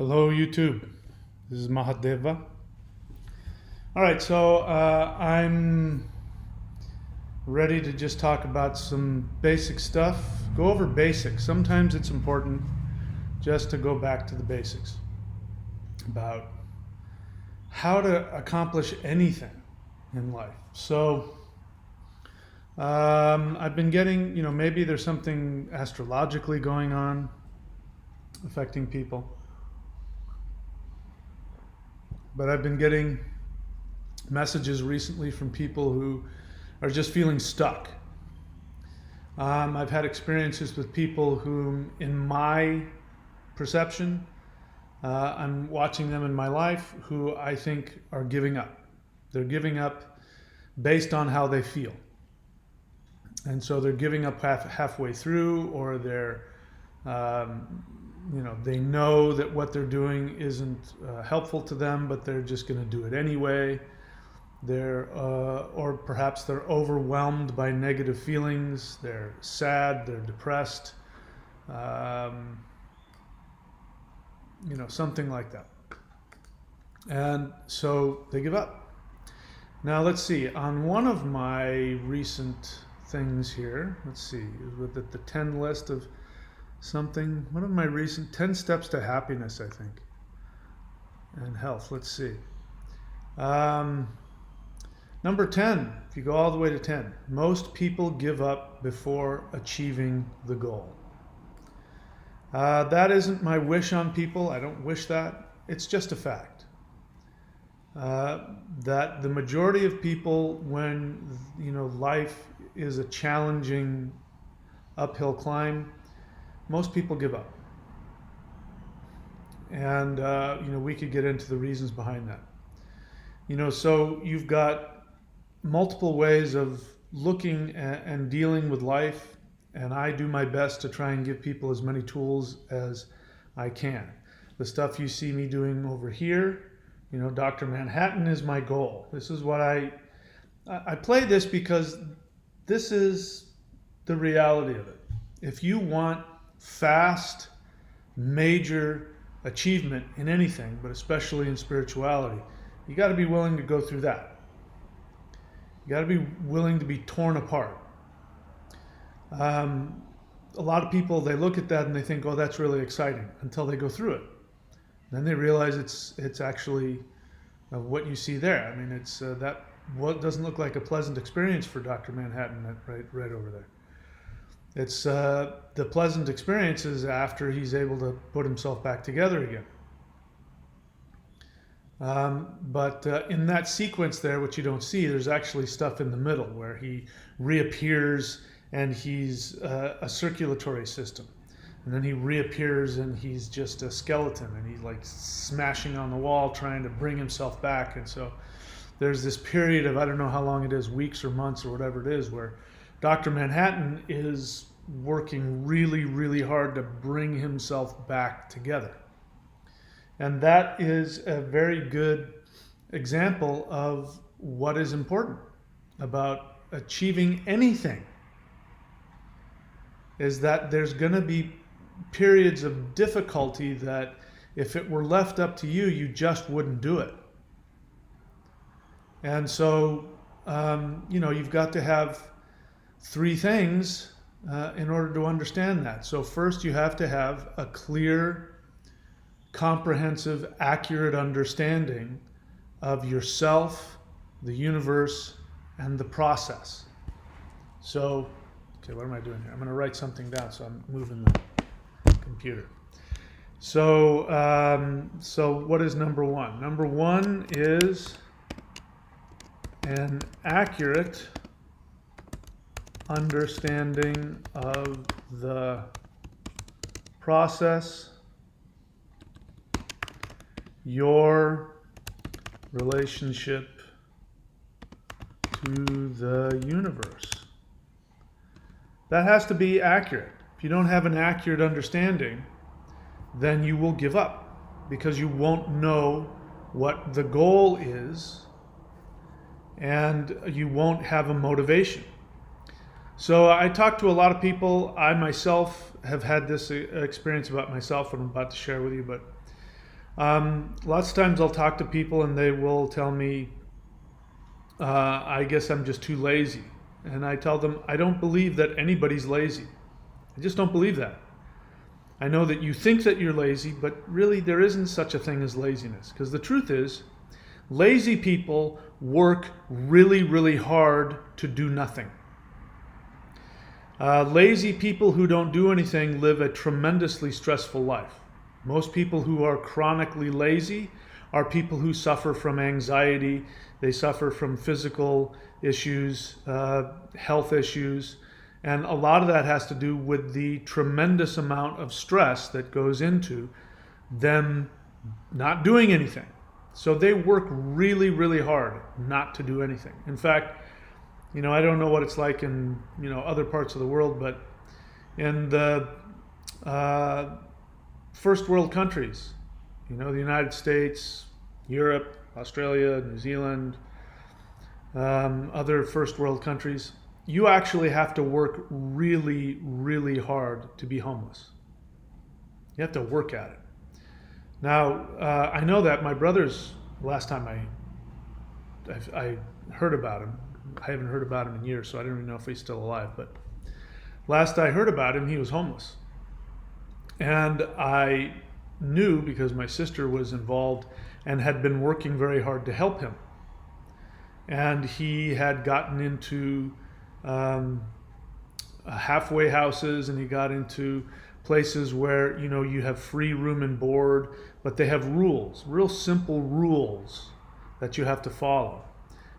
Hello, YouTube. This is Mahadeva. All right, so I'm ready to just talk about some basic stuff. Go over basics. Sometimes it's important just to go back to the basics about how to accomplish anything in life. So I've been getting, maybe there's something astrologically going on affecting people. But I've been getting messages recently from people who are just feeling stuck. I've had experiences with people whom, in my perception, I'm watching them in my life, who I think are giving up. They're giving up based on how they feel. And so they're giving up halfway through, or they're they know that what they're doing isn't helpful to them, but they're just going to do it anyway. Or perhaps they're overwhelmed by negative feelings. They're sad. They're depressed. Something like that. And so they give up. Now let's see. On one of my recent things here, let's see, with the 10 list of something, one of my recent 10 steps to happiness, I think, and health. Let's see. Number 10, if you go all the way to 10, most people give up before achieving the goal. That isn't my wish on people. I don't wish that. It's just a fact. That the majority of people, when life is a challenging uphill climb, most people give up. And we could get into the reasons behind that. So you've got multiple ways of looking and dealing with life, and I do my best to try and give people as many tools as I can. The stuff you see me doing over here, Dr. Manhattan is my goal. This is what I play this because this is the reality of it. If you want fast, major achievement in anything, but especially in spirituality, you got to be willing to go through that. You got to be willing to be torn apart. A lot of people, they look at that and they think, oh, that's really exciting, until they go through it. Then they realize it's actually what you see there. I mean, it's what doesn't look like a pleasant experience for Dr. Manhattan right over there. It's the pleasant experiences after he's able to put himself back together again. But in that sequence there, which you don't see, there's actually stuff in the middle where he reappears and he's a circulatory system. And then he reappears and he's just a skeleton, and he's like smashing on the wall trying to bring himself back. And so there's this period of, I don't know how long it is, weeks or months or whatever it is, where Dr. Manhattan is working really, really hard to bring himself back together. And that is a very good example of what is important about achieving anything, is that there's going to be periods of difficulty that if it were left up to you, you just wouldn't do it. And so, you've got to have three things in order to understand that. So first, you have to have a clear, comprehensive, accurate understanding of yourself, the universe, and the process. So, okay, what am I doing here? I'm going to write something down, so I'm moving the computer. So what is number one? Number one is an accurate understanding of the process, your relationship to the universe. That has to be accurate. If you don't have an accurate understanding, then you will give up, because you won't know what the goal is, and you won't have a motivation. So I talk to a lot of people. I myself have had this experience about myself, what I'm about to share with you, but Lots of times I'll talk to people and they will tell me, I guess I'm just too lazy. And I tell them, I don't believe that anybody's lazy. I just don't believe that. I know that you think that you're lazy, but really there isn't such a thing as laziness. Because the truth is, lazy people work really, really hard to do nothing. Lazy people who don't do anything live a tremendously stressful life. Most people who are chronically lazy are people who suffer from anxiety. They suffer from physical issues, health issues, and a lot of that has to do with the tremendous amount of stress that goes into them not doing anything. So they work really, really hard not to do anything. In fact, I don't know what it's like in other parts of the world, but in the first world countries, the United States, Europe, Australia, New Zealand, other first world countries, you actually have to work really, really hard to be homeless. You have to work at it. Now, I know that my brother's, last time I heard about him, I haven't heard about him in years, so I don't even know if he's still alive, but last I heard about him, he was homeless. And I knew because my sister was involved and had been working very hard to help him. And he had gotten into halfway houses, and he got into places where you have free room and board, but they have rules, real simple rules that you have to follow.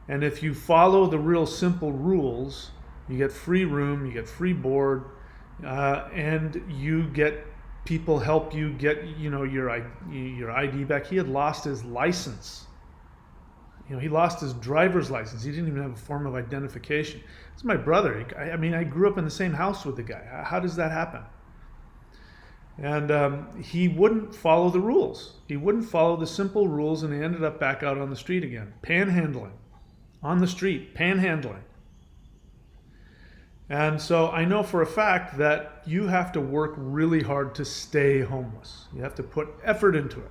And if you follow the real simple rules, you get free room, you get free board, and you get people help you get your ID back. He had lost his license. He lost his driver's license. He didn't even have a form of identification. It's my brother. I grew up in the same house with the guy. How does that happen? And he wouldn't follow the rules. He wouldn't follow the simple rules, and he ended up back out on the street again, panhandling. On the street, panhandling. And so I know for a fact that you have to work really hard to stay homeless. You have to put effort into it.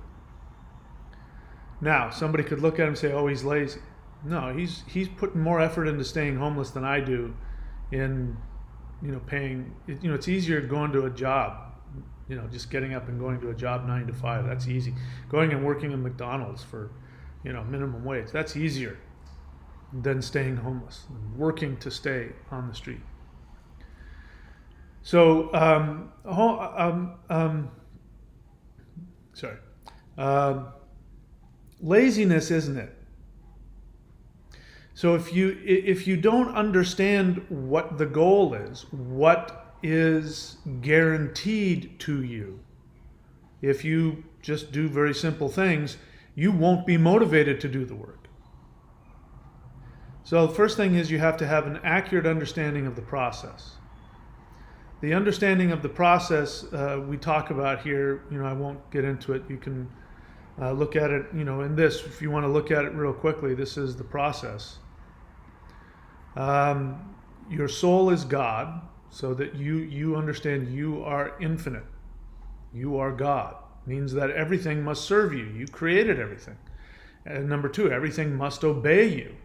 Now, somebody could look at him and say, oh, he's lazy. No, he's putting more effort into staying homeless than I do in, paying, it's easier going to a job, just getting up and going to a job 9 to 5. That's easy. Going and working in McDonald's for, minimum wage. That's easier than staying homeless, working to stay on the street. So, laziness, isn't it? So if you don't understand what the goal is, what is guaranteed to you, if you just do very simple things, you won't be motivated to do the work. So the first thing is you have to have an accurate understanding of the process. The understanding of the process we talk about here, I won't get into it. You can look at it, in this, if you want to look at it real quickly, this is the process. Your soul is God, so that you understand you are infinite. You are God. Means that everything must serve you. You created everything. And number 2, everything must obey you.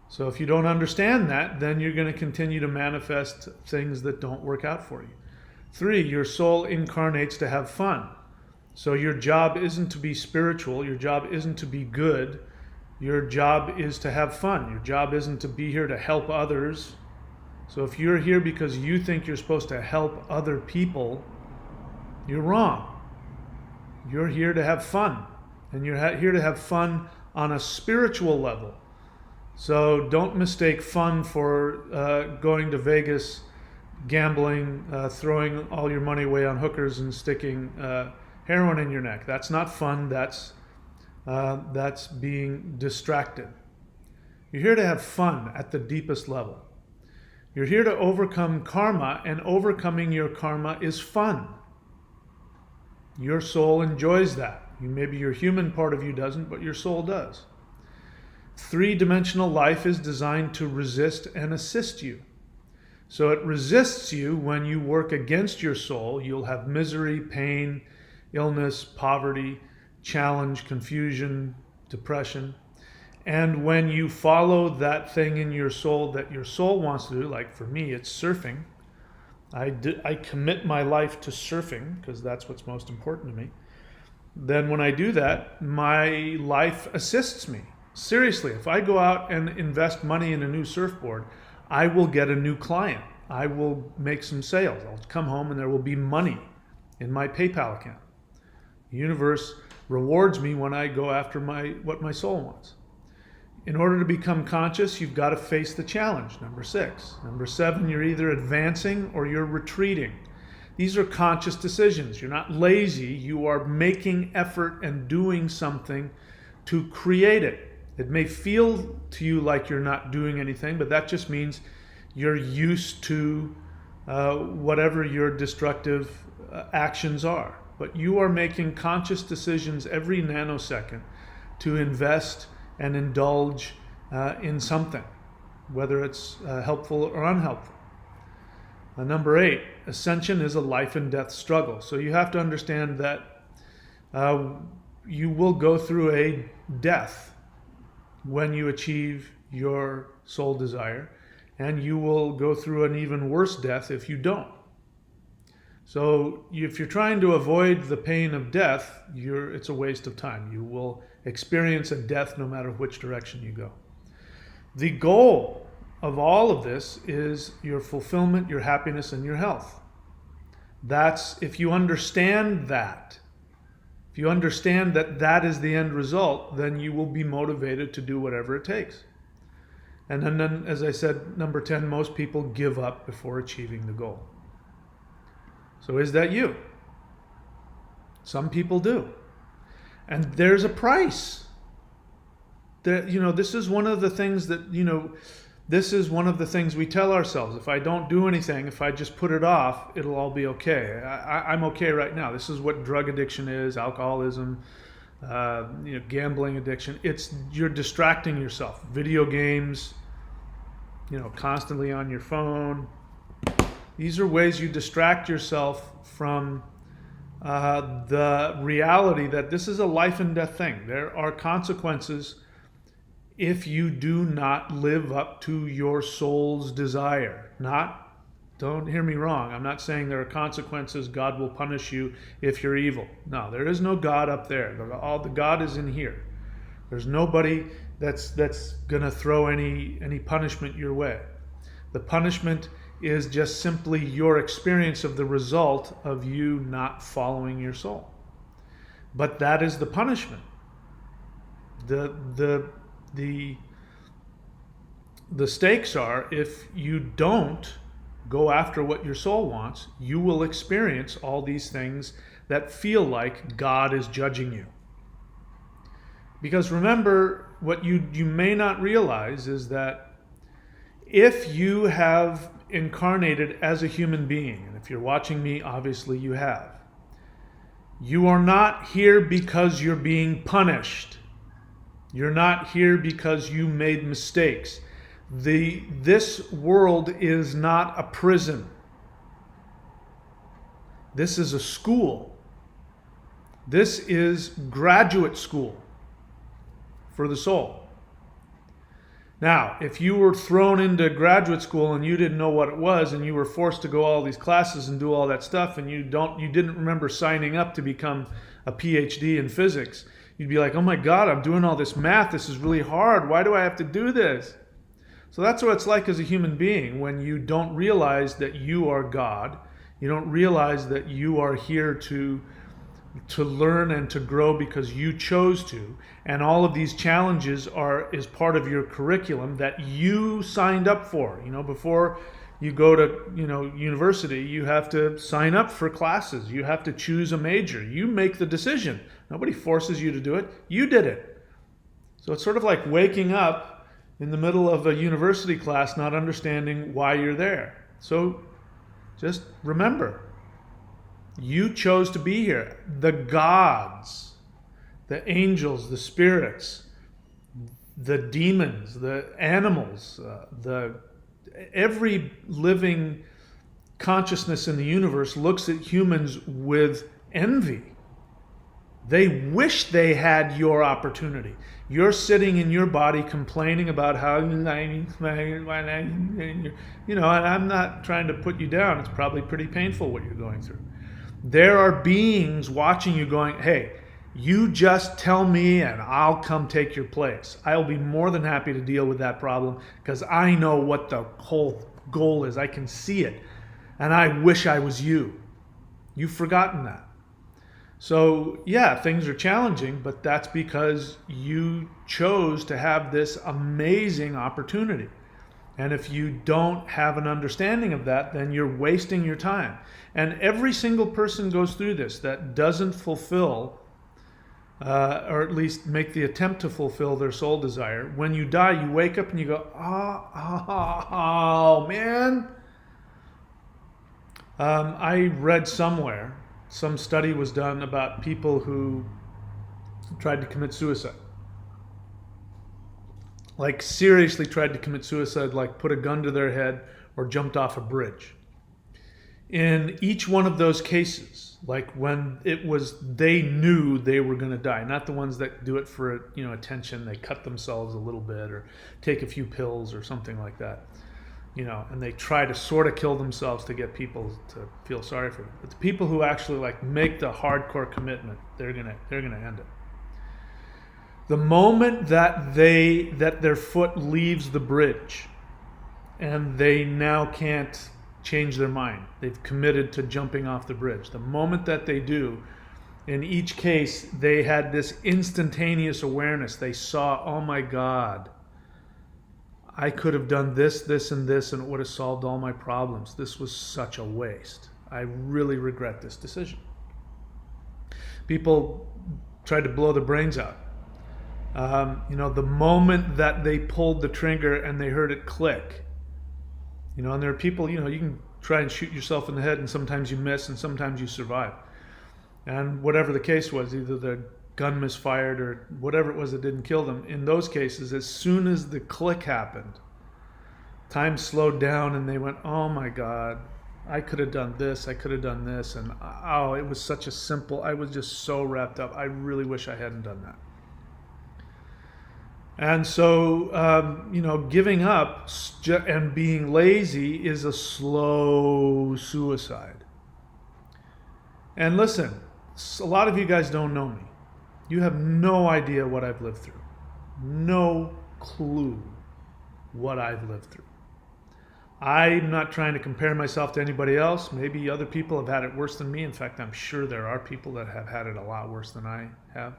So if you don't understand that, then you're going to continue to manifest things that don't work out for you. 3, your soul incarnates to have fun. So your job isn't to be spiritual. Your job isn't to be good. Your job is to have fun. Your job isn't to be here to help others. So if you're here because you think you're supposed to help other people, you're wrong. You're here to have fun. And you're here to have fun on a spiritual level. So don't mistake fun for going to Vegas, gambling, throwing all your money away on hookers and sticking heroin in your neck. That's not fun. That's being distracted. You're here to have fun at the deepest level. You're here to overcome karma, and overcoming your karma is fun. Your soul enjoys that. Maybe your human part of you doesn't, but your soul does. 3-dimensional life is designed to resist and assist you. So it resists you when you work against your soul. You'll have misery, pain, illness, poverty, challenge, confusion, depression. And when you follow that thing in your soul that your soul wants to do, like for me, it's surfing. I commit my life to surfing because that's what's most important to me. Then when I do that, my life assists me. Seriously, if I go out and invest money in a new surfboard, I will get a new client. I will make some sales. I'll come home and there will be money in my PayPal account. The universe rewards me when I go after what my soul wants. In order to become conscious, you've got to face the challenge, number 6. Number 7, you're either advancing or you're retreating. These are conscious decisions. You're not lazy. You are making effort and doing something to create it. It may feel to you like you're not doing anything, but that just means you're used to whatever your destructive actions are. But you are making conscious decisions every nanosecond to invest and indulge in something, whether it's helpful or unhelpful. Number 8, ascension is a life and death struggle. So you have to understand that you will go through a death when you achieve your soul desire, and you will go through an even worse death if you don't. So if you're trying to avoid the pain of death, it's a waste of time. You will experience a death no matter which direction you go. The goal of all of this is your fulfillment, your happiness, and your health. That's, if you understand that, if you understand that that is the end result, then you will be motivated to do whatever it takes. And then, as I said, number 10, most people give up before achieving the goal. So is that you? Some people do. And there's a price. This is one of the things this is one of the things we tell ourselves. If I don't do anything, if I just put it off, it'll all be okay. I'm okay right now. This is what drug addiction is, alcoholism, gambling addiction. You're distracting yourself. Video games, constantly on your phone. These are ways you distract yourself from the reality that this is a life and death thing. There are consequences if you do not live up to your soul's desire. Don't hear me wrong. I'm not saying there are consequences. God will punish you if you're evil. No, there is no God up there. All the God is in here. There's nobody that's going to throw any punishment your way. The punishment is just simply your experience of the result of you not following your soul. But that is the punishment. The stakes are, if you don't go after what your soul wants, you will experience all these things that feel like God is judging you. Because remember, what you may not realize is that if you have incarnated as a human being, and if you're watching me, obviously you have, you are not here because you're being punished. You're not here because you made mistakes. This world is not a prison. This is a school. This is graduate school for the soul. Now, if you were thrown into graduate school and you didn't know what it was, and you were forced to go all these classes and do all that stuff, and you didn't remember signing up to become a PhD in physics, you'd be like, oh my God, I'm doing all this math. This is really hard. Why do I have to do this? So that's what it's like as a human being when you don't realize that you are God. You don't realize that you are here to learn and to grow because you chose to. And all of these challenges is part of your curriculum that you signed up for. Before you go to university, you have to sign up for classes. You have to choose a major. You make the decision. Nobody forces you to do it. You did it. So it's sort of like waking up in the middle of a university class not understanding why you're there. So just remember, you chose to be here. The gods, the angels, the spirits, the demons, the animals, every living consciousness in the universe looks at humans with envy. They wish they had your opportunity. You're sitting in your body complaining about how, and I'm not trying to put you down. It's probably pretty painful what you're going through. There are beings watching you going, hey, you just tell me and I'll come take your place. I'll be more than happy to deal with that problem because I know what the whole goal is. I can see it. And I wish I was you. You've forgotten that. So yeah, things are challenging, but that's because you chose to have this amazing opportunity. And if you don't have an understanding of that, then you're wasting your time. And every single person goes through this that doesn't fulfill, or at least make the attempt to fulfill their soul desire. When you die, you wake up and you go, oh man. I read somewhere, some study was done about people who tried to commit suicide. Like seriously tried to commit suicide, like put a gun to their head or jumped off a bridge. In each one of those cases, like when it was, they knew they were going to die, not the ones that do it for, attention. They cut themselves a little bit or take a few pills or something like that. And they try to sort of kill themselves to get people to feel sorry for them. But the people who actually like make the hardcore commitment, they're gonna end it. The moment that their foot leaves the bridge, and they now can't change their mind, they've committed to jumping off the bridge. The moment that they do, in each case, they had this instantaneous awareness. They saw, oh my God, I could have done this, this, and this, and it would have solved all my problems. This was such a waste. I really regret this decision. People tried to blow their brains out. The moment that they pulled the trigger and they heard it click, and there are people, you can try and shoot yourself in the head and sometimes you miss and sometimes you survive. And whatever the case was, either the gun misfired or whatever it was that didn't kill them. In those cases, as soon as the click happened, time slowed down and they went, oh my God, I could have done this, I could have done this. And it was such a simple, I was just so wrapped up. I really wish I hadn't done that. And so, giving up and being lazy is a slow suicide. And listen, a lot of you guys don't know me. You have no idea what I've lived through. No clue what I've lived through. I'm not trying to compare myself to anybody else. Maybe other people have had it worse than me. In fact, I'm sure there are people that have had it a lot worse than I have.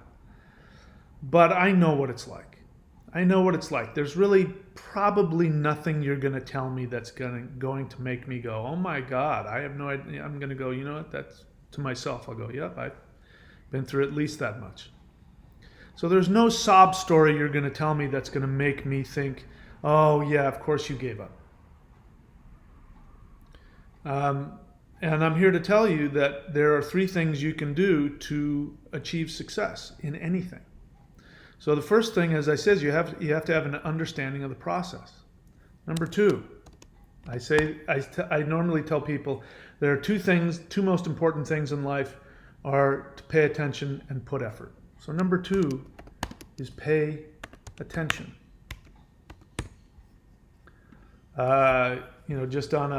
But I know what it's like. I know what it's like. There's really probably nothing you're going to tell me that's going to make me go, oh my God, I have no idea. I'm going to go, you know what, that's to myself. I'll go, yep, I've been through at least that much. So there's no sob story you're going to tell me that's going to make me think, oh yeah, of course you gave up. And I'm here to tell you that there are 3 things you can do to achieve success in anything. So the first thing, as I said, you have to have an understanding of the process. Number 2, I normally tell people there are 2 most important things in life are to pay attention and put effort. So number 2 is pay attention. Just on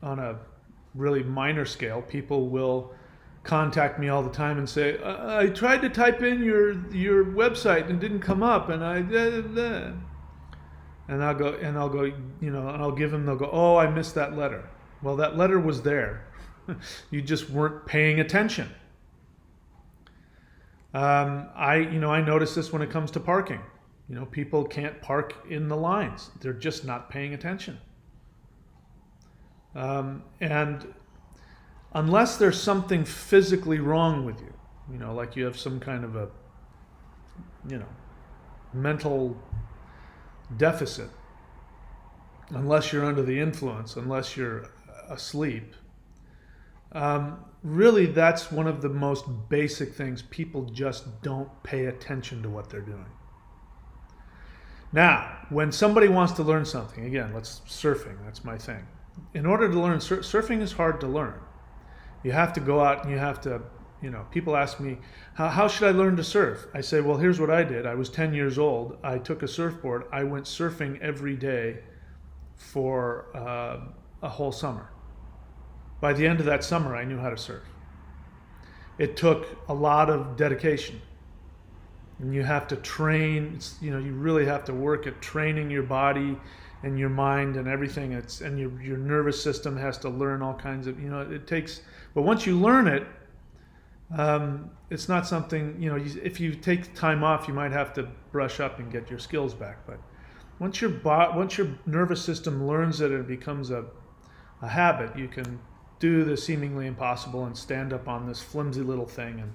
a really minor scale, people will contact me all the time and say, I tried to type in your website and it didn't come up, and and I'll go, and I'll give them, they'll go, oh, I missed that letter. Well, that letter was there. You just weren't paying attention. I notice this when it comes to parking. People can't park in the lines. They're just not paying attention. And unless there's something physically wrong with you, like you have some kind of a, mental deficit, unless you're under the influence, unless you're asleep, really that's one of the most basic things. People just don't pay attention to what they're doing. Now, when somebody wants to learn something, again, surfing, that's my thing. In order to learn, surfing is hard to learn. You have to go out and you have to People ask me, how should I learn to surf? I say, well, here's what I did. I was 10 years old. I took a surfboard. I went surfing every day for a whole summer. By the end of that summer, I knew how to surf. It took a lot of dedication. And you have to train, you really have to work at training your body and your mind and everything. And your nervous system has to learn all kinds of, it takes, but once you learn it, it's not something, if you take time off, you might have to brush up and get your skills back. But once your nervous system learns it and it becomes a habit, you can do the seemingly impossible and stand up on this flimsy little thing and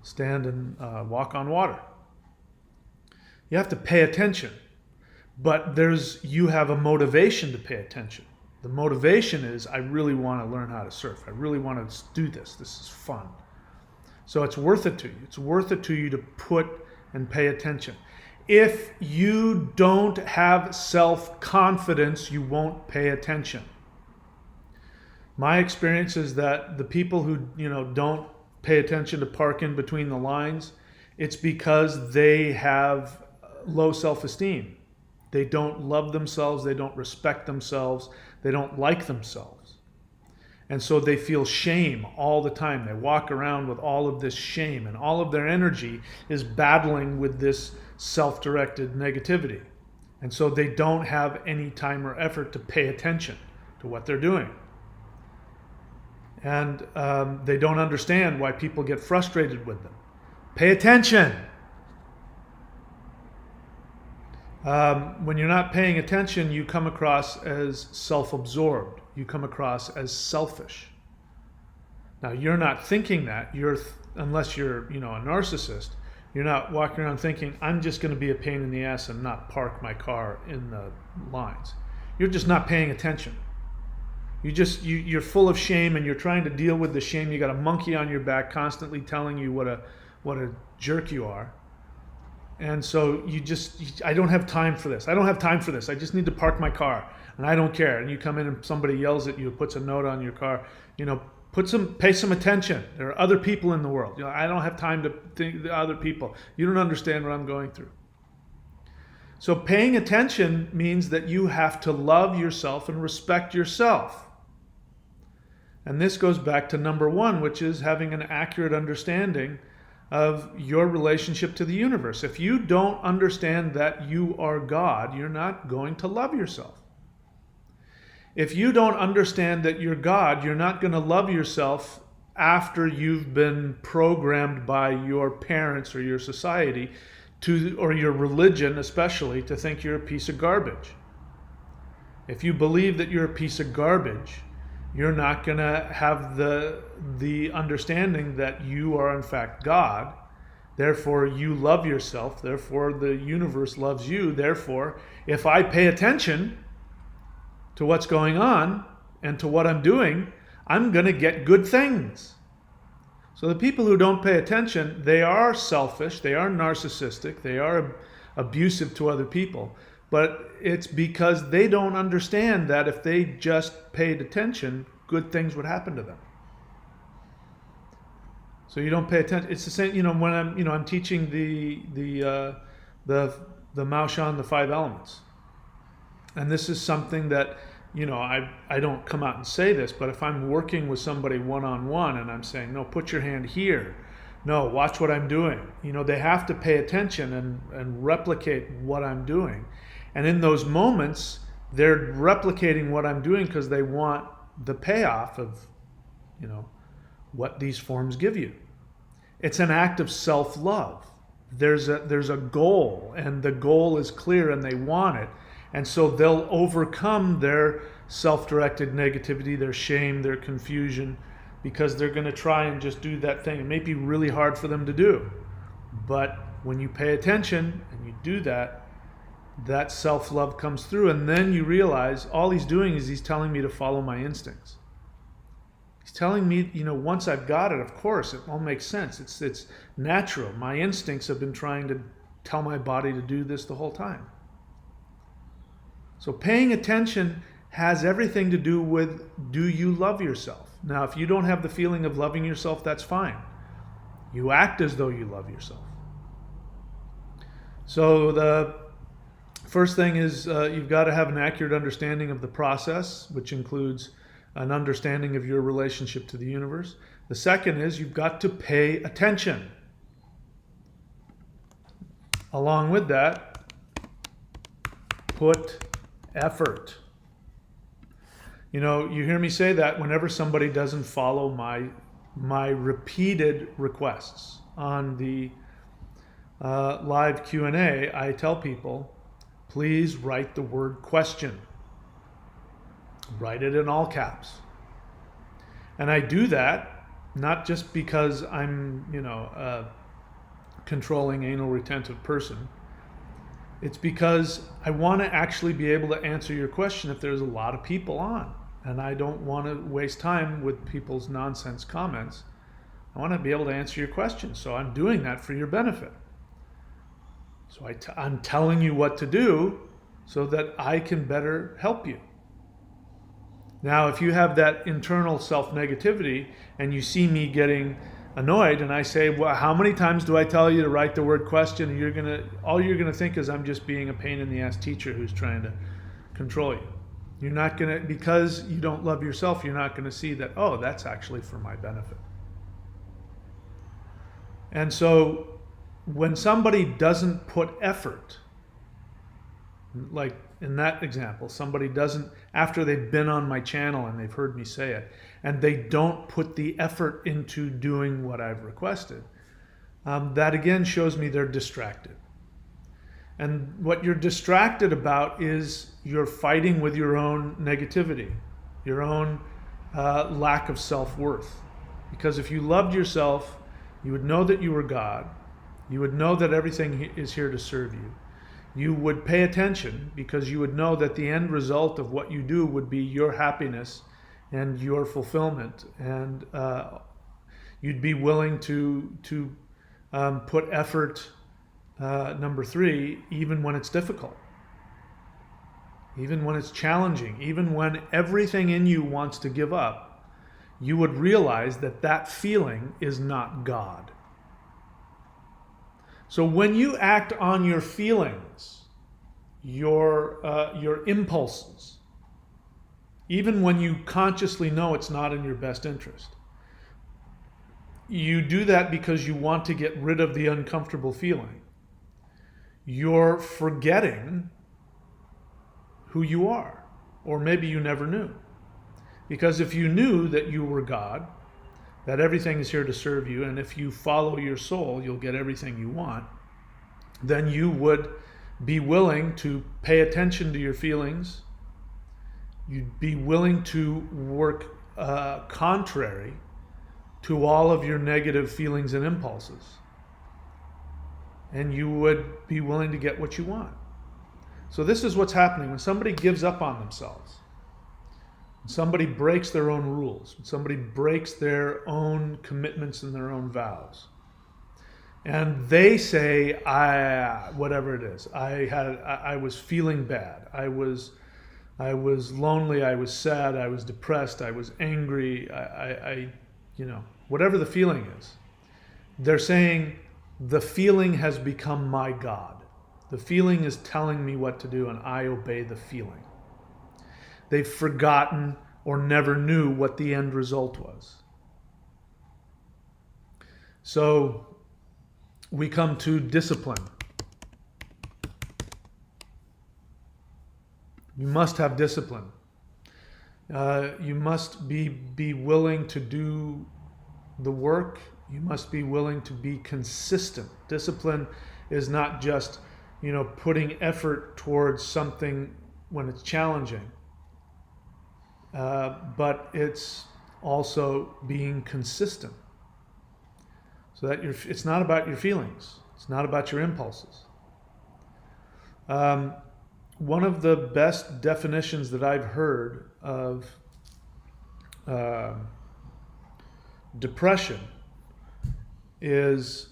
stand and walk on water. You have to pay attention, but you have a motivation to pay attention. The motivation is, I really want to learn how to surf. I really want to do this. This is fun. So it's worth it to you. It's worth it to you to put and pay attention. If you don't have self-confidence, you won't pay attention. My experience is that the people who, don't pay attention to park in between the lines, it's because they have low self-esteem. They don't love themselves, they don't respect themselves, they don't like themselves. And so they feel shame all the time. They walk around with all of this shame, and all of their energy is battling with this self-directed negativity. And so they don't have any time or effort to pay attention to what they're doing. And they don't understand why people get frustrated with them. Pay attention. When you're not paying attention, you come across as self-absorbed. You come across as selfish. Now, you're not thinking that. Unless you're, a narcissist, you're not walking around thinking, I'm just going to be a pain in the ass and not park my car in the lines. You're just not paying attention. You're full of shame, and you're trying to deal with the shame. You got a monkey on your back constantly telling you what a jerk you are. And so I don't have time for this. I don't have time for this. I just need to park my car, and I don't care. And you come in and somebody yells at you, puts a note on your car, pay some attention. There are other people in the world. I don't have time to think the other people. You don't understand what I'm going through. So paying attention means that you have to love yourself and respect yourself. And this goes back to number one, which is having an accurate understanding of your relationship to the universe. If you don't understand that you are God, you're not going to love yourself. If you don't understand that you're God, you're not going to love yourself after you've been programmed by your parents or your society or your religion especially to think you're a piece of garbage. If you believe that you're a piece of garbage, you're not going to have the understanding that you are in fact God. Therefore, you love yourself. Therefore, the universe loves you. Therefore, if I pay attention to what's going on and to what I'm doing, I'm going to get good things. So the people who don't pay attention, they are selfish, they are narcissistic, they are abusive to other people. But it's because they don't understand that if they just paid attention, good things would happen to them. So you don't pay attention. It's the same, when I'm teaching the Mao Shan, the 5 elements. And this is something that, I don't come out and say this, but if I'm working with somebody one-on-one and I'm saying, no, put your hand here. No, watch what I'm doing. They have to pay attention and replicate what I'm doing. And in those moments, they're replicating what I'm doing because they want the payoff of, what these forms give you. It's an act of self-love. There's a goal, and the goal is clear, and they want it. And so they'll overcome their self-directed negativity, their shame, their confusion, because they're going to try and just do that thing. It may be really hard for them to do. But when you pay attention and you do that, that self-love comes through, and then you realize all he's doing is he's telling me to follow my instincts. He's telling me, once I've got it, of course, it all makes sense. It's natural. My instincts have been trying to tell my body to do this the whole time. So paying attention has everything to do with, do you love yourself? Now, if you don't have the feeling of loving yourself, that's fine. You act as though you love yourself. So the first thing is you've got to have an accurate understanding of the process, which includes an understanding of your relationship to the universe. The second is you've got to pay attention. Along with that, put effort. You know, you hear me say that whenever somebody doesn't follow my repeated requests on the live Q&A, I tell people, please write the word question. Write it in all caps. And I do that not just because I'm, a controlling, anal retentive person. It's because I want to actually be able to answer your question if there's a lot of people on. And I don't want to waste time with people's nonsense comments. I want to be able to answer your question. So I'm doing that for your benefit. So I'm telling you what to do so that I can better help you. Now, if you have that internal self-negativity and you see me getting annoyed and I say, well, how many times do I tell you to write the word question? And all you're gonna think is I'm just being a pain in the ass teacher who's trying to control you. You're not gonna, because you don't love yourself, you're not gonna see that, oh, that's actually for my benefit. And so when somebody doesn't put effort, like in that example, somebody doesn't, after they've been on my channel and they've heard me say it, and they don't put the effort into doing what I've requested, that again shows me they're distracted. And what you're distracted about is you're fighting with your own negativity, your own lack of self-worth. Because if you loved yourself, you would know that you were God. You would know that everything is here to serve you. You would pay attention because you would know that the end result of what you do would be your happiness and your fulfillment. And you'd be willing to put effort, number 3, even when it's difficult, even when it's challenging, even when everything in you wants to give up, you would realize that that feeling is not God. So when you act on your feelings, your impulses, even when you consciously know it's not in your best interest, you do that because you want to get rid of the uncomfortable feeling. You're forgetting who you are, or maybe you never knew. Because if you knew that you were God, that everything is here to serve you, and if you follow your soul, you'll get everything you want, then you would be willing to pay attention to your feelings. You'd be willing to work contrary to all of your negative feelings and impulses. And you would be willing to get what you want. So this is what's happening when somebody gives up on themselves. Somebody breaks their own rules. Somebody breaks their own commitments and their own vows. And they say, whatever it is, I was feeling bad. I was lonely. I was sad. I was depressed. I was angry. Whatever the feeling is. They're saying the feeling has become my God. The feeling is telling me what to do and I obey the feeling. They've forgotten or never knew what the end result was. So we come to discipline. You must have discipline. You must be willing to do the work. You must be willing to be consistent. Discipline is not just, putting effort towards something when it's challenging. But it's also being consistent. So that it's not about your feelings. It's not about your impulses. One of the best definitions that I've heard of depression is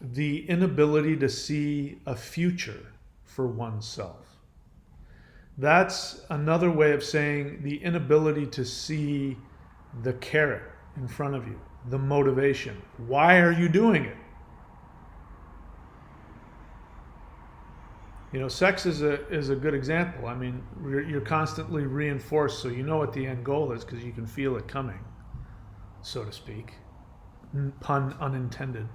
the inability to see a future for oneself. That's another way of saying the inability to see the carrot in front of you, the motivation. Why are you doing it? You know, sex is a good example. I mean, you're constantly reinforced, so you know what the end goal is because you can feel it coming, so to speak. Pun unintended.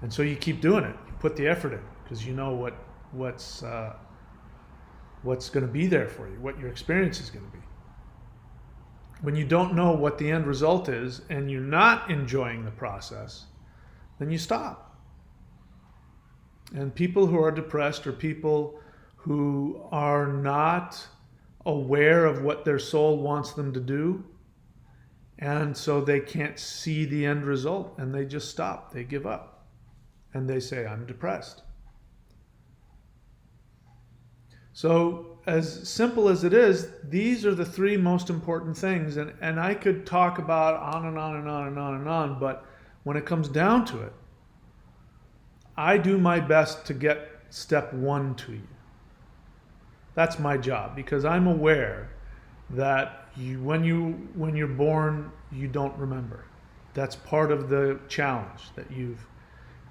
And so you keep doing it. You put the effort in because you know what's going to be there for you, what your experience is going to be. When you don't know what the end result is and you're not enjoying the process, then you stop. And people who are depressed are people who are not aware of what their soul wants them to do. And so they can't see the end result and they just stop. They give up. And they say, I'm depressed. So as simple as it is, these are the three most important things. And I could talk about on and on and on and on and on, but when it comes down to it, I do my best to get step one to you. That's my job because I'm aware that when you're born, you don't remember. That's part of the challenge that you've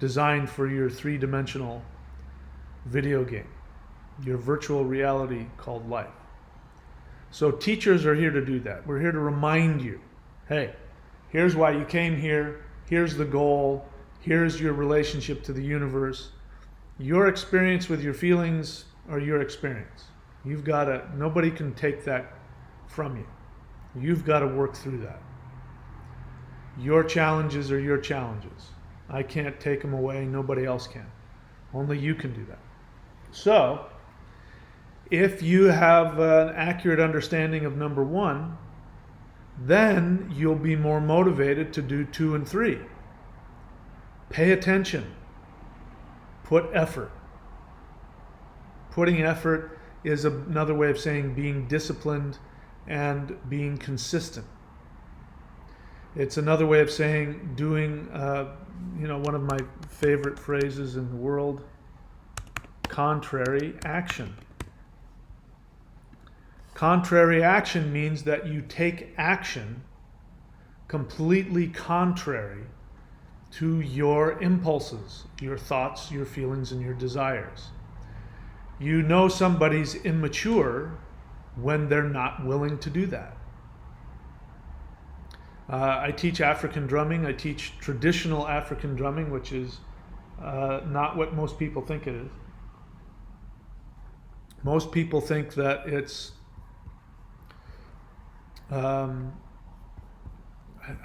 designed for your three-dimensional video game, your virtual reality called life. So teachers are here to do that. We're here to remind you, hey, here's why you came here, here's the goal, here's your relationship to the universe. Your experience with your feelings are your experience. Nobody can take that from you. You've got to work through that. Your challenges are your challenges. I can't take them away, nobody else can. Only you can do that. So, if you have an accurate understanding of number one, then you'll be more motivated to do 2 and 3. Pay attention. Put effort. Putting effort is another way of saying being disciplined and being consistent. It's another way of saying doing, one of my favorite phrases in the world, contrary action. Contrary action means that you take action completely contrary to your impulses, your thoughts, your feelings, and your desires. You know somebody's immature when they're not willing to do that. I teach African drumming. I teach traditional African drumming, which is not what most people think it is. Most people think that it's I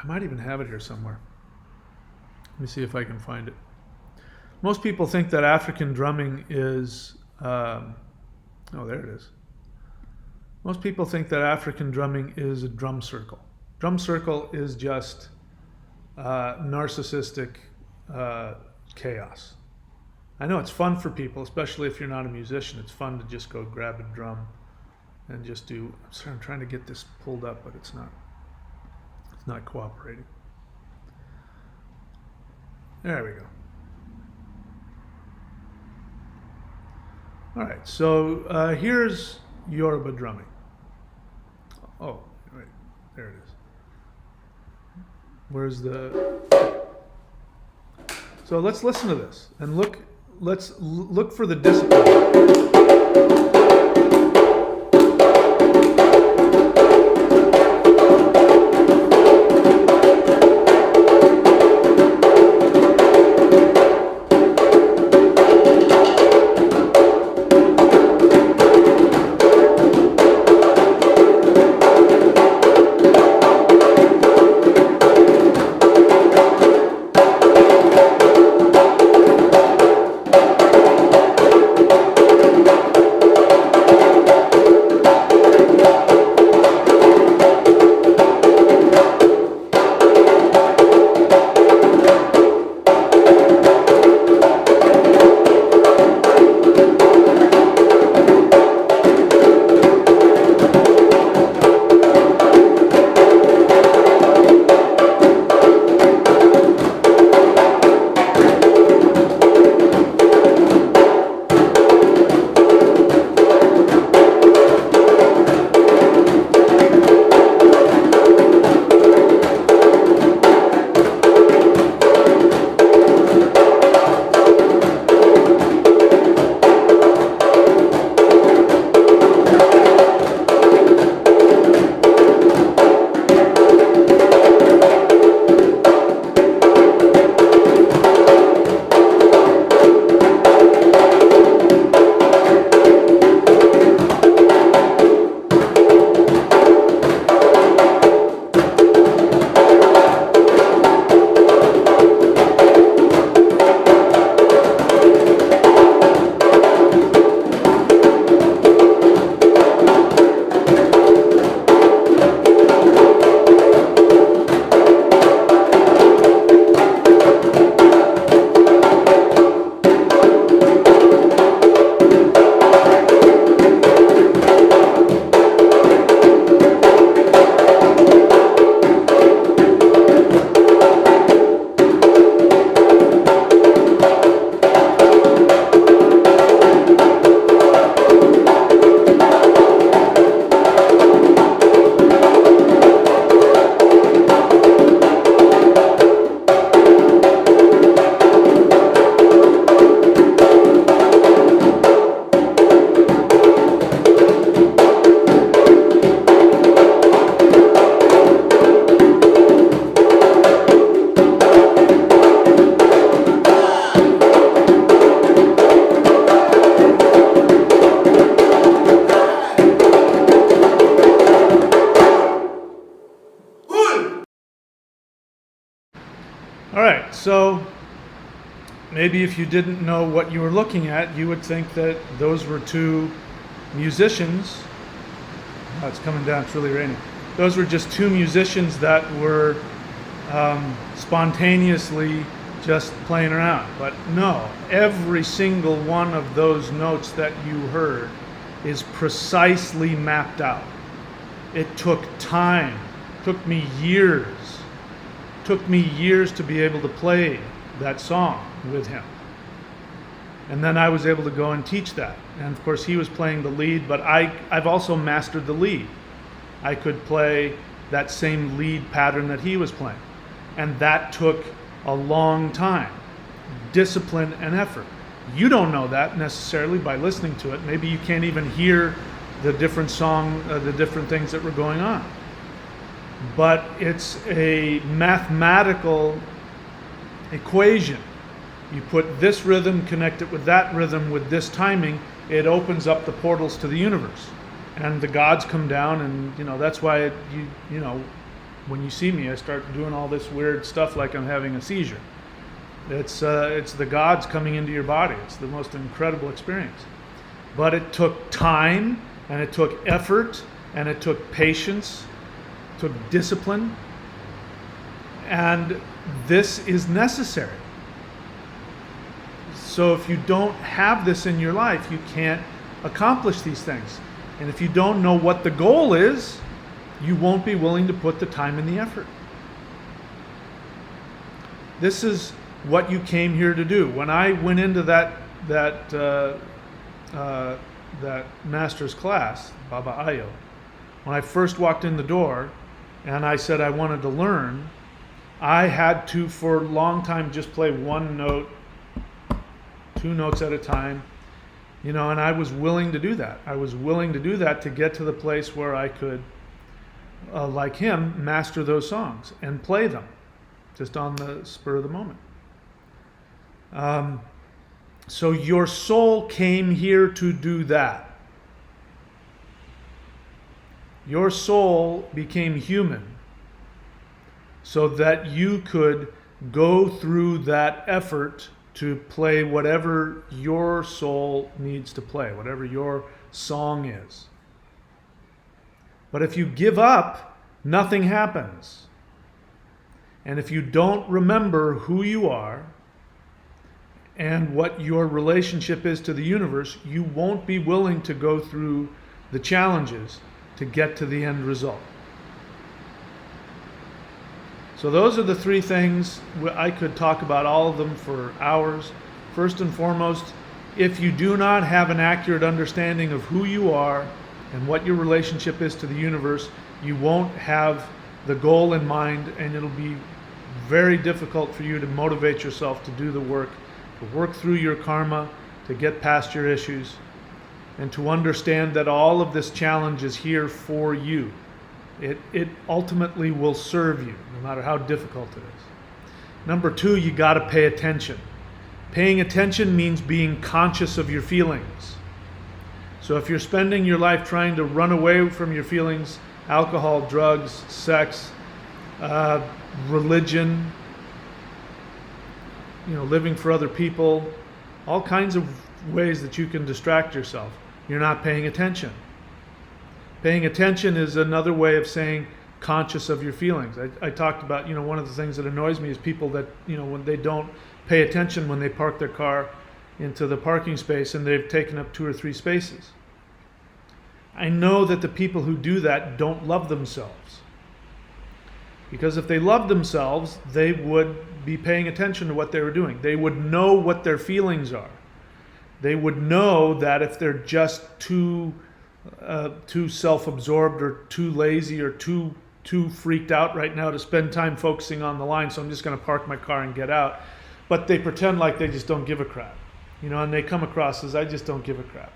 might even have it here somewhere. Let me see if I can find it. Most people think that African drumming is, there it is. Most people think that African drumming is a drum circle. Drum circle is just narcissistic chaos. I know it's fun for people, especially if you're not a musician. It's fun to just go grab a drum and just do. I'm trying to get this pulled up, but it's not cooperating. There we go. All right, so here's Yoruba drumming. Oh, wait, there it is. Where's the? So let's listen to this and look. Let's look for the discipline. maybe if you didn't know what you were looking at, you would think that those were two musicians. Oh, it's coming down, it's really raining. Those were just two musicians that were spontaneously just playing around. But no, every single one of those notes that you heard is precisely mapped out. It took time, took me years to be able to play that song with him. And then I was able to go and teach that. And of course he was playing the lead, but I've also mastered the lead. I could play that same lead pattern that he was playing. And that took a long time, discipline and effort. You don't know that necessarily by listening to it. Maybe you can't even hear the different the different things that were going on. But it's a mathematical equation. You put this rhythm, connect it with that rhythm, with this timing, it opens up the portals to the universe. And the gods come down, and that's why when you see me, I start doing all this weird stuff like I'm having a seizure. It's the gods coming into your body. It's the most incredible experience. But it took time, and it took effort, and it took patience, it took discipline, and this is necessary. So if you don't have this in your life, you can't accomplish these things. And if you don't know what the goal is, you won't be willing to put the time and the effort. This is what you came here to do. When I went into that master's class, Baba Ayo, when I first walked in the door and I said I wanted to learn, I had to, for a long time, just play one note, 2 notes at a time, and I was willing to do that. I was willing to do that to get to the place where I could, like him, master those songs and play them just on the spur of the moment. So your soul came here to do that. Your soul became human so that you could go through that effort to play whatever your soul needs to play, whatever your song is. But if you give up, nothing happens. And if you don't remember who you are and what your relationship is to the universe, you won't be willing to go through the challenges to get to the end result. So those are the 3 things. I could talk about all of them for hours. First and foremost, if you do not have an accurate understanding of who you are and what your relationship is to the universe, you won't have the goal in mind, and it'll be very difficult for you to motivate yourself to do the work, to work through your karma, to get past your issues, and to understand that all of this challenge is here for you. It ultimately will serve you, no matter how difficult it is. Number 2, you got to pay attention. Paying attention means being conscious of your feelings. So if you're spending your life trying to run away from your feelings, alcohol, drugs, sex, religion, living for other people, all kinds of ways that you can distract yourself, you're not paying attention. Paying attention is another way of saying conscious of your feelings. I talked about, one of the things that annoys me is people that, when they don't pay attention when they park their car into the parking space and they've taken up 2 or 3 spaces. I know that the people who do that don't love themselves. Because if they loved themselves, they would be paying attention to what they were doing. They would know what their feelings are. They would know that if they're just too self-absorbed or too lazy or too freaked out right now to spend time focusing on the line, so I'm just going to park my car and get out. But they pretend like they just don't give a crap, and they come across as, I just don't give a crap.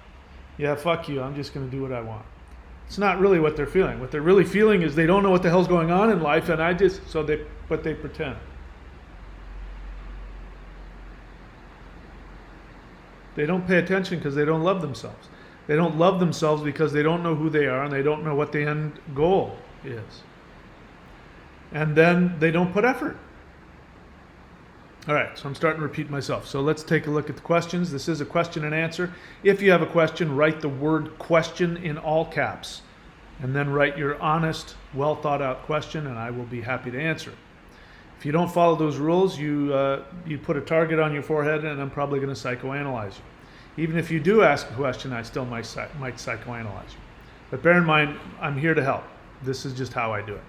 Yeah, fuck you, I'm just going to do what I want. It's not really what they're feeling. What they're really feeling is they don't know what the hell's going on in life, and but they pretend. They don't pay attention because they don't love themselves. They don't love themselves because they don't know who they are and they don't know what the end goal is. And then they don't put effort. All right, so I'm starting to repeat myself. So let's take a look at the questions. This is a question and answer. If you have a question, write the word question in all caps, and then write your honest, well thought out question, and I will be happy to answer it. If you don't follow those rules, you put a target on your forehead, and I'm probably going to psychoanalyze you. Even if you do ask a question, I still might psychoanalyze you. But bear in mind, I'm here to help. This is just how I do it.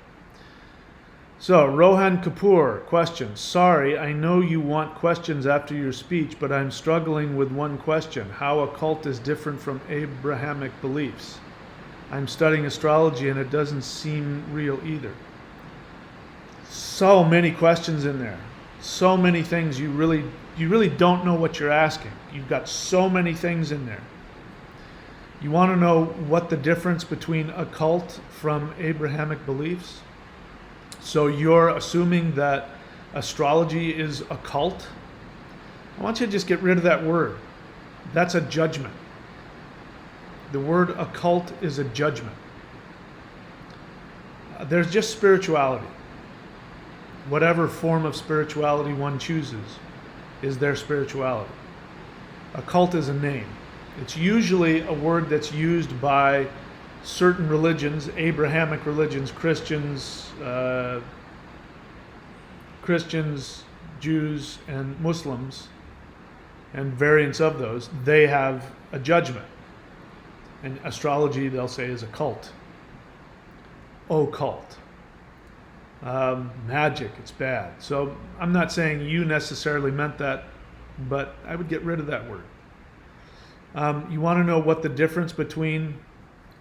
So, Rohan Kapoor, question. Sorry, I know you want questions after your speech, but I'm struggling with one question. How a cult is different from Abrahamic beliefs? I'm studying astrology and it doesn't seem real either. So many questions in there. So many things you really don't know what you're asking. You've got so many things in there. You want to know what the difference between a cult from Abrahamic beliefs? So you're assuming that astrology is a cult? I want you to just get rid of that word. That's a judgment. The word occult is a judgment. There's just spirituality. Whatever form of spirituality one chooses is their spirituality. A cult is a name. It's usually a word that's used by certain religions, Abrahamic religions, Christians, Jews, and Muslims, and variants of those. They have a judgment. And astrology, they'll say, is a cult. Occult. Magic, it's bad. So I'm not saying you necessarily meant that, but I would get rid of that word. You want to know what the difference between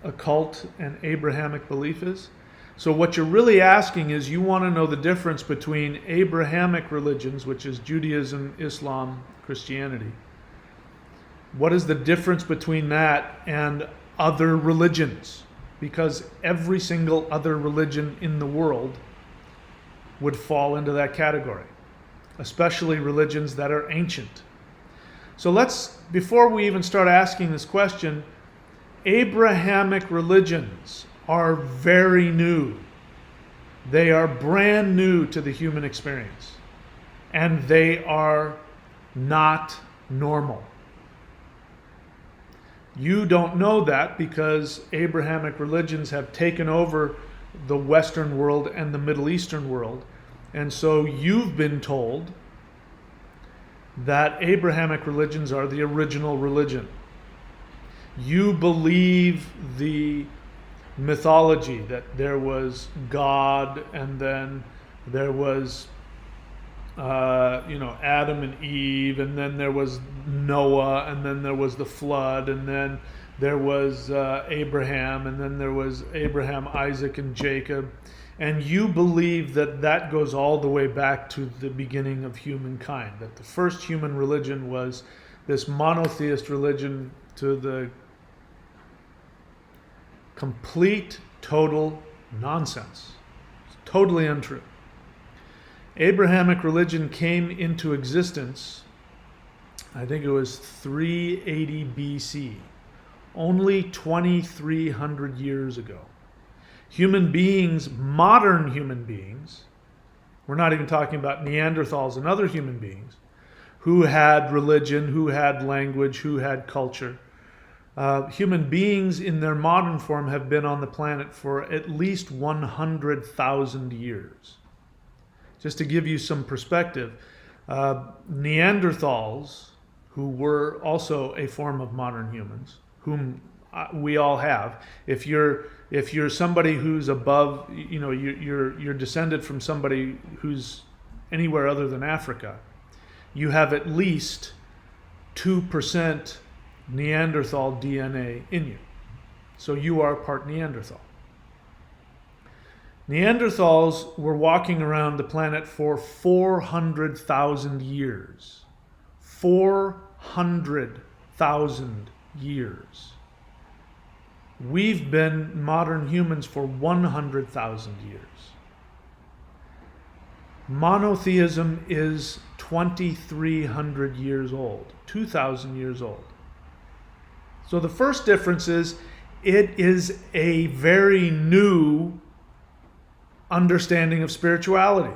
a cult and Abrahamic belief is? So what you're really asking is you want to know the difference between Abrahamic religions, which is Judaism, Islam, Christianity. What is the difference between that and other religions? Because every single other religion in the world would fall into that category, especially religions that are ancient. So before we even start asking this question, Abrahamic religions are very new. They are brand new to the human experience. And they are not normal. You don't know that because Abrahamic religions have taken over the Western world and the Middle Eastern world. And so you've been told that Abrahamic religions are the original religion. You believe the mythology that there was God, and then there was Adam and Eve, and then there was Noah, and then there was the flood, and then there was Abraham, and then there was Abraham, Isaac, and Jacob. And you believe that that goes all the way back to the beginning of humankind, that the first human religion was this monotheist religion to the complete, total nonsense. It's totally untrue. Abrahamic religion came into existence, I think it was 380 BC, only 2,300 years ago. Human beings, modern human beings, we're not even talking about Neanderthals and other human beings, who had religion, who had language, who had culture. Human beings in their modern form have been on the planet for at least 100,000 years. Just to give you some perspective, Neanderthals, who were also a form of modern humans, whom we all have. If you're somebody who's above, you're descended from somebody who's anywhere other than Africa, you have at least 2% Neanderthal DNA in you. So you are part Neanderthal. Neanderthals were walking around the planet for 400,000 years. 400,000 years. We've been modern humans for 100,000 years. Monotheism is 2,300 years old, 2,000 years old. So the first difference is it is a very new understanding of spirituality.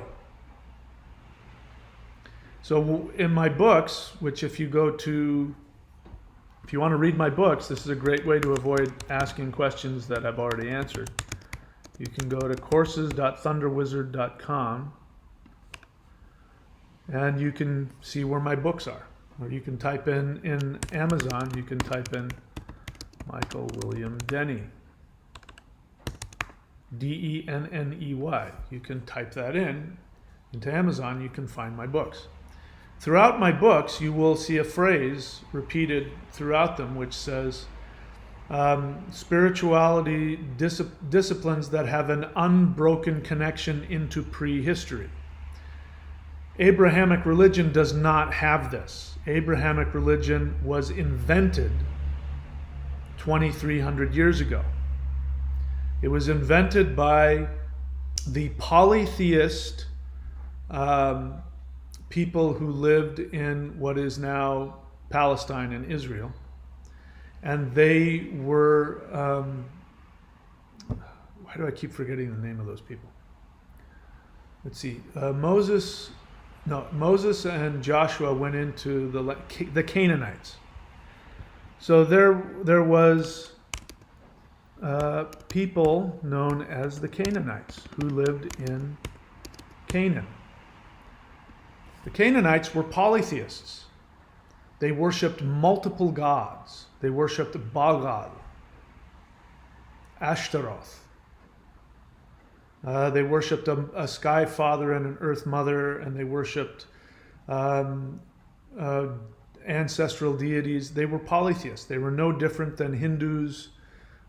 So in my books, which if you want to read my books, this is a great way to avoid asking questions that I've already answered. You can go to courses.thunderwizard.com and you can see where my books are. Or you can type in Amazon, you can type in Michael William Denny. Denney. You can type that into Amazon, you can find my books. Throughout my books, you will see a phrase repeated throughout them which says, spirituality disciplines that have an unbroken connection into prehistory. Abrahamic religion does not have this. Abrahamic religion was invented 2,300 years ago. It was invented by the polytheist people who lived in what is now Palestine and Israel. And they were, why do I keep forgetting the name of those people? Let's see, Moses and Joshua went into the Canaanites. So there was people known as the Canaanites who lived in Canaan. The Canaanites were polytheists. They worshipped multiple gods. They worshipped Baal, Ashtaroth. They worshipped a sky father and an earth mother, and they worshipped ancestral deities. They were polytheists. They were no different than Hindus,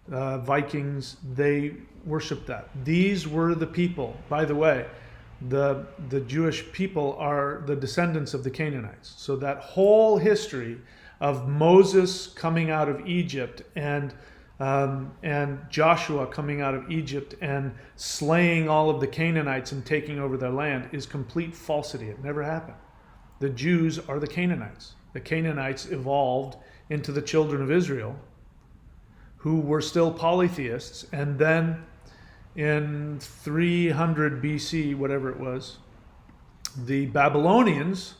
Vikings. They worshipped that. These were the people. By the way, the Jewish people are the descendants of the Canaanites. So that whole history of Moses coming out of Egypt and Joshua coming out of Egypt and slaying all of the Canaanites and taking over their land is complete falsity. It never happened. The Jews are the Canaanites. The Canaanites evolved into the children of Israel, who were still polytheists, and then in 300 BC, whatever it was, the Babylonians,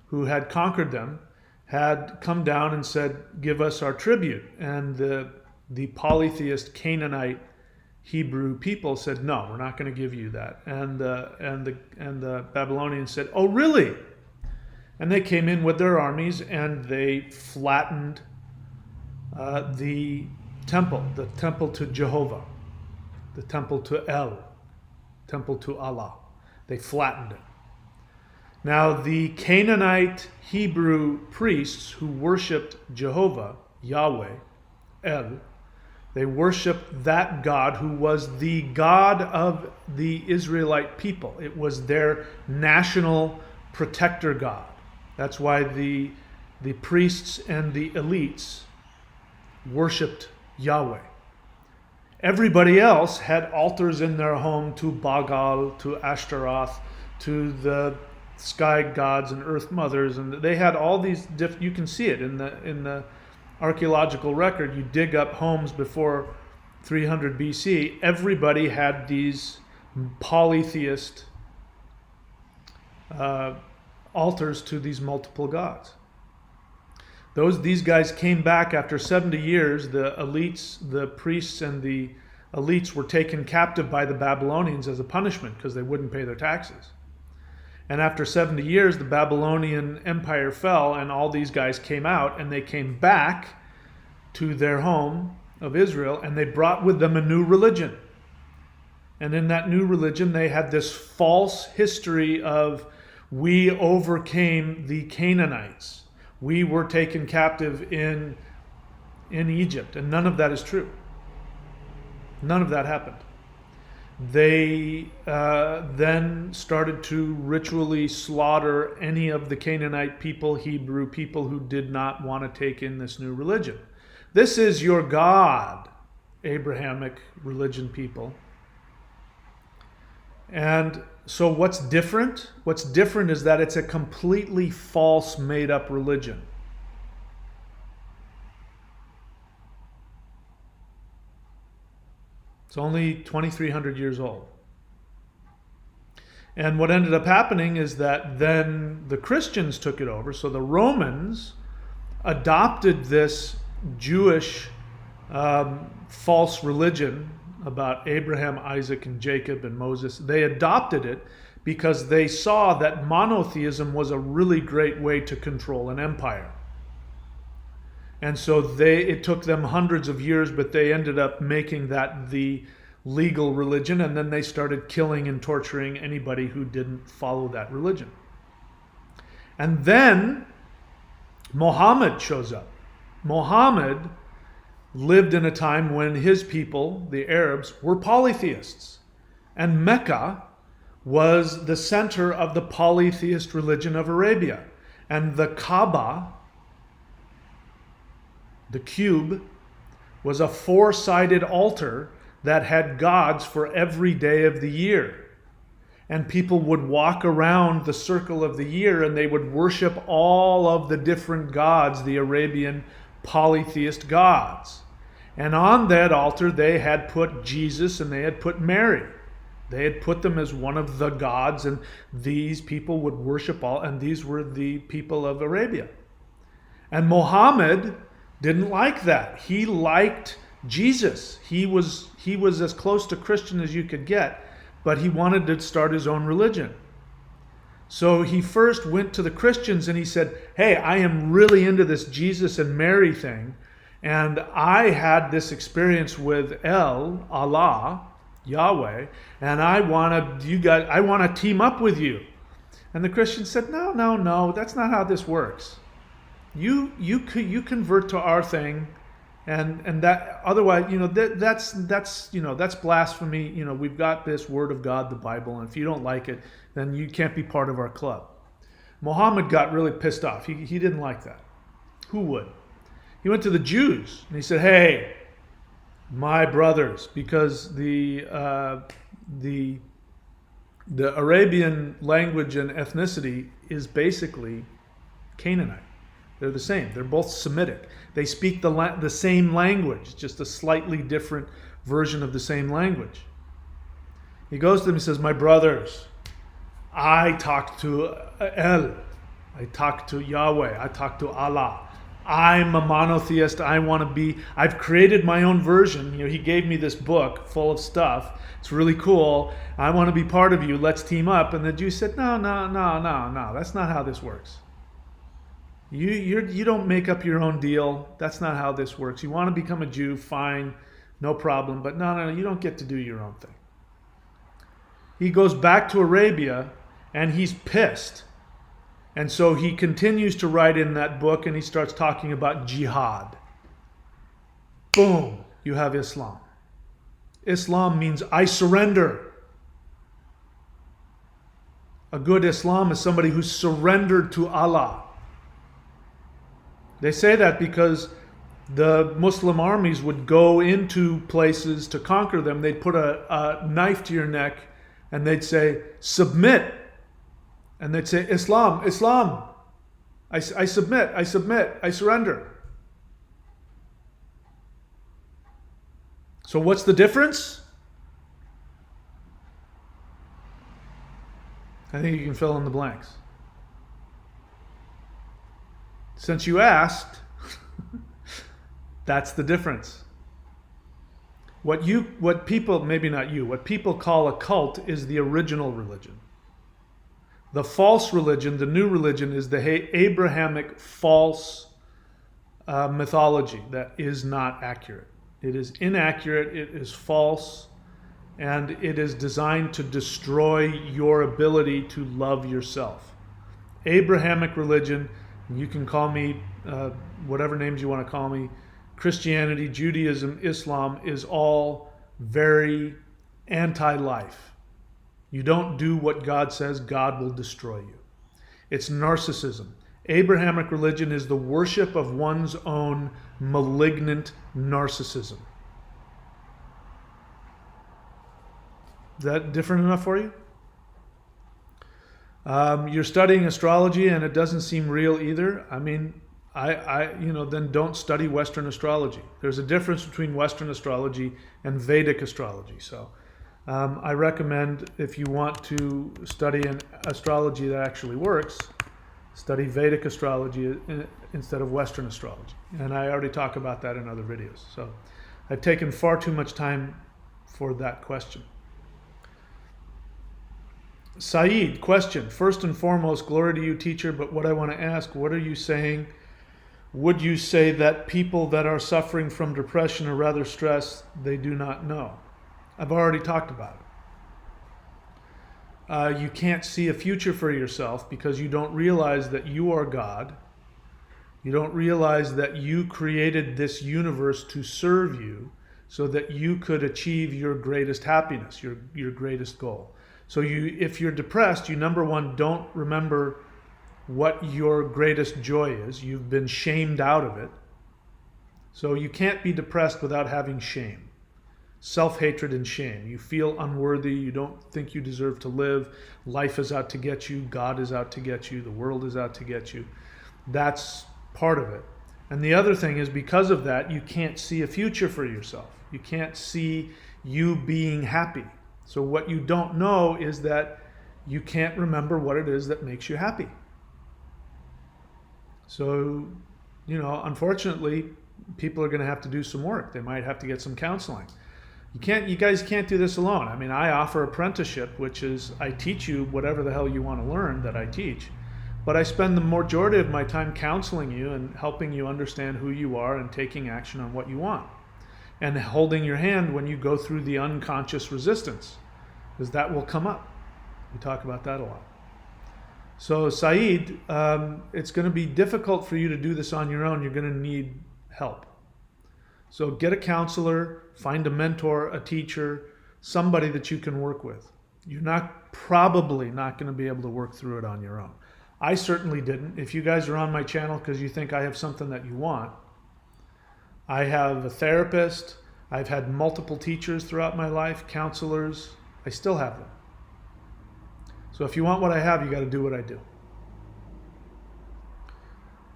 who had conquered them, had come down and said, "Give us our tribute." And the polytheist Canaanite Hebrew people said, "No, we're not going to give you that." And the Babylonians said, "Oh, really?" And they came in with their armies and they flattened the temple to Jehovah, the temple to El, temple to Allah. They flattened it. Now, the Canaanite Hebrew priests who worshipped Jehovah, Yahweh, El, they worshipped that God who was the God of the Israelite people. It was their national protector God. That's why the priests and the elites worshipped Yahweh. Everybody else had altars in their home to Baal, to Ashtaroth, to the sky gods and earth mothers, and they had all these you can see it in the archaeological record. You dig up homes before 300 BC, everybody had these polytheist altars to these multiple gods. These guys came back after 70 years. The elites, the priests and the elites were taken captive by the Babylonians as a punishment because they wouldn't pay their taxes. And after 70 years, the Babylonian Empire fell and all these guys came out and they came back to their home of Israel and they brought with them a new religion. And in that new religion, they had this false history of, we overcame the Canaanites. We were taken captive in Egypt, and none of that is true. None of that happened. They then started to ritually slaughter any of the Canaanite people, Hebrew people, who did not want to take in this new religion. This is your God, Abrahamic religion people. And so what's different? What's different is that it's a completely false, made-up religion. It's only 2,300 years old. And what ended up happening is that then the Christians took it over. So the Romans adopted this Jewish false religion about Abraham, Isaac, and Jacob and Moses. They adopted it because they saw that monotheism was a really great way to control an empire. And so it took them hundreds of years, but they ended up making that the legal religion, and then they started killing and torturing anybody who didn't follow that religion. And then Muhammad shows up. Muhammad lived in a time when his people, the Arabs, were polytheists. And Mecca was the center of the polytheist religion of Arabia. And the Kaaba, the cube, was a four-sided altar that had gods for every day of the year. And people would walk around the circle of the year and they would worship all of the different gods, the Arabian polytheist gods. And on that altar they had put Jesus and they had put Mary. They had put them as one of the gods, and these people would worship all, and these were the people of Arabia. And Muhammad didn't like that. He liked Jesus. He was as close to Christian as you could get, but he wanted to start his own religion. So he first went to the Christians and he said, hey, I am really into this Jesus and Mary thing, and I had this experience with Allah, Yahweh, and I want to team up with you. And the Christians said, no, that's not how this works. You convert to our thing, and that otherwise, that's blasphemy. We've got this Word of God, the Bible, and if you don't like it, then you can't be part of our club. Muhammad got really pissed off. He didn't like that. Who would? He went to the Jews and he said, hey, my brothers, because the Arabian language and ethnicity is basically Canaanite. They're the same. They're both Semitic. They speak the same language, just a slightly different version of the same language. He goes to them and says, my brothers, I talk to I talk to Yahweh, I talk to Allah. I'm a monotheist. I've created my own version. He gave me this book full of stuff. It's really cool. I want to be part of you. Let's team up. And the Jews said, no. That's not how this works. You don't make up your own deal. That's not how this works. You want to become a Jew, fine, no problem. But no, you don't get to do your own thing. He goes back to Arabia and he's pissed. And so he continues to write in that book and he starts talking about jihad. Boom, you have Islam. Islam means I surrender. A good Islam is somebody who's surrendered to Allah. They say that because the Muslim armies would go into places to conquer them. They'd put a knife to your neck and they'd say, submit. And they'd say, Islam. I submit, I surrender. So what's the difference? I think you can fill in the blanks. Since you asked, that's the difference. What people call a cult is the original religion. The false religion, the new religion, is the Abrahamic false mythology that is not accurate. It is inaccurate, it is false, and it is designed to destroy your ability to love yourself. Abrahamic religion, you can call me whatever names you want to call me, Christianity, Judaism, Islam, is all very anti-life. You don't do what God says, God will destroy you. It's narcissism. Abrahamic religion is the worship of one's own malignant narcissism. Is that different enough for you? You're studying astrology and it doesn't seem real either. I mean, then don't study Western astrology. There's a difference between Western astrology and Vedic astrology. So I recommend, if you want to study an astrology that actually works, study Vedic astrology instead of Western astrology. And I already talk about that in other videos. So I've taken far too much time for that question. Saeed, question. First and foremost, glory to you, teacher, but what I want to ask, what are you saying? Would you say that people that are suffering from depression are rather stressed, they do not know? I've already talked about it. You can't see a future for yourself because you don't realize that you are God. You don't realize that you created this universe to serve you so that you could achieve your greatest happiness, your greatest goal. So if you're depressed, you, number one, don't remember what your greatest joy is. You've been shamed out of it. So you can't be depressed without having shame. Self-hatred and shame. You feel unworthy. You don't think you deserve to live. Life is out to get you. God is out to get you. The world is out to get you. That's part of it. And the other thing is, because of that, you can't see a future for yourself. You can't see you being happy. So what you don't know is that you can't remember what it is that makes you happy. So, unfortunately, people are going to have to do some work. They might have to get some counseling. You guys can't do this alone. I mean, I offer apprenticeship, which is I teach you whatever the hell you want to learn that I teach. But I spend the majority of my time counseling you and helping you understand who you are and taking action on what you want. And holding your hand when you go through the unconscious resistance, because that will come up. We talk about that a lot. So Saeed, it's going to be difficult for you to do this on your own. You're going to need help. So get a counselor, find a mentor, a teacher, somebody that you can work with. You're probably not going to be able to work through it on your own. I certainly didn't. If you guys are on my channel because you think I have something that you want, I have a therapist. I've had multiple teachers throughout my life, counselors. I still have them. So if you want what I have, you got to do what I do.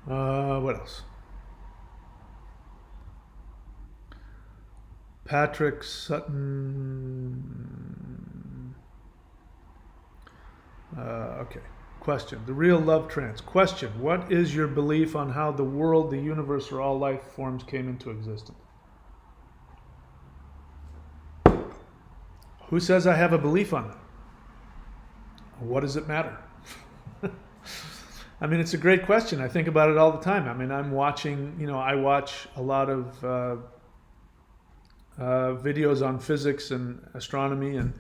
What else? Patrick Sutton. Okay. Question. The real love trance. Question. What is your belief on how the world, the universe, or all life forms came into existence? Who says I have a belief on that? What does it matter? I mean, it's a great question. I think about it all the time. I mean, I'm watching, I watch a lot of videos on physics and astronomy, and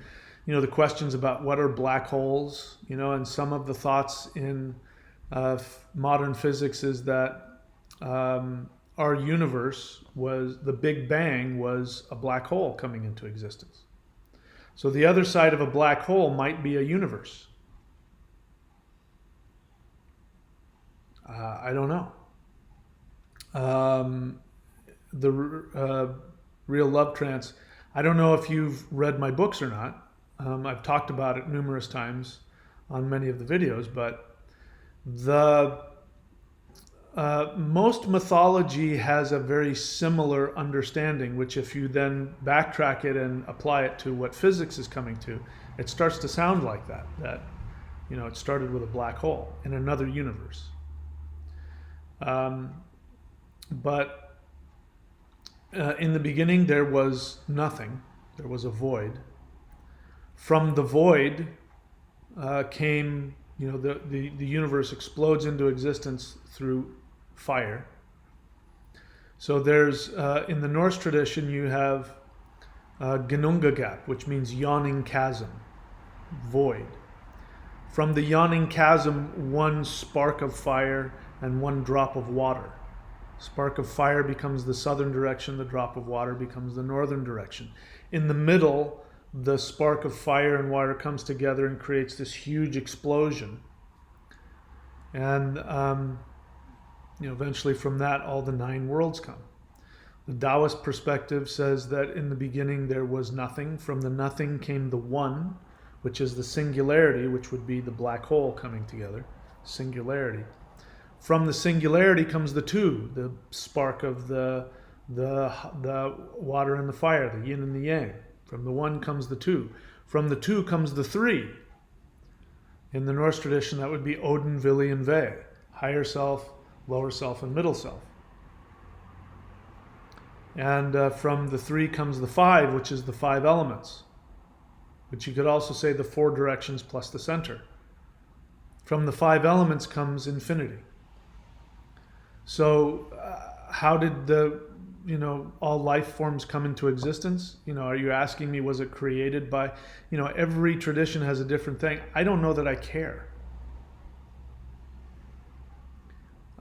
the questions about what are black holes, and some of the thoughts in modern physics is that our universe the Big Bang was a black hole coming into existence. So the other side of a black hole might be a universe. I don't know. The real love trance. I don't know if you've read my books or not. I've talked about it numerous times on many of the videos, but most mythology has a very similar understanding, which if you then backtrack it and apply it to what physics is coming to, it starts to sound like that it started with a black hole in another universe. But in the beginning there was nothing. There was a void. From the void came, the universe explodes into existence through fire. So there's, in the Norse tradition, you have Gnunga gap, which means yawning chasm, void. From the yawning chasm, one spark of fire and one drop of water. Spark of fire becomes the southern direction, the drop of water becomes the northern direction. In the middle, the spark of fire and water comes together and creates this huge explosion. And eventually from that, all the 9 worlds come. The Taoist perspective says that in the beginning there was nothing. From the nothing came the one, which is the singularity, which would be the black hole coming together. Singularity. From the singularity comes the two, the spark of the water and the fire, the yin and the yang. From the one comes the two. From the two comes the three. In the Norse tradition, that would be Odin, Vili, and Ve. Higher self, lower self, and middle self. And from the three comes the five, which is the five elements. But you could also say the four directions plus the center. From the five elements comes infinity. So how did all life forms come into existence? Are you asking me, was it created by, every tradition has a different thing. I don't know that I care.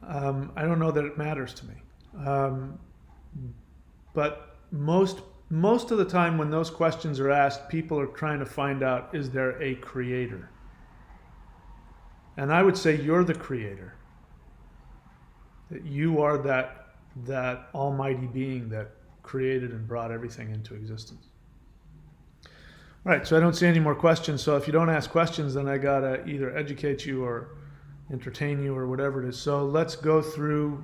I don't know that it matters to me. But most of the time when those questions are asked, people are trying to find out, is there a creator? And I would say you're the creator. That you are that almighty being that created and brought everything into existence. All right, so I don't see any more questions. So if you don't ask questions, then I gotta either educate you or entertain you or whatever it is. So let's go through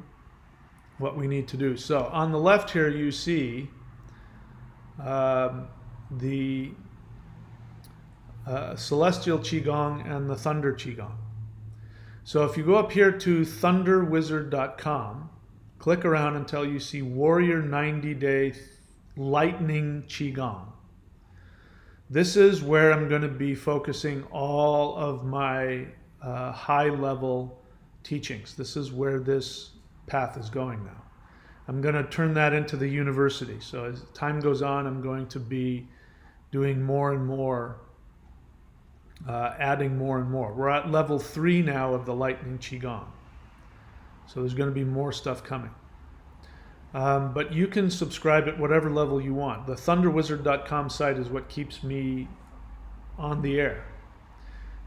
what we need to do. So on the left here, you see the celestial qigong and the thunder qigong. So if you go up here to thunderwizard.com, click around until you see Warrior 90-Day Lightning Qigong. This is where I'm going to be focusing all of my high-level teachings. This is where this path is going now. I'm going to turn that into the university. So as time goes on, I'm going to be doing more and more, adding more and more. We're at level 3 now of the Lightning Qigong. So there's going to be more stuff coming. But you can subscribe at whatever level you want. The thunderwizard.com site is what keeps me on the air.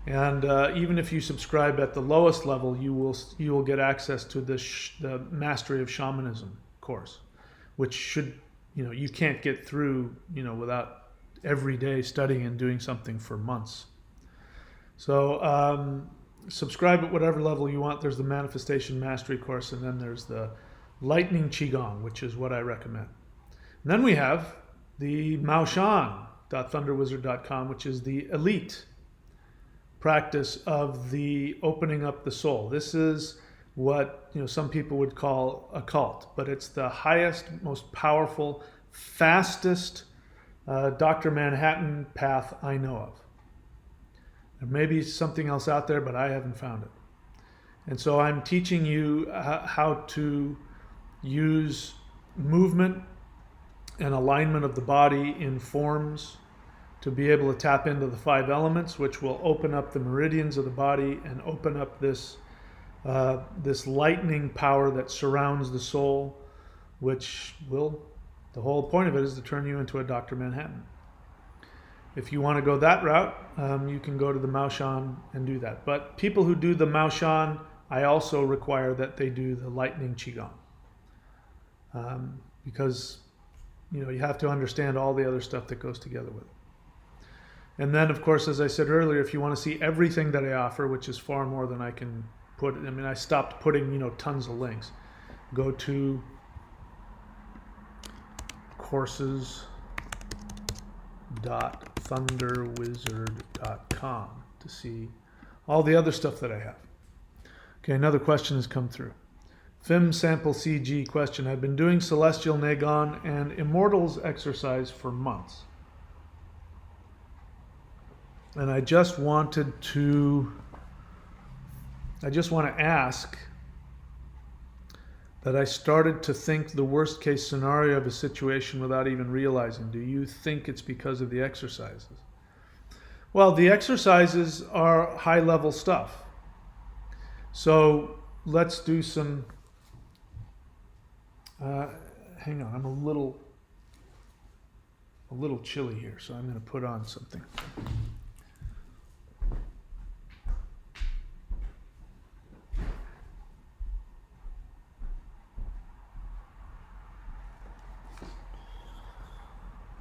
And even if you subscribe at the lowest level, you will get access to the Mastery of Shamanism course, which should, you can't get through, without every day studying and doing something for months. So subscribe at whatever level you want. There's the Manifestation Mastery course, and then there's the Lightning Qigong, which is what I recommend. And then we have the Maoshan.thunderwizard.com, which is the elite practice of the opening up the soul. This is what some people would call a cult, but it's the highest, most powerful, fastest Dr. Manhattan path I know of. There may be something else out there, but I haven't found it. And so I'm teaching you how to use movement and alignment of the body in forms to be able to tap into the 5 elements, which will open up the meridians of the body and open up this lightning power that surrounds the soul, which the whole point of it is to turn you into a Dr. Manhattan. If you want to go that route, you can go to the Maoshan and do that. But people who do the Maoshan, I also require that they do the Lightning Qigong. Because you have to understand all the other stuff that goes together with it. And then, of course, as I said earlier, if you want to see everything that I offer, which is far more than I can put, I stopped putting, tons of links. Go to courses.thunderwizard.com to see all the other stuff that I have. Okay, another question has come through. Fim Sample CG question. I've been doing Celestial Nagon and Immortals exercise for months. And I just want to ask that I started to think the worst case scenario of a situation without even realizing. Do you think it's because of the exercises? Well, the exercises are high level stuff. So let's do some, hang on, I'm a little chilly here, so I'm going to put on something.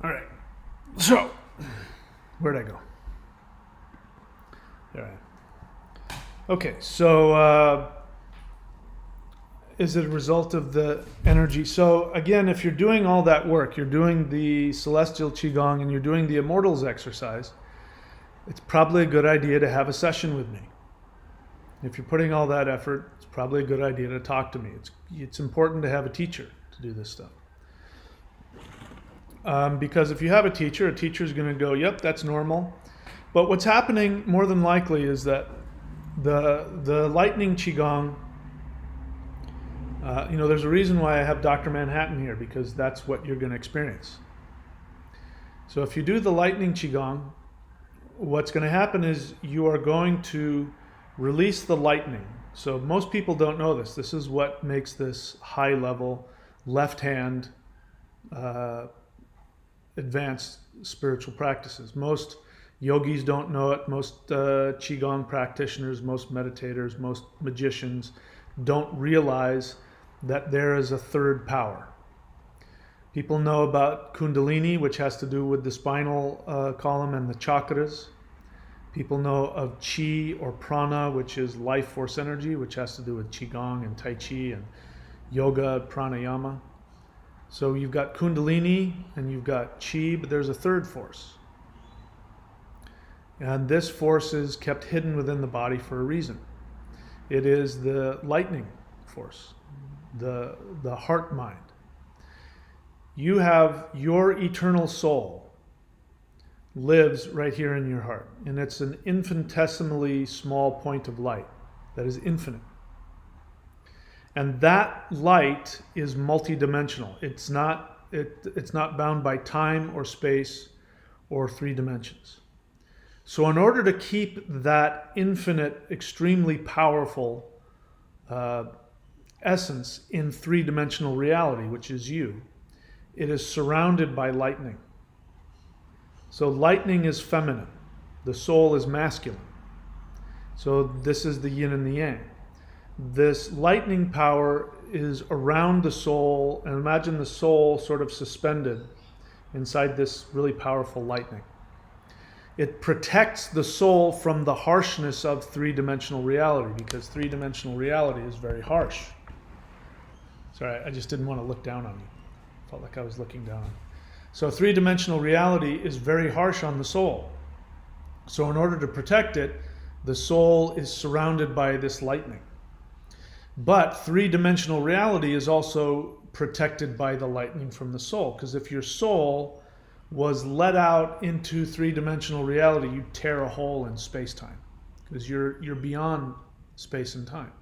All right, so where'd I go? There I am. Okay, so is it a result of the energy? So again, if you're doing all that work, you're doing the celestial qigong and you're doing the immortals exercise, it's probably a good idea to have a session with me. If you're putting all that effort, it's probably a good idea to talk to me. It's important to have a teacher to do this stuff. Because if you have a teacher is going to go, yep, that's normal. But what's happening more than likely is that the lightning qigong, there's a reason why I have Dr. Manhattan here, because that's what you're going to experience. So if you do the lightning qigong, what's going to happen is you are going to release the lightning. So most people don't know this. This is what makes this high level, left hand, advanced spiritual practices. Most yogis don't know it. Most qigong practitioners, most meditators, most magicians don't realize that there is a third power. People know about Kundalini, which has to do with the spinal column and the chakras. People know of Qi or Prana, which is life force energy, which has to do with Qigong and Tai Chi and yoga, pranayama. So you've got Kundalini and you've got Qi, but there's a third force. And this force is kept hidden within the body for a reason. It is the lightning force, the heart mind. You have your eternal soul lives right here in your heart, and it's an infinitesimally small point of light that is infinite. And that light is multidimensional. It's not bound by time or space or 3 dimensions. So in order to keep that infinite, extremely powerful essence in 3-dimensional reality, which is you, it is surrounded by lightning. So lightning is feminine. The soul is masculine. So this is the yin and the yang. This lightning power is around the soul, and imagine the soul sort of suspended inside this really powerful lightning. It protects the soul from the harshness of 3-dimensional reality, because 3-dimensional reality is very harsh. Sorry, I just didn't want to look down on you. Felt like I was looking down on you. So 3-dimensional reality is very harsh on the soul. So in order to protect it, the soul is surrounded by this lightning. But 3-dimensional reality is also protected by the lightning from the soul, because if your soul was let out into 3-dimensional reality, you'd tear a hole in space-time, because you're beyond space and time.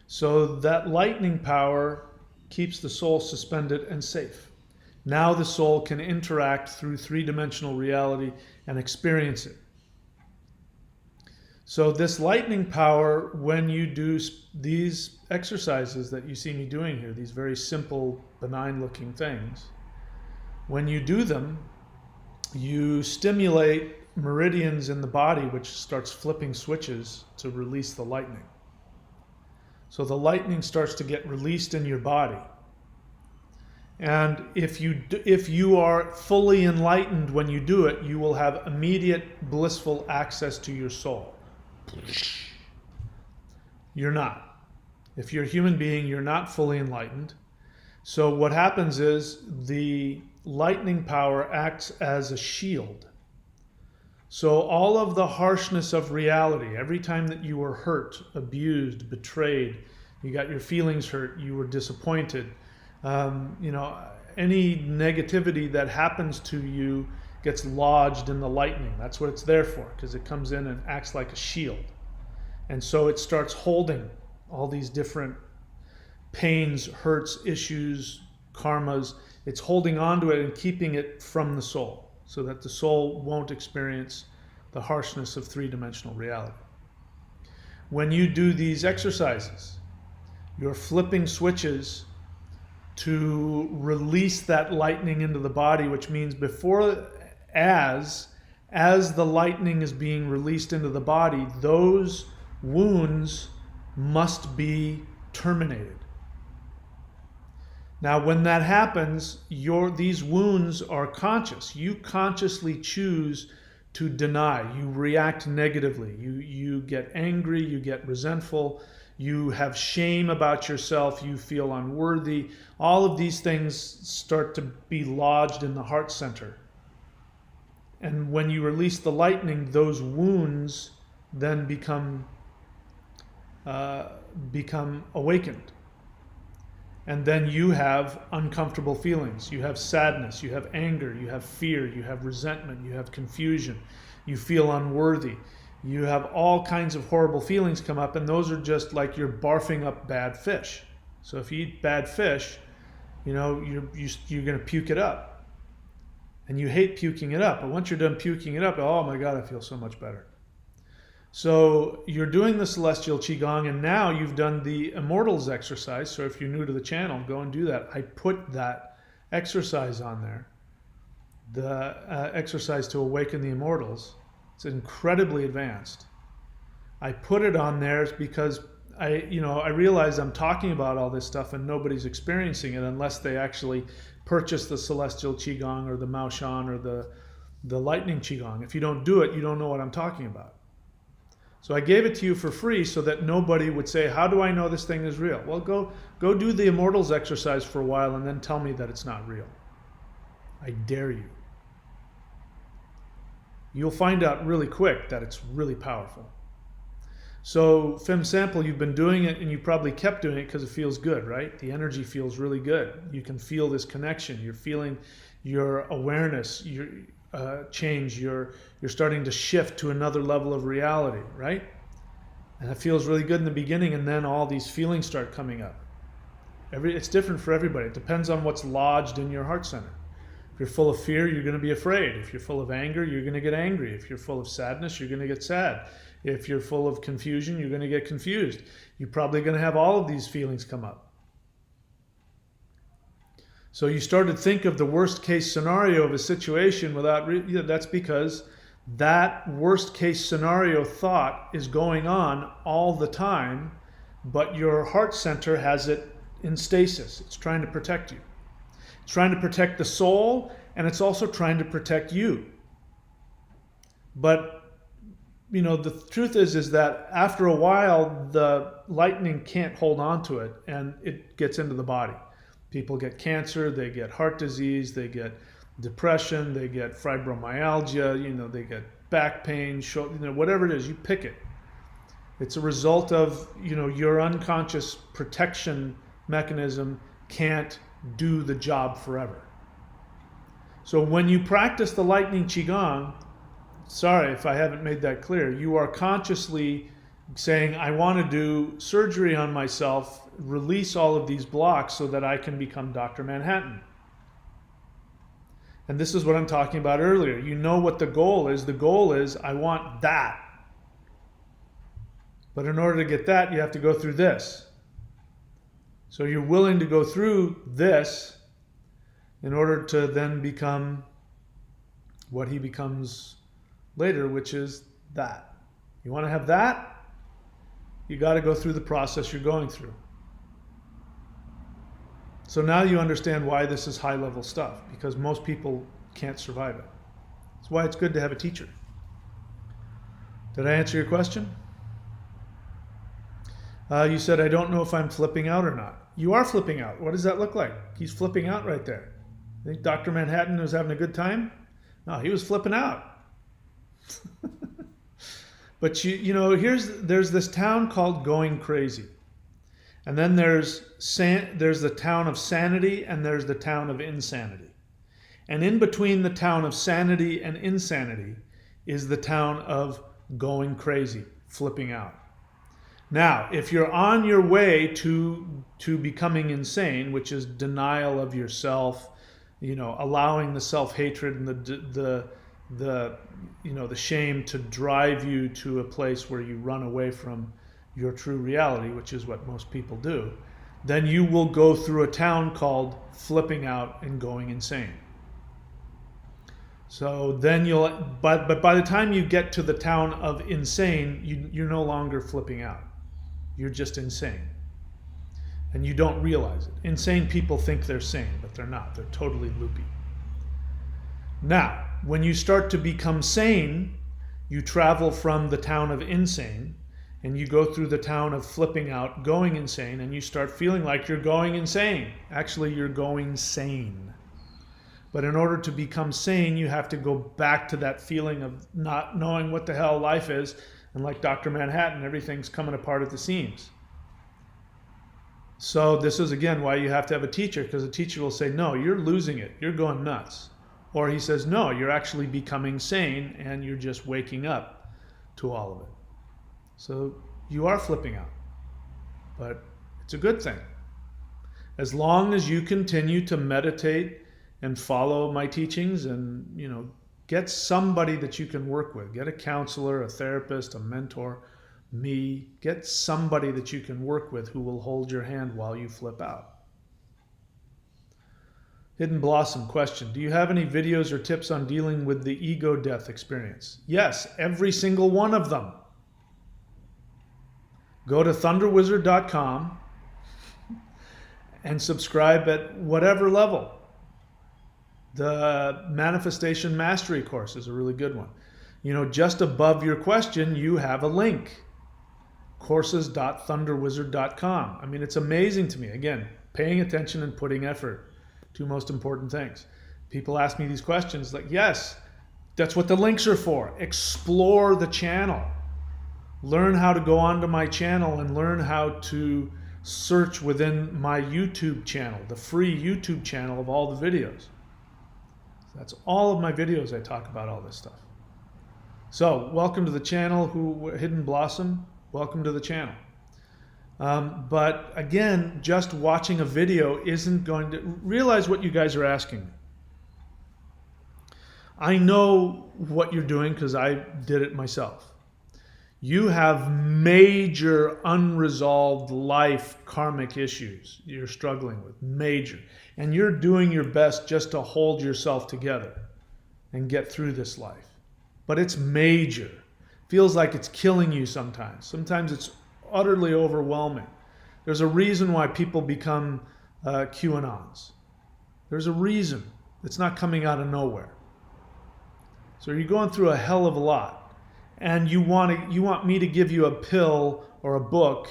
So that lightning power keeps the soul suspended and safe. Now the soul can interact through 3-dimensional reality and experience it. So this lightning power, when you do these exercises that you see me doing here, these very simple, benign-looking things, when you do them, you stimulate meridians in the body, which starts flipping switches to release the lightning. So the lightning starts to get released in your body. And if you are fully enlightened when you do it, you will have immediate blissful access to your soul. You're not. If you're a human being, you're not fully enlightened. So what happens is the lightning power acts as a shield. So all of the harshness of reality, every time that you were hurt, abused, betrayed, you got your feelings hurt, you were disappointed, any negativity that happens to you gets lodged in the lightning. That's what it's there for, because it comes in and acts like a shield. And so it starts holding all these different pains, hurts, issues, karmas. It's holding on to it and keeping it from the soul, so that the soul won't experience the harshness of 3-dimensional reality. When you do these exercises, you're flipping switches to release that lightning into the body, which means as the lightning is being released into the body, those wounds must be terminated. Now, when that happens, these wounds are conscious. You consciously choose to deny. You react negatively. You get angry, you get resentful, you have shame about yourself, you feel unworthy. All of these things start to be lodged in the heart center. And when you release the lightning, those wounds then become awakened. And then you have uncomfortable feelings. You have sadness, you have anger, you have fear, you have resentment, you have confusion, you feel unworthy. You have all kinds of horrible feelings come up, and those are just like you're barfing up bad fish. So if you eat bad fish, you're going to puke it up. And you hate puking it up. But once you're done puking it up, oh my God, I feel so much better. So you're doing the celestial qigong, and now you've done the immortals exercise. So if you're new to the channel, go and do that. I put that exercise on there, the exercise to awaken the immortals. It's incredibly advanced. I put it on there because I realize I'm talking about all this stuff and nobody's experiencing it unless they actually purchase the celestial qigong or the Mao Shan or the lightning qigong. If you don't do it, you don't know what I'm talking about. So I gave it to you for free so that nobody would say, how do I know this thing is real? Well, go do the immortals exercise for a while and then tell me that it's not real. I dare you. You'll find out really quick that it's really powerful. So Fem Sample, you've been doing it and you probably kept doing it because it feels good, right? The energy feels really good. You can feel this connection. You're feeling your awareness, your change. You're starting to shift to another level of reality, right? And it feels really good in the beginning, and then all these feelings start coming up. It's different for everybody. It depends on what's lodged in your heart center. If you're full of fear, you're going to be afraid. If you're full of anger, you're going to get angry. If you're full of sadness, you're going to get sad. If you're full of confusion, you're going to get confused. You're probably going to have all of these feelings come up. So you start to think of the worst case scenario of a situation without, that's because that worst case scenario thought is going on all the time, but your heart center has it in stasis. It's trying to protect you. It's trying to protect the soul, and it's also trying to protect you. But the truth is that after a while, the lightning can't hold on to it, and it gets into the body. People get cancer, they get heart disease, they get depression, they get fibromyalgia, they get back pain, whatever it is, you pick it. It's a result of, your unconscious protection mechanism can't do the job forever. So when you practice the lightning qigong, sorry if I haven't made that clear, you are consciously saying, I want to do surgery on myself, release all of these blocks so that I can become Dr. Manhattan. And this is what I'm talking about earlier. You know what the goal is. The goal is, I want that. But in order to get that, you have to go through this. So you're willing to go through this in order to then become what he becomes later, which is that. You want to have that? You got to go through the process you're going through. So now you understand why this is high-level stuff, because most people can't survive it. That's why it's good to have a teacher. Did I answer your question? You said, I don't know if I'm flipping out or not. You are flipping out. What does that look like? He's flipping out right there. You think Dr. Manhattan was having a good time? No, he was flipping out. But there's this town called Going Crazy. And then there's the town of Sanity, and there's the town of Insanity. And in between the town of Sanity and Insanity is the town of Going Crazy, flipping out. Now, if you're on your way to becoming insane, which is denial of yourself, allowing the self-hatred and the shame to drive you to a place where you run away from your true reality, which is what most people do, then you will go through a town called flipping out and going insane. So then but by the time you get to the town of insane, you're no longer flipping out. You're just insane. And you don't realize it. Insane people think they're sane, but they're not. They're totally loopy. Now, when you start to become sane, you travel from the town of insane, and you go through the town of flipping out, going insane, and you start feeling like you're going insane. Actually, you're going sane. But in order to become sane, you have to go back to that feeling of not knowing what the hell life is. And like Dr. Manhattan, everything's coming apart at the seams. So this is, again, why you have to have a teacher, because a teacher will say, no, you're losing it. You're going nuts. Or he says, no, you're actually becoming sane and you're just waking up to all of it. So you are flipping out. But it's a good thing. As long as you continue to meditate and follow my teachings and, get somebody that you can work with. Get a counselor, a therapist, a mentor, me. Get somebody that you can work with who will hold your hand while you flip out. Hidden Blossom question. Do you have any videos or tips on dealing with the ego death experience? Yes, every single one of them. Go to thunderwizard.com and subscribe at whatever level. The Manifestation Mastery course is a really good one. Just above your question, you have a link. Courses.thunderwizard.com. I mean, it's amazing to me. Again, paying attention and putting effort. Two most important things. People ask me these questions like, yes, that's what the links are for. Explore the channel. Learn how to go onto my channel and learn how to search within my YouTube channel, the free YouTube channel of all the videos. That's all of my videos. I talk about all this stuff. So welcome to the channel, Hidden Blossom. Welcome to the channel. But again, just watching a video isn't going to realize what you guys are asking me. I know what you're doing because I did it myself. You have major unresolved life karmic issues you're struggling with, major. And you're doing your best just to hold yourself together and get through this life. But it's major. Feels like it's killing you sometimes. Sometimes it's utterly overwhelming. There's a reason why people become QAnons. There's a reason. It's not coming out of nowhere. So you're going through a hell of a lot. And you want me to give you a pill or a book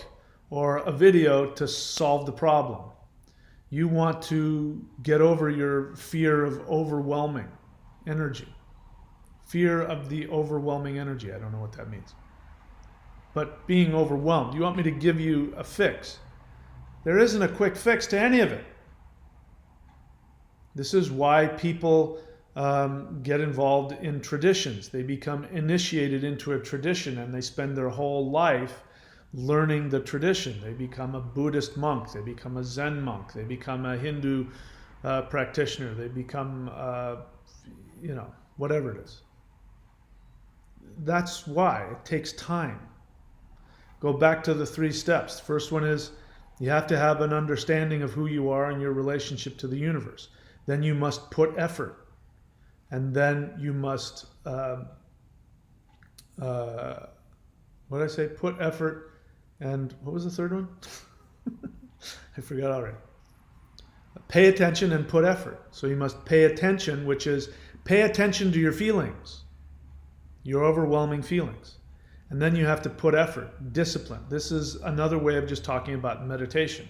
or a video to solve the problem. You want to get over your fear of overwhelming energy. Fear of the overwhelming energy. I don't know what that means. But being overwhelmed. You want me to give you a fix. There isn't a quick fix to any of it. This is why people get involved in traditions. They become initiated into a tradition and they spend their whole life learning the tradition. They become a Buddhist monk. They become a Zen monk. They become a Hindu practitioner. They become, whatever it is. That's why it takes time. Go back to the 3 steps. The first one is you have to have an understanding of who you are and your relationship to the universe. Then you must put effort. And then you must, what did I say? Put effort. And what was the third one? I forgot already. Pay attention and put effort. So you must pay attention, which is pay attention to your feelings, your overwhelming feelings. And then you have to put effort, discipline. This is another way of just talking about meditation.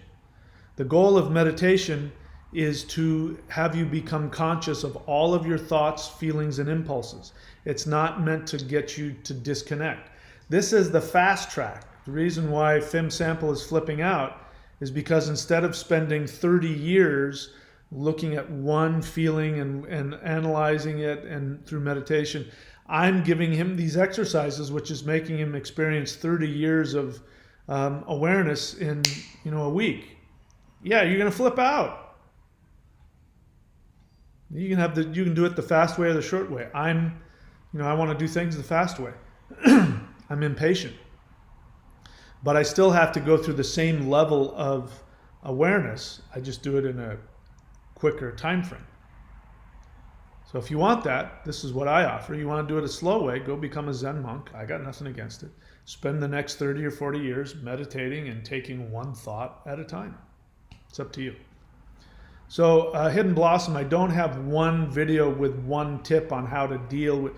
The goal of meditation is to have you become conscious of all of your thoughts, feelings, and impulses. It's not meant to get you to disconnect. This is the fast track. The reason why Fim Sample is flipping out is because instead of spending 30 years looking at one feeling and analyzing it and through meditation, I'm giving him these exercises, which is making him experience 30 years of awareness in a week. Yeah, you're going to flip out. You can do it the fast way or the short way. I want to do things the fast way. I'm impatient. But I still have to go through the same level of awareness. I just do it in a quicker time frame. So if you want that, this is what I offer. You want to do it a slow way, go become a Zen monk. I got nothing against it. Spend the next 30 or 40 years meditating and taking one thought at a time. It's up to you. So Hidden Blossom, I don't have one video with one tip on how to deal with.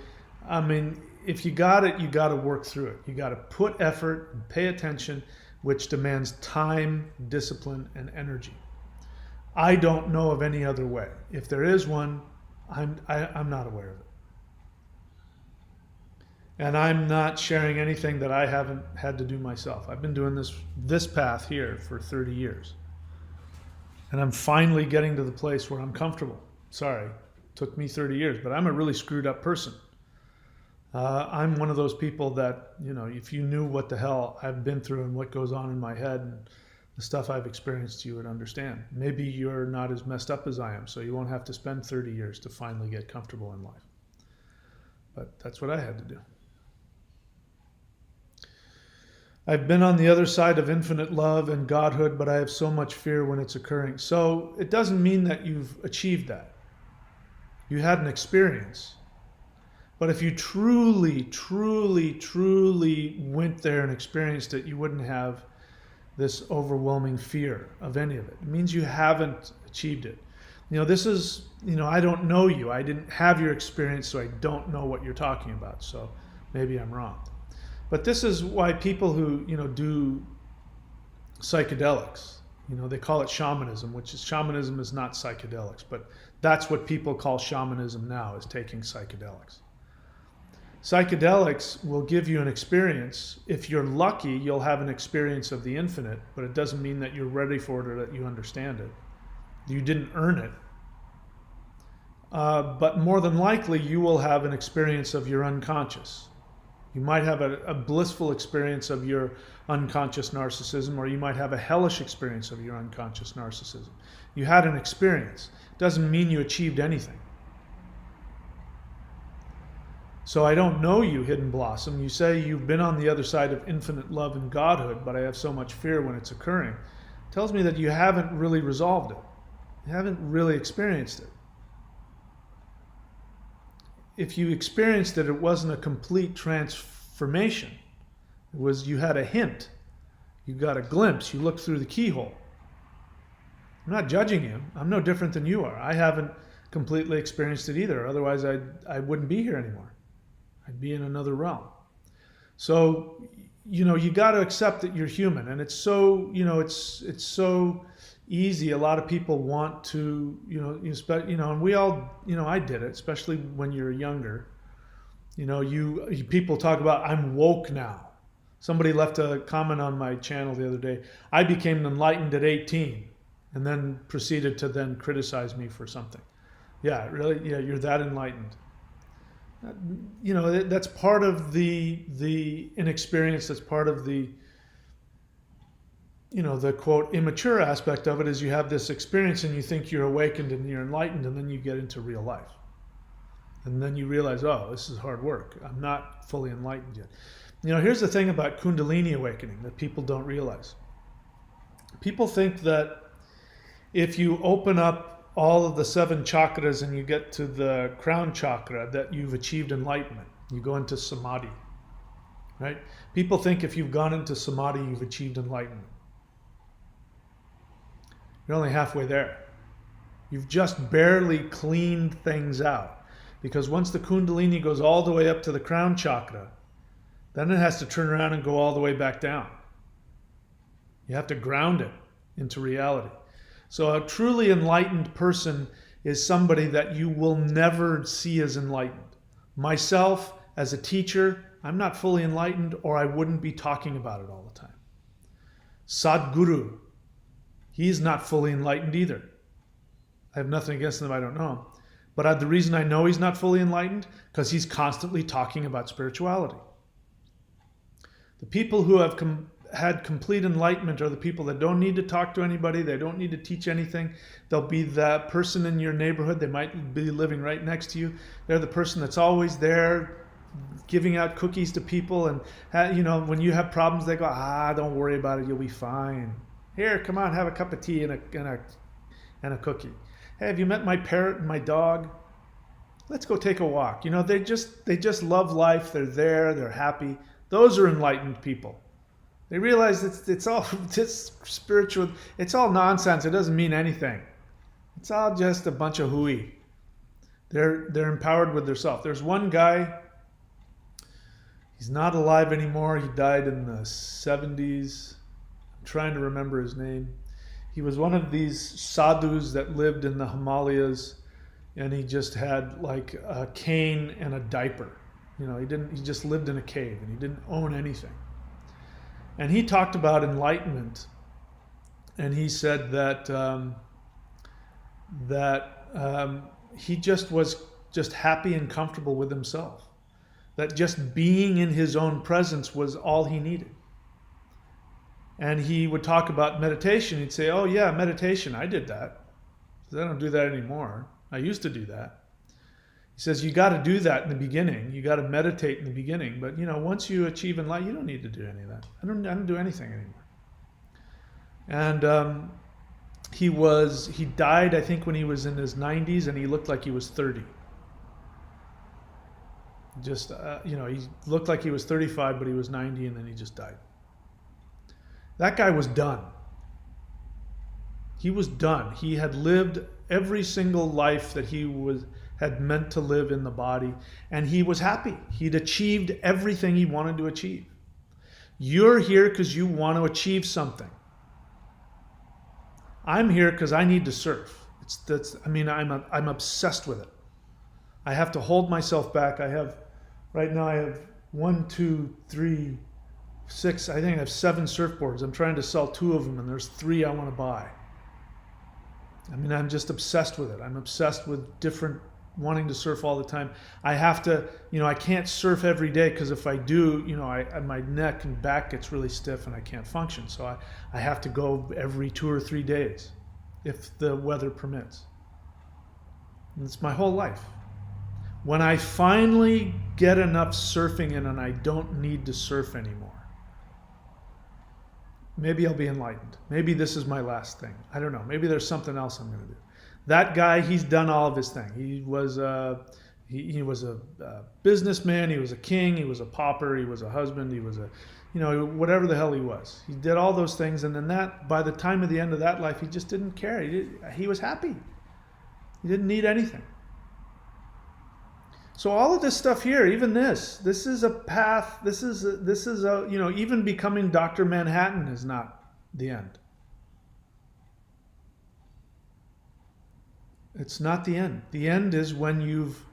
I mean, if you got it, you got to work through it. You got to put effort and pay attention, which demands time, discipline, and energy. I don't know of any other way. If there is one, I'm not aware of it. And I'm not sharing anything that I haven't had to do myself. I've been doing this path here for 30 years. And I'm finally getting to the place where I'm comfortable. Sorry, it took me 30 years, but I'm a really screwed up person. I'm one of those people that, if you knew what the hell I've been through and what goes on in my head and the stuff I've experienced, you would understand. Maybe you're not as messed up as I am, so you won't have to spend 30 years to finally get comfortable in life. But that's what I had to do. I've been on the other side of infinite love and godhood, but I have so much fear when it's occurring. So it doesn't mean that you've achieved that. You had an experience. But if you truly, truly, truly went there and experienced it, you wouldn't have this overwhelming fear of any of it. It means you haven't achieved it. This is, I don't know you. I didn't have your experience, so I don't know what you're talking about. So maybe I'm wrong. But this is why people who, do psychedelics, they call it shamanism, shamanism is not psychedelics, but that's what people call shamanism now, is taking psychedelics. Psychedelics will give you an experience. If you're lucky, you'll have an experience of the infinite, but it doesn't mean that you're ready for it or that you understand it. You didn't earn it. But more than likely, you will have an experience of your unconscious. You might have a blissful experience of your unconscious narcissism, or you might have a hellish experience of your unconscious narcissism. You had an experience. It doesn't mean you achieved anything. So I don't know you, Hidden Blossom. You say you've been on the other side of infinite love and godhood, but I have so much fear when it's occurring. It tells me that you haven't really resolved it. You haven't really experienced it. If you experienced it, it wasn't a complete transformation. It was, you had a hint. You got a glimpse. You looked through the keyhole. I'm not judging you. I'm no different than you are. I haven't completely experienced it either. Otherwise, I wouldn't be here anymore. I'd be in another realm. So, you got to accept that you're human. And it's so, it's so easy. A lot of people want to, and we all, I did it, especially when you're younger. People talk about, I'm woke now. Somebody left a comment on my channel the other day. I became enlightened at 18 and then proceeded to then criticize me for something. Yeah, really? Yeah, you're that enlightened. That's part of the inexperience. That's part of the, the quote immature aspect of it is you have this experience and you think you're awakened and you're enlightened, and then you get into real life. And then you realize, oh, this is hard work. I'm not fully enlightened yet. Here's the thing about Kundalini awakening that people don't realize. People think that if you open up all of the 7 chakras and you get to the crown chakra, that you've achieved enlightenment. You go into samadhi, right? People think if you've gone into samadhi, you've achieved enlightenment. You're only halfway there. You've just barely cleaned things out. Because once the Kundalini goes all the way up to the crown chakra, then it has to turn around and go all the way back down. You have to ground it into reality. So a truly enlightened person is somebody that you will never see as enlightened. Myself, as a teacher, I'm not fully enlightened, or I wouldn't be talking about it all the time. Sadhguru, he's not fully enlightened either. I have nothing against him, I don't know him. But the reason I know he's not fully enlightened, because he's constantly talking about spirituality. The people who have had complete enlightenment are the people that don't need to talk to anybody. They don't need to teach anything. They'll be that person in your neighborhood. They might be living right next to you. They're the person that's always there giving out cookies to people. And, when you have problems, they go, don't worry about it. You'll be fine. Here, come on, have a cup of tea and a cookie. Hey, have you met my parrot and my dog? Let's go take a walk. They just love life. They're there. They're happy. Those are enlightened people. They realize it's all spiritual. It's all nonsense. It doesn't mean anything. It's all just a bunch of hooey. They're empowered with their self. There's one guy He's not alive anymore. He died in the 70s. I'm trying to remember his name. He was one of these sadhus that lived in the Himalayas, and he just had like a cane and a diaper. He just lived in a cave and he didn't own anything. And he talked about enlightenment, and he said that he just was just happy and comfortable with himself. That just being in his own presence was all he needed. And he would talk about meditation. He'd say, "Oh yeah, meditation, I did that. I don't do that anymore. I used to do that." He says, "You got to do that in the beginning. You got to meditate in the beginning. But once you achieve enlightenment, you don't need to do any of that. I don't do anything anymore." And he died, I think, when he was in his 90s, and he looked like he was 30. Just he looked like he was 35, but he was 90, and then he just died. That guy was done. He was done. He had lived every single life that he had meant to live in the body, and he was happy. He'd achieved everything he wanted to achieve. You're here because you want to achieve something. I'm here because I need to surf. I'm obsessed with it. I have to hold myself back. Right now I have 1, 2, 3, 6. I think I have 7 surfboards. I'm trying to sell 2 of them, and there's 3 I want to buy. I'm just obsessed with it. I'm obsessed with wanting to surf all the time. I have to, I can't surf every day, because if I do, my neck and back gets really stiff and I can't function. So I have to go every 2 or 3 days if the weather permits. And it's my whole life. When I finally get enough surfing in and I don't need to surf anymore, maybe I'll be enlightened. Maybe this is my last thing. I don't know. Maybe there's something else I'm going to do. That guy, he's done all of his thing. He was a businessman. He was a king. He was a pauper. He was a husband. He was whatever the hell he was. He did all those things, and then by the time of the end of that life, he just didn't care. He was happy. He didn't need anything. So all of this stuff here, even this is a path. This is even becoming Dr. Manhattan is not the end. It's not the end. The end is when you've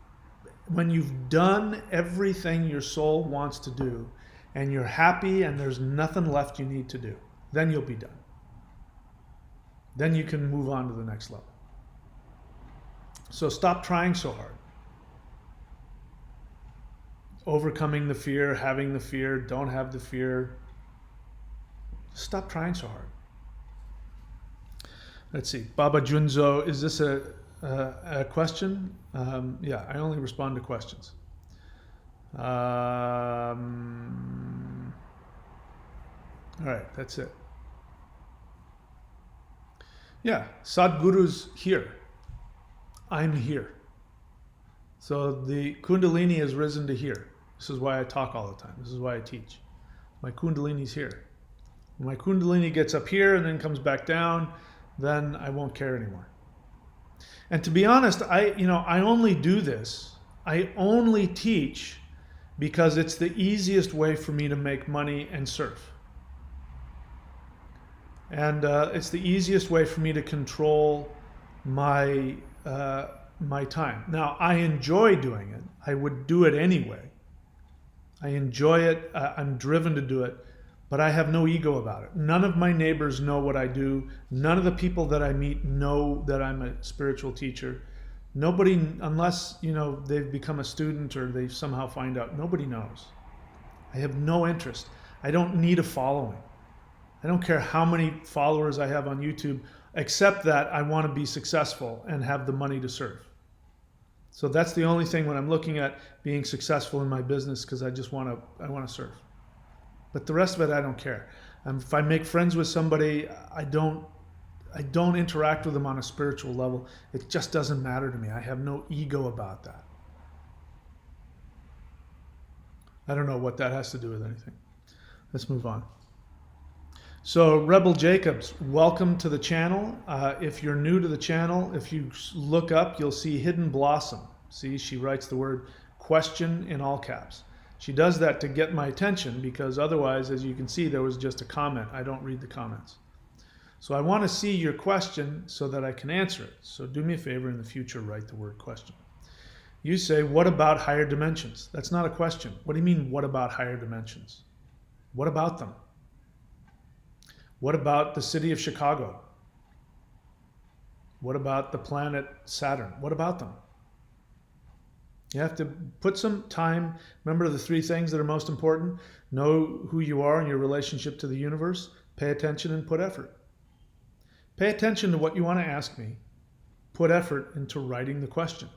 done everything your soul wants to do, and you're happy and there's nothing left you need to do. Then you'll be done. Then you can move on to the next level. So stop trying so hard. Overcoming the fear, having the fear, don't have the fear. Stop trying so hard. Let's see. Baba Junzo, is this a question? Yeah, I only respond to questions. All right, that's it. Yeah, Sadhguru's here. I'm here. So the Kundalini has risen to here. This is why I talk all the time. This is why I teach. My Kundalini's here. When my Kundalini gets up here and then comes back down, then I won't care anymore. And to be honest, I only do this. I only teach because it's the easiest way for me to make money and surf. And it's the easiest way for me to control my time. Now, I enjoy doing it. I would do it anyway. I enjoy it. I'm driven to do it, but I have no ego about it. None of my neighbors know what I do. None of the people that I meet know that I'm a spiritual teacher. Nobody, unless, they've become a student or they somehow find out, nobody knows. I have no interest. I don't need a following. I don't care how many followers I have on YouTube, except that I want to be successful and have the money to surf. So that's the only thing when I'm looking at being successful in my business, because I want to surf. But the rest of it, I don't care. If I make friends with somebody, I don't interact with them on a spiritual level. It just doesn't matter to me. I have no ego about that. I don't know what that has to do with anything. Let's move on. So Rebel Jacobs, welcome to the channel. If you're new to the channel, if you look up, you'll see Hidden Blossom. See, she writes the word question in all caps. She does that to get my attention because otherwise, as you can see, there was just a comment. I don't read the comments. So I want to see your question so that I can answer it. So do me a favor in the future, write the word question. You say, what about higher dimensions? That's not a question. What do you mean, what about higher dimensions? What about them? What about the city of Chicago? What about the planet Saturn? What about them? You have to put some time. Remember the three things that are most important. Know who you are and your relationship to the universe. Pay attention and put effort. Pay attention to what you want to ask me. Put effort into writing the question.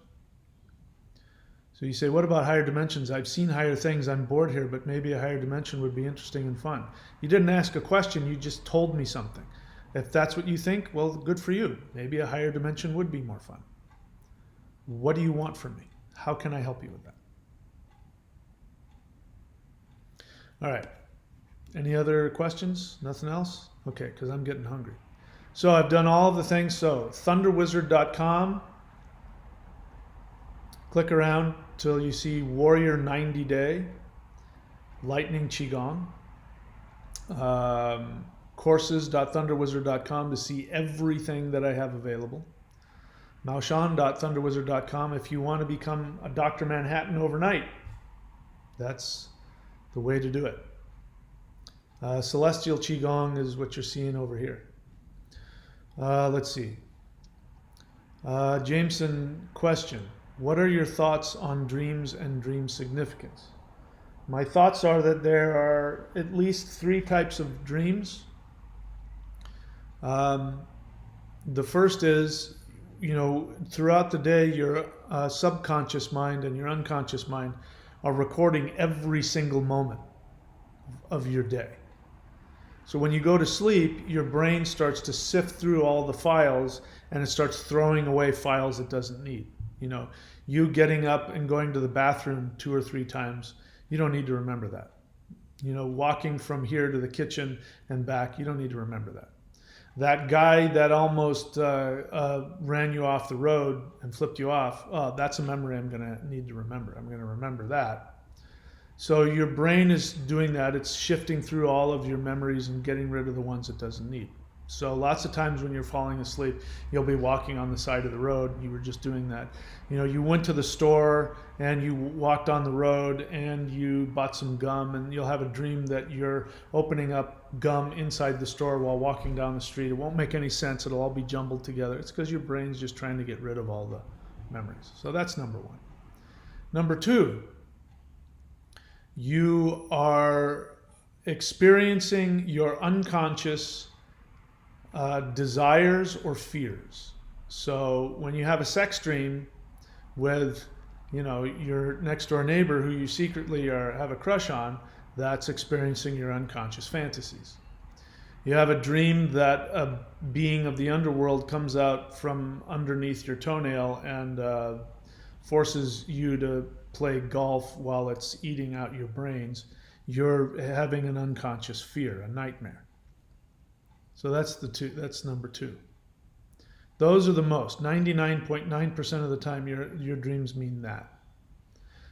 So you say, what about higher dimensions? I've seen higher things. I'm bored here, but maybe a higher dimension would be interesting and fun. You didn't ask a question. You just told me something. If that's what you think, well, good for you. Maybe a higher dimension would be more fun. What do you want from me? How can I help you with that? All right. Any other questions? Nothing else? Okay, because I'm getting hungry. So I've done all of the things. So thunderwizard.com. Click around till you see Warrior 90 Day, Lightning Qigong. Courses.thunderwizard.com to see everything that I have available. Maoshan.thunderwizard.com if you want to become a Dr. Manhattan overnight. That's the way to do it. Celestial Qigong is what you're seeing over here. Let's see. Jameson question. What are your thoughts on dreams and dream significance? My thoughts are that there are at least 3 types of dreams. The first is, throughout the day, your subconscious mind and your unconscious mind are recording every single moment of your day. So when you go to sleep, your brain starts to sift through all the files and it starts throwing away files it doesn't need. You getting up and going to the bathroom 2 or 3 times, you don't need to remember that. Walking from here to the kitchen and back, you don't need to remember that. That guy that almost ran you off the road and flipped you off, that's a memory I'm going to need to remember. I'm going to remember that. So your brain is doing that. It's shifting through all of your memories and getting rid of the ones it doesn't need. So lots of times when you're falling asleep, you'll be walking on the side of the road. You were just doing that. You went to the store and you walked on the road and you bought some gum, and you'll have a dream that you're opening up gum inside the store while walking down the street. It won't make any sense. It'll all be jumbled together. It's because your brain's just trying to get rid of all the memories. So that's number 1. Number 2, you are experiencing your unconscious desires or fears. So when you have a sex dream with your next door neighbor who you secretly have a crush on, that's experiencing your unconscious fantasies. You have a dream that a being of the underworld comes out from underneath your toenail and forces you to play golf while it's eating out your brains. You're having an unconscious fear, a nightmare. So that's number 2. Those are the most. 99.9% of the time your dreams mean that.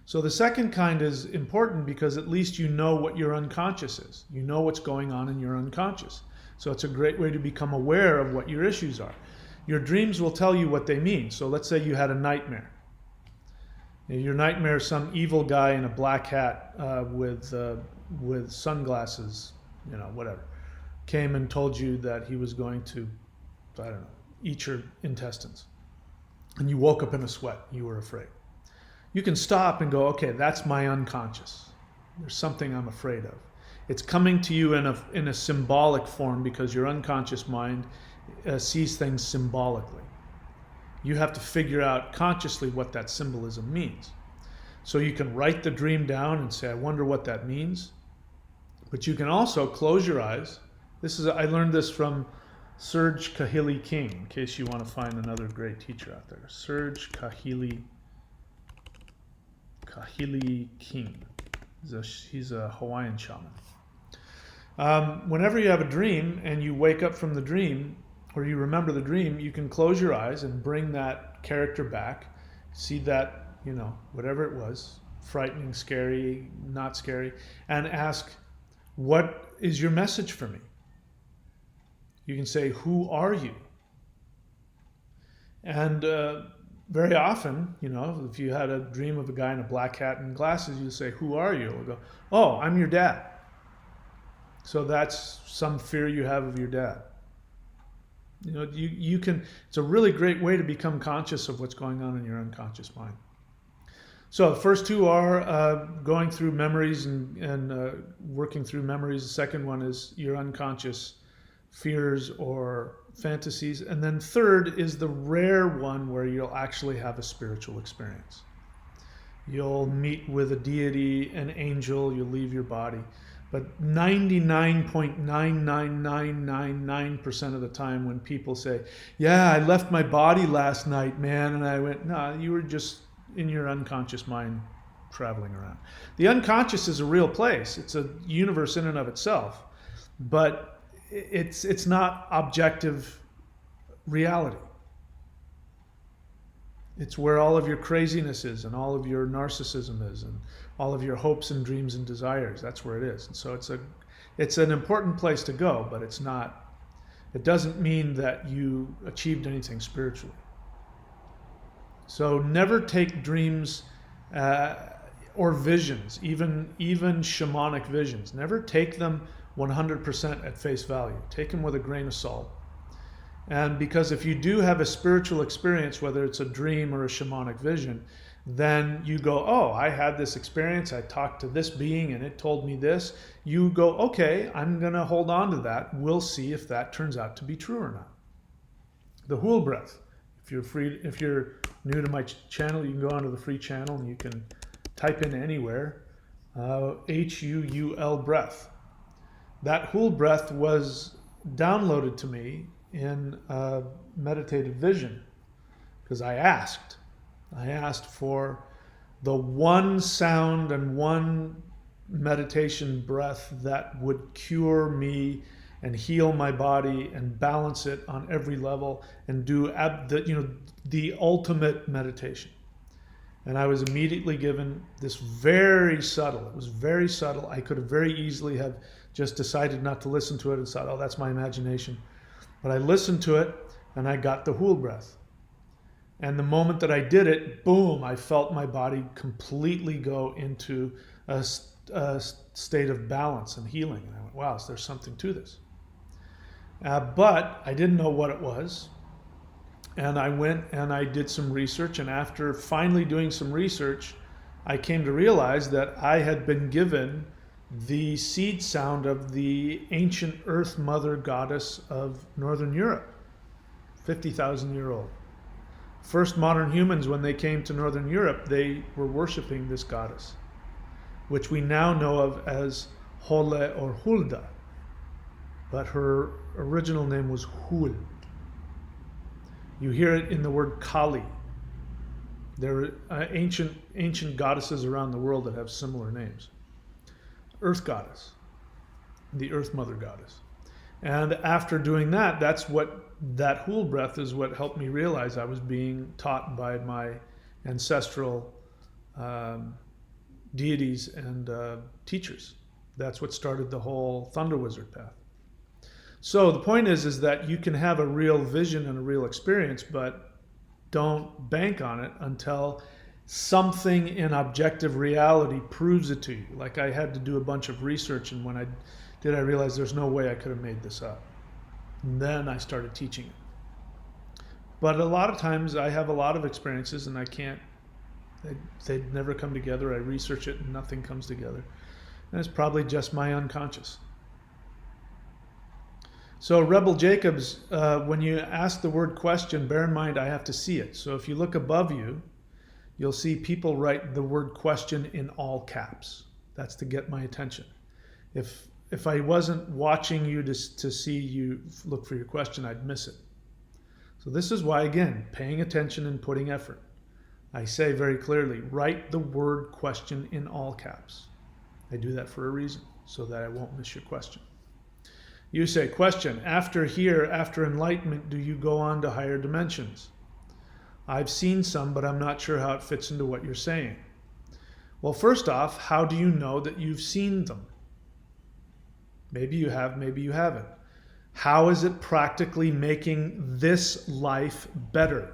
So the second kind is important because at least you know what your unconscious is. You know what's going on in your unconscious. So it's a great way to become aware of what your issues are. Your dreams will tell you what they mean. So let's say you had a nightmare. Your nightmare is some evil guy in a black hat with sunglasses, whatever, came and told you that he was going to, eat your intestines. And you woke up in a sweat. You were afraid. You can stop and go, okay, that's my unconscious. There's something I'm afraid of. It's coming to you in a symbolic form because your unconscious mind sees things symbolically. You have to figure out consciously what that symbolism means. So you can write the dream down and say, I wonder what that means. But you can also close your eyes. I learned this from Serge Kahili King, in case you want to find another great teacher out there. Serge Kahili King. He's a Hawaiian shaman. Whenever you have a dream and you wake up from the dream, or you remember the dream, you can close your eyes and bring that character back. See that, whatever it was, frightening, scary, not scary, and ask, what is your message for me? You can say, who are you? And very often, if you had a dream of a guy in a black hat and glasses, you say, who are you? We'll go, oh, I'm your dad. So that's some fear you have of your dad. You can, it's a really great way to become conscious of what's going on in your unconscious mind. So the first two are going through memories and working through memories. The second one is your unconscious fears or fantasies. And then third is the rare one where you'll actually have a spiritual experience. You'll meet with a deity, an angel, you'll leave your body. But 99.99999% of the time when people say, yeah, I left my body last night, man, and I went, no, you were just in your unconscious mind traveling around. The unconscious is a real place. It's a universe in and of itself. But it's not objective reality. It's where all of your craziness is and all of your narcissism is and all of your hopes and dreams and desires. That's where it is. And so it's an important place to go, but it doesn't mean that you achieved anything spiritually. So never take dreams or visions, even shamanic visions. Never take them 100% at face value. Take them with a grain of salt. And because if you do have a spiritual experience, whether it's a dream or a shamanic vision, then you go, oh, I had this experience. I talked to this being and it told me this. You go, okay, I'm going to hold on to that. We'll see if that turns out to be true or not. The Hool breath. If you're new to my channel, you can go onto the free channel and you can type in anywhere, Huul breath. That Hool breath was downloaded to me in a meditative vision because I asked for the one sound and one meditation breath that would cure me and heal my body and balance it on every level and do the ultimate meditation. And I was immediately given this very subtle. It was very subtle. I could have very easily have just decided not to listen to it and thought, oh, that's my imagination. But I listened to it and I got the Hool breath. And the moment that I did it, boom, I felt my body completely go into a state of balance and healing. And I went, wow, so there's something to this. But I didn't know what it was. And I went and I did some research. And after finally doing some research, I came to realize that I had been given the seed sound of the ancient Earth Mother goddess of Northern Europe, 50,000-year-old. First modern humans, when they came to Northern Europe, they were worshiping this goddess, which we now know of as Hole or Hulda. But her original name was Hul. You hear it in the word Kali. There are ancient goddesses around the world that have similar names. Earth goddess, the Earth Mother goddess. And after doing that, that Hool breath is what helped me realize I was being taught by my ancestral deities and teachers. That's what started the whole Thunder Wizard path. So the point is that you can have a real vision and a real experience, but don't bank on it until something in objective reality proves it to you. Like I had to do a bunch of research, and when I did, I realized there's no way I could have made this up. And then I started teaching it. But a lot of times I have a lot of experiences and I can't, they never come together. I research it and nothing comes together. And it's probably just my unconscious. So Rebel Jacobs, when you ask the word question, bear in mind I have to see it. So if you look above you, you'll see people write the word question in all caps. That's to get my attention. If I wasn't watching you to see you look for your question, I'd miss it. So this is why, again, paying attention and putting effort. I say very clearly, write the word question in all caps. I do that for a reason, so that I won't miss your question. You say, question, after enlightenment, do you go on to higher dimensions? I've seen some, but I'm not sure how it fits into what you're saying. Well, first off, how do you know that you've seen them? Maybe you have, maybe you haven't. How is it practically making this life better?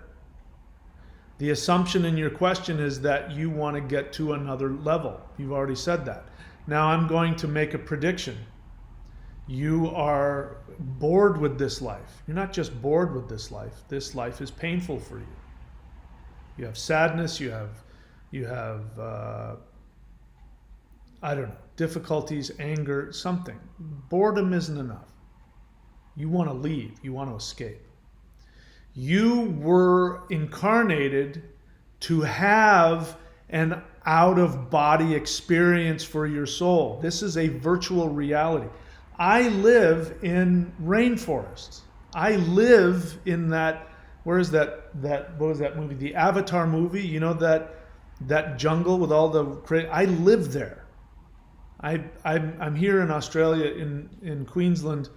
The assumption in your question is that you want to get to another level. You've already said that. Now I'm going to make a prediction. You are bored with this life. You're not just bored with this life. This life is painful for you. You have sadness, you have I don't know, difficulties, anger, something. Boredom isn't enough. You want to leave, you want to escape. You were incarnated to have an out-of-body experience for your soul. This is a virtual reality. I live in rainforests. I live in that, where is that what was that movie? The Avatar movie, you know, that jungle with all the, I live there. I'm here in Australia, in Queensland,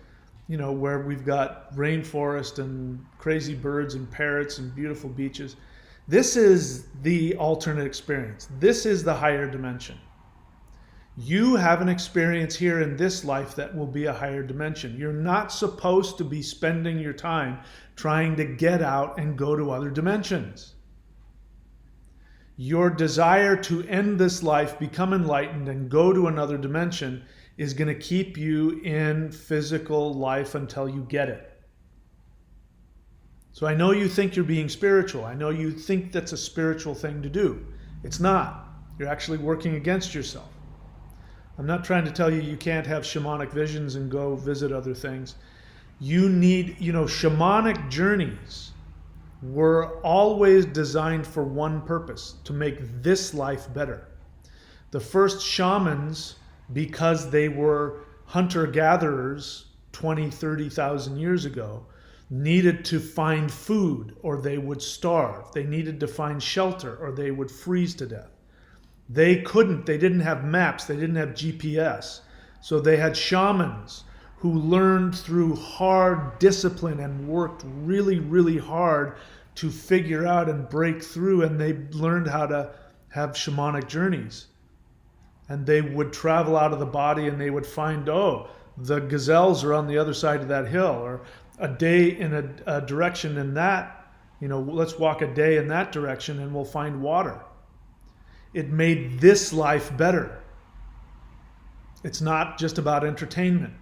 you know, where we've got rainforest and crazy birds and parrots and beautiful beaches. This is the alternate experience. This is the higher dimension. You have an experience here in this life that will be a higher dimension. You're not supposed to be spending your time trying to get out and go to other dimensions. Your desire to end this life, become enlightened, and go to another dimension is going to keep you in physical life until you get it. So I know you think you're being spiritual. I know you think that's a spiritual thing to do. It's not. You're actually working against yourself. I'm not trying to tell you you can't have shamanic visions and go visit other things. You need, you know, shamanic journeys were always designed for one purpose, to make this life better. The first shamans, because they were hunter-gatherers 20, 30,000 years ago, needed to find food or they would starve. They needed to find shelter or they would freeze to death. They didn't have maps, they didn't have GPS. So they had shamans who learned through hard discipline and worked really, really hard to figure out and break through, and they learned how to have shamanic journeys. And they would travel out of the body and they would find, oh, the gazelles are on the other side of that hill, or a day in a direction in that, you know, let's walk a day in that direction and we'll find water. It made this life better. It's not just about entertainment.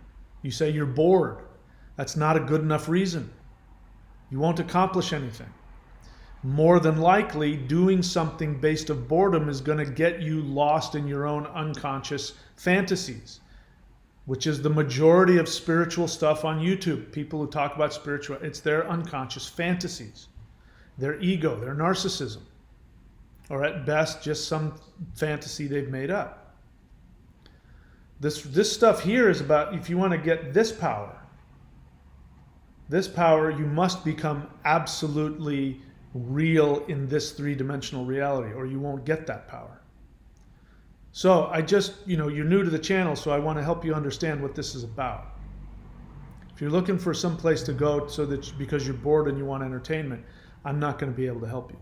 You say you're bored. That's not a good enough reason. You won't accomplish anything. More than likely, doing something based of boredom is going to get you lost in your own unconscious fantasies, which is the majority of spiritual stuff on YouTube. People who talk about spiritual, it's their unconscious fantasies, their ego, their narcissism, or at best, just some fantasy they've made up. This stuff here is about, if you want to get this power, you must become absolutely real in this three-dimensional reality, or you won't get that power. So I just, you know, you're new to the channel, so I want to help you understand what this is about. If you're looking for some place to go so that because you're bored and you want entertainment, I'm not going to be able to help you.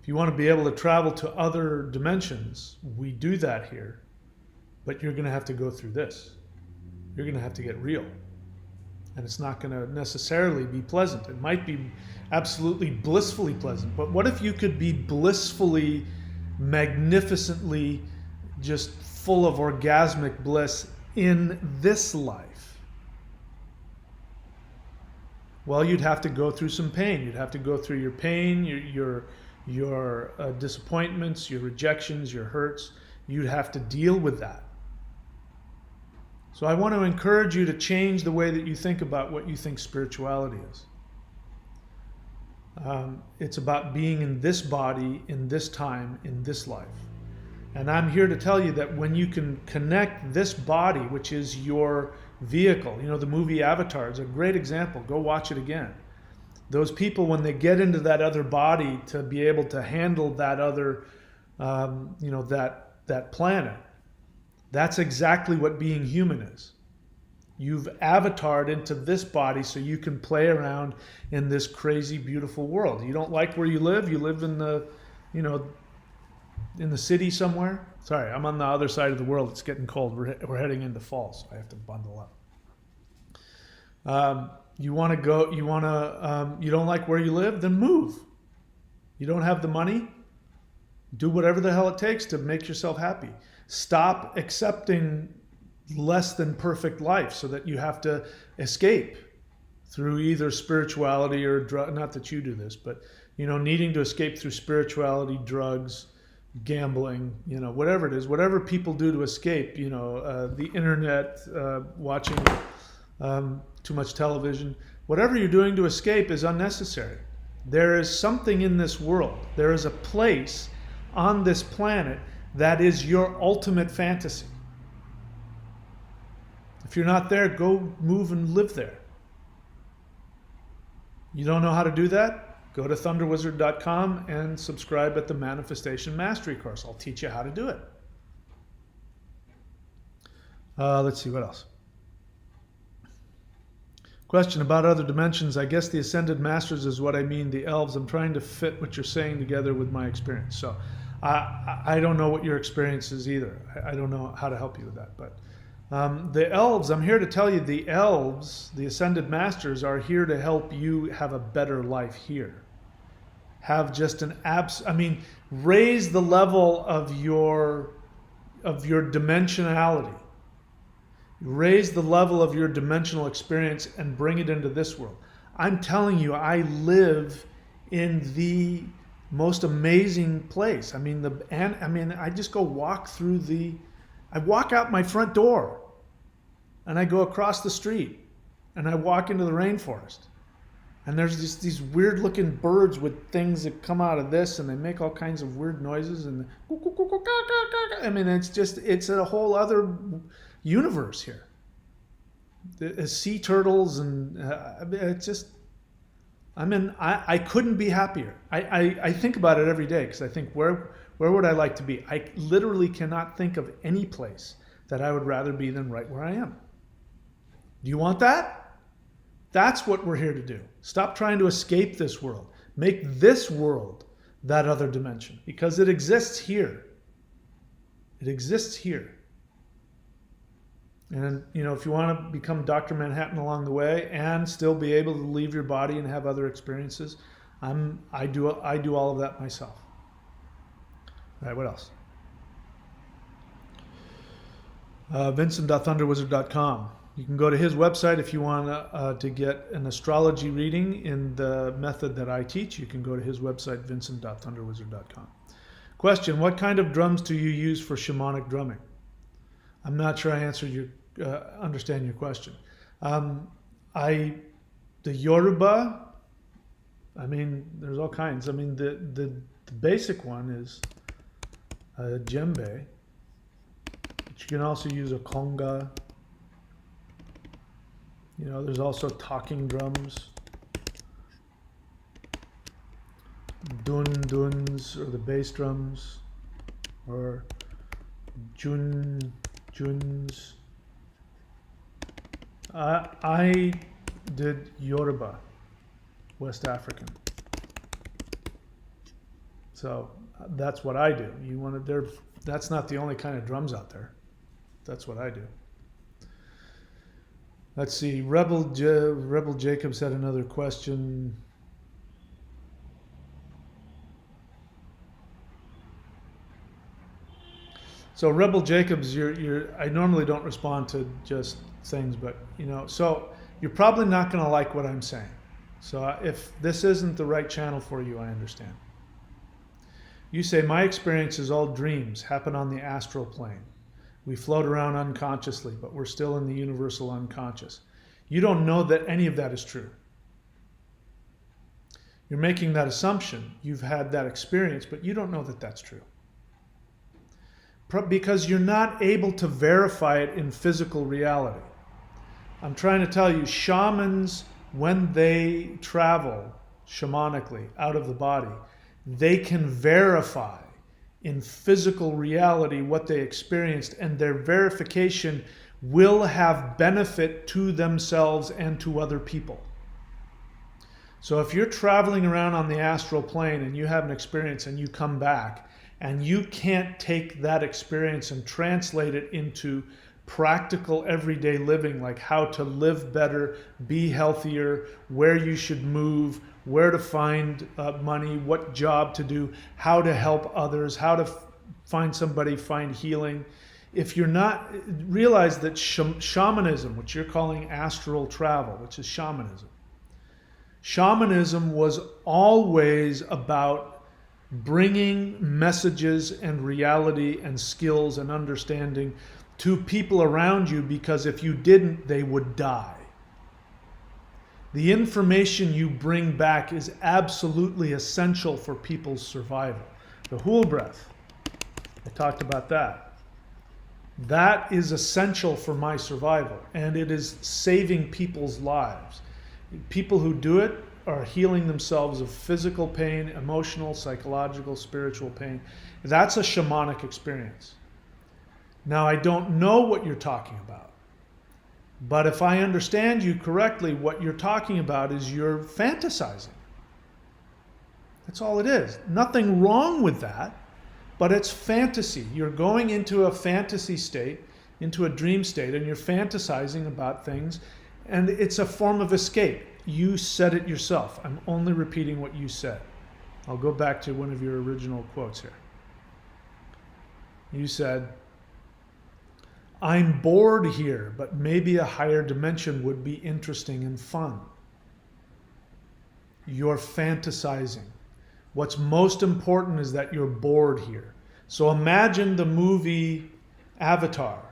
If you want to be able to travel to other dimensions, we do that here, but you're going to have to go through this. You're going to have to get real. And it's not going to necessarily be pleasant. It might be absolutely blissfully pleasant, but what if you could be blissfully, magnificently, just full of orgasmic bliss in this life? Well, you'd have to go through some pain. You'd have to go through your pain, your disappointments, your rejections, your hurts. You'd have to deal with that. So I want to encourage you to change the way that you think about what you think spirituality is. It's about being in this body, in this time, in this life. And I'm here to tell you that when you can connect this body, which is your vehicle, you know, the movie Avatar is a great example. Go watch it again. Those people, when they get into that other body to be able to handle that other, you know, that planet, that's exactly what being human is. You've avatared into this body so you can play around in this crazy, beautiful world. You don't like where you live in the, you know, in the city somewhere. Sorry, I'm on the other side of the world. It's getting cold. We're heading into fall, so I have to bundle up. You want to go, you don't like where you live, then move. You don't have the money, do whatever the hell it takes to make yourself happy. Stop accepting less than perfect life so that you have to escape through either spirituality or not that you do this, but needing to escape through spirituality, drugs, gambling, whatever it is, whatever people do to escape, the internet, watching too much television, whatever you're doing to escape is unnecessary. There is something in this world. There is a place on this planet that is your ultimate fantasy. If you're not there, go move and live there. You don't know how to do that? Go to thunderwizard.com and subscribe at the Manifestation Mastery course. I'll teach you how to do it. Let's see, what else? Question about other dimensions. I guess the Ascended Masters is what I mean, the elves. I'm trying to fit what you're saying together with my experience. So I don't know what your experience is either. I don't know how to help you with that. But the elves, I'm here to tell you, the elves, the Ascended Masters, are here to help you have a better life here. Have just raise the level of your dimensionality. Raise the level of your dimensional experience and bring it into this world. I'm telling you, I live in the most amazing place. I just go walk I walk out my front door and I go across the street and I walk into the rainforest. And there's these weird looking birds with things that come out of this and they make all kinds of weird noises and it's a whole other universe here. The sea turtles and I couldn't be happier. I think about it every day because I think where would I like to be? I literally cannot think of any place that I would rather be than right where I am. Do you want that? That's what we're here to do. Stop trying to escape this world. Make this world that other dimension because it exists here. It exists here. And, if you want to become Dr. Manhattan along the way and still be able to leave your body and have other experiences, I do all of that myself. All right, what else? Vincent.thunderwizard.com. You can go to his website if you want to get an astrology reading in the method that I teach. You can go to his website, vincent.thunderwizard.com. Question, what kind of drums do you use for shamanic drumming? I'm not sure I answered understand your question. The Yoruba, there's all kinds. The basic one is a djembe, but you can also use a conga. There's also talking drums, duns, or the bass drums, or juns. I did Yoruba, West African. So that's what I do. That's not the only kind of drums out there. That's what I do. Let's see. Rebel Jacobs had another question. So Rebel Jacobs, I normally don't respond to just things, but so you're probably not going to like what I'm saying. So if this isn't the right channel for you, I understand. You say, my experience is all dreams, happen on the astral plane. We float around unconsciously, but we're still in the universal unconscious. You don't know that any of that is true. You're making that assumption. You've had that experience, but you don't know that that's true. Because you're not able to verify it in physical reality. I'm trying to tell you, shamans, when they travel shamanically out of the body, they can verify in physical reality what they experienced, and their verification will have benefit to themselves and to other people. So if you're traveling around on the astral plane and you have an experience and you come back and you can't take that experience and translate it into practical everyday living, like how to live better, be healthier, where you should move, where to find money, what job to do, how to help others, how to find somebody, find healing. If you're not, realize that shamanism, which you're calling astral travel, which is shamanism was always about bringing messages and reality and skills and understanding to people around you, because if you didn't, they would die. The information you bring back is absolutely essential for people's survival. The whole breath, I talked about that. That is essential for my survival, and it is saving people's lives. People who do it are healing themselves of physical pain, emotional, psychological, spiritual pain. That's a shamanic experience. Now, I don't know what you're talking about, but if I understand you correctly, what you're talking about is you're fantasizing. That's all it is. Nothing wrong with that, but it's fantasy. You're going into a fantasy state, into a dream state, and you're fantasizing about things, and it's a form of escape. You said it yourself. I'm only repeating what you said. I'll go back to one of your original quotes here. You said, "I'm bored here, but maybe a higher dimension would be interesting and fun." You're fantasizing. What's most important is that you're bored here. So imagine the movie Avatar.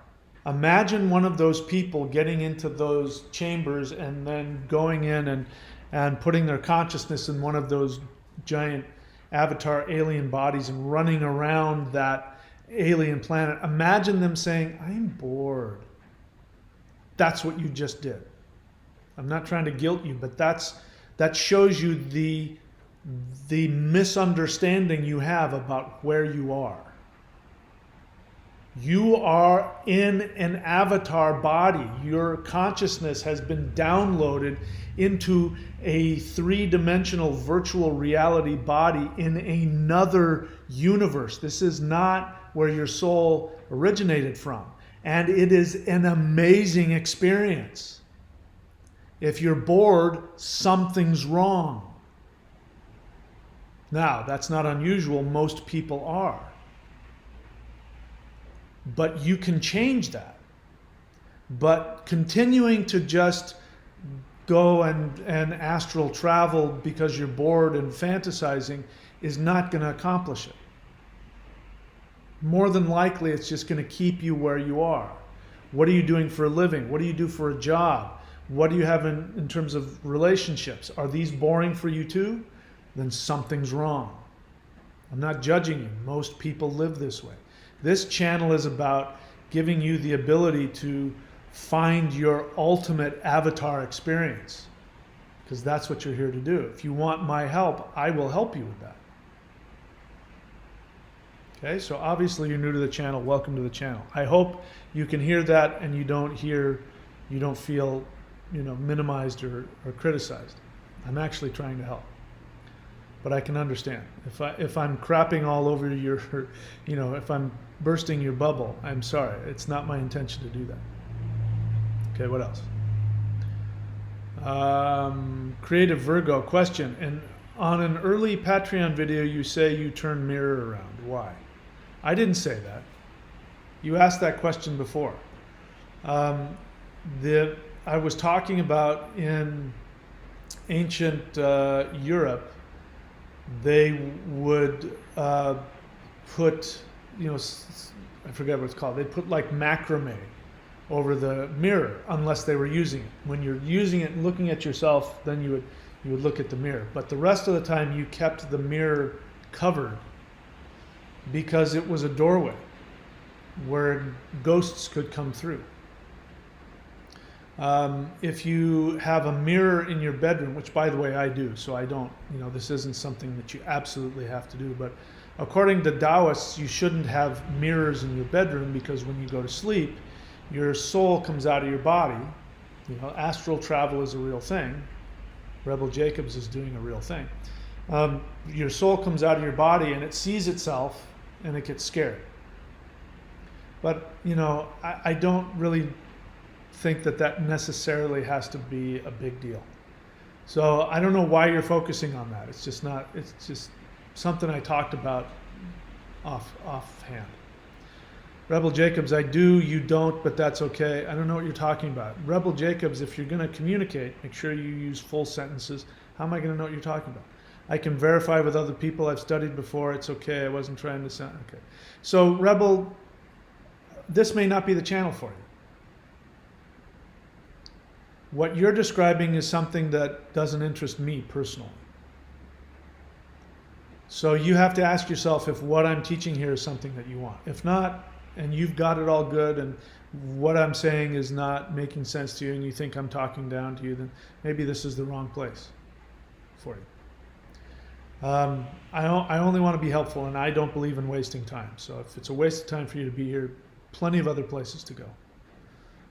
Imagine one of those people getting into those chambers and then going in and putting their consciousness in one of those giant avatar alien bodies and running around that alien planet. Imagine them saying, "I'm bored." That's what you just did. I'm not trying to guilt you, but that shows you the misunderstanding you have about where you are. You are in an avatar body. Your consciousness has been downloaded into a three-dimensional virtual reality body in another universe. This is not where your soul originated from. And it is an amazing experience. If you're bored, something's wrong. Now, that's not unusual. Most people are. But you can change that. But continuing to just go and astral travel because you're bored and fantasizing is not going to accomplish it. More than likely, it's just going to keep you where you are. What are you doing for a living? What do you do for a job? What do you have in terms of relationships? Are these boring for you too? Then something's wrong. I'm not judging you. Most people live this way. This channel is about giving you the ability to find your ultimate avatar experience, because that's what you're here to do. If you want my help, I will help you with that. Okay, so obviously you're new to the channel. Welcome to the channel. I hope you can hear that and you don't feel, minimized or criticized. I'm actually trying to help. But I can understand. If I'm crapping all over your, if I'm bursting your bubble, I'm sorry. It's not my intention to do that. Okay, what else? Creative Virgo question. And on an early Patreon video, you say you turn mirror around. Why? I didn't say that. You asked that question before. I was talking about in ancient Europe, they would put, I forget what it's called. They'd put like macrame over the mirror unless they were using it. When you're using it and looking at yourself, then you would look at the mirror. But the rest of the time you kept the mirror covered because it was a doorway where ghosts could come through. If you have a mirror in your bedroom, which by the way I do, so I don't, this isn't something that you absolutely have to do, but according to Taoists, you shouldn't have mirrors in your bedroom because when you go to sleep, your soul comes out of your body. Astral travel is a real thing. Rebel Jacobs is doing a real thing. Your soul comes out of your body and it sees itself and it gets scared. But, I don't really think that necessarily has to be a big deal. So I don't know why you're focusing on that. It's just something I talked about offhand. Rebel Jacobs, I do, you don't, but that's okay. I don't know what you're talking about. Rebel Jacobs, if you're going to communicate, make sure you use full sentences. How am I going to know what you're talking about? I can verify with other people I've studied before. It's okay. I wasn't trying to sound okay. So Rebel, this may not be the channel for you. What you're describing is something that doesn't interest me personally. So you have to ask yourself if what I'm teaching here is something that you want. If not, and you've got it all good, and what I'm saying is not making sense to you, and you think I'm talking down to you, then maybe this is the wrong place for you. I only want to be helpful, and I don't believe in wasting time. So if it's a waste of time for you to be here, plenty of other places to go.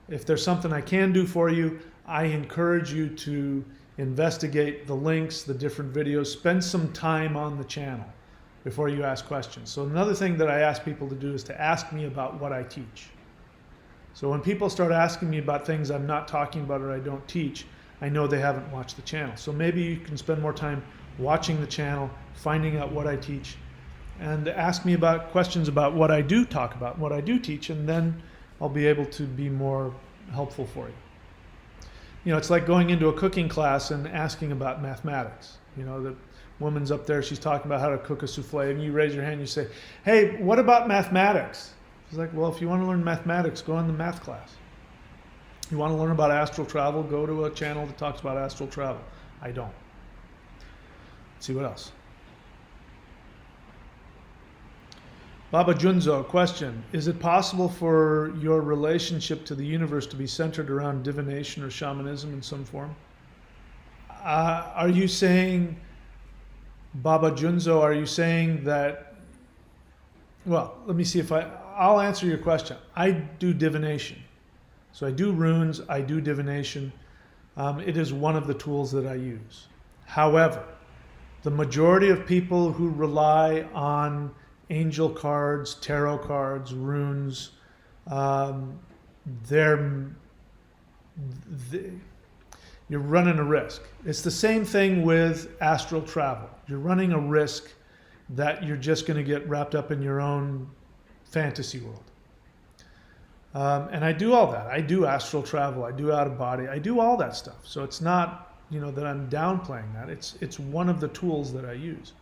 If there's something I can do for you, I encourage you to investigate the links, the different videos, spend some time on the channel before you ask questions. So another thing that I ask people to do is to ask me about what I teach. So when people start asking me about things I'm not talking about or I don't teach, I know they haven't watched the channel. So maybe you can spend more time watching the channel, finding out what I teach, and ask me about questions about what I do talk about, what I do teach, and then I'll be able to be more helpful for you. It's like going into a cooking class and asking about mathematics. The woman's up there, she's talking about how to cook a souffle, and you raise your hand and you say, hey, what about mathematics? She's like, well, if you want to learn mathematics, go in the math class. You want to learn about astral travel, go to a channel that talks about astral travel. I don't. Let's see what else. Baba Junzo, question. Is it possible for your relationship to the universe to be centered around divination or shamanism in some form? Are you saying, Baba Junzo, are you saying that, well, let me see if I'll answer your question. I do divination. So I do runes, I do divination. It is one of the tools that I use. However, the majority of people who rely on angel cards, tarot cards, runes, you're running a risk. It's the same thing with astral travel. You're running a risk that you're just going to get wrapped up in your own fantasy world. And I do all that. I do astral travel. I do out of body. I do all that stuff. So it's not, that I'm downplaying that. It's one of the tools that I use.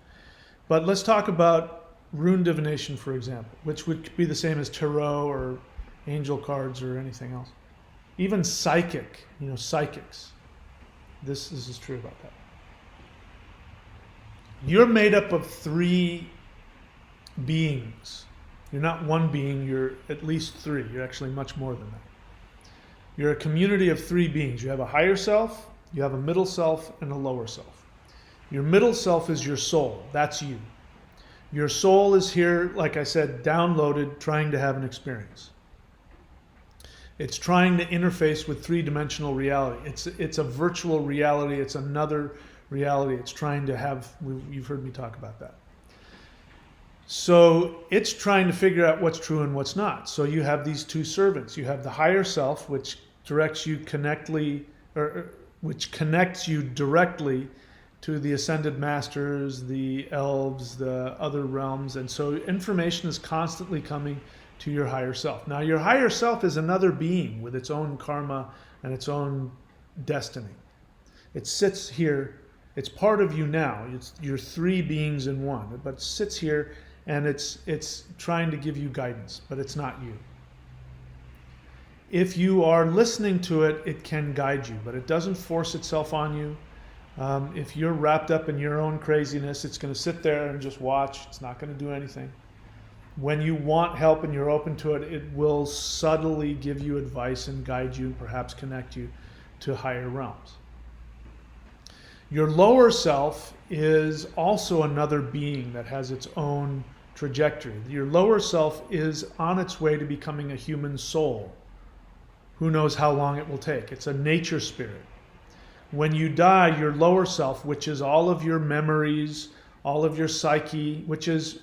But let's talk about rune divination, for example, which would be the same as tarot or angel cards or anything else. Even psychic, psychics. This is true about that. You're made up of 3 beings. You're not one being, you're at least 3. You're actually much more than that. You're a community of 3 beings. You have a higher self, you have a middle self, and a lower self. Your middle self is your soul. That's you. Your soul is here, like I said, downloaded, trying to have an experience. It's trying to interface with 3-dimensional reality. It's a virtual reality. It's another reality. It's trying to have, you've heard me talk about that. So it's trying to figure out what's true and what's not. So you have these 2 servants. You have the higher self, which directs you which connects you directly to the ascended masters, the elves, the other realms. And so information is constantly coming to your higher self. Now, your higher self is another being with its own karma and its own destiny. It sits here. It's part of you now. You're 3 beings in one, but it sits here and it's trying to give you guidance, but it's not you. If you are listening to it, it can guide you, but it doesn't force itself on you. If you're wrapped up in your own craziness, it's going to sit there and just watch. It's not going to do anything. When you want help and you're open to it, it will subtly give you advice and guide you and perhaps connect you to higher realms. Your lower self is also another being that has its own trajectory. Your lower self is on its way to becoming a human soul. Who knows how long it will take? It's a nature spirit. When you die, your lower self, which is all of your memories, all of your psyche, which is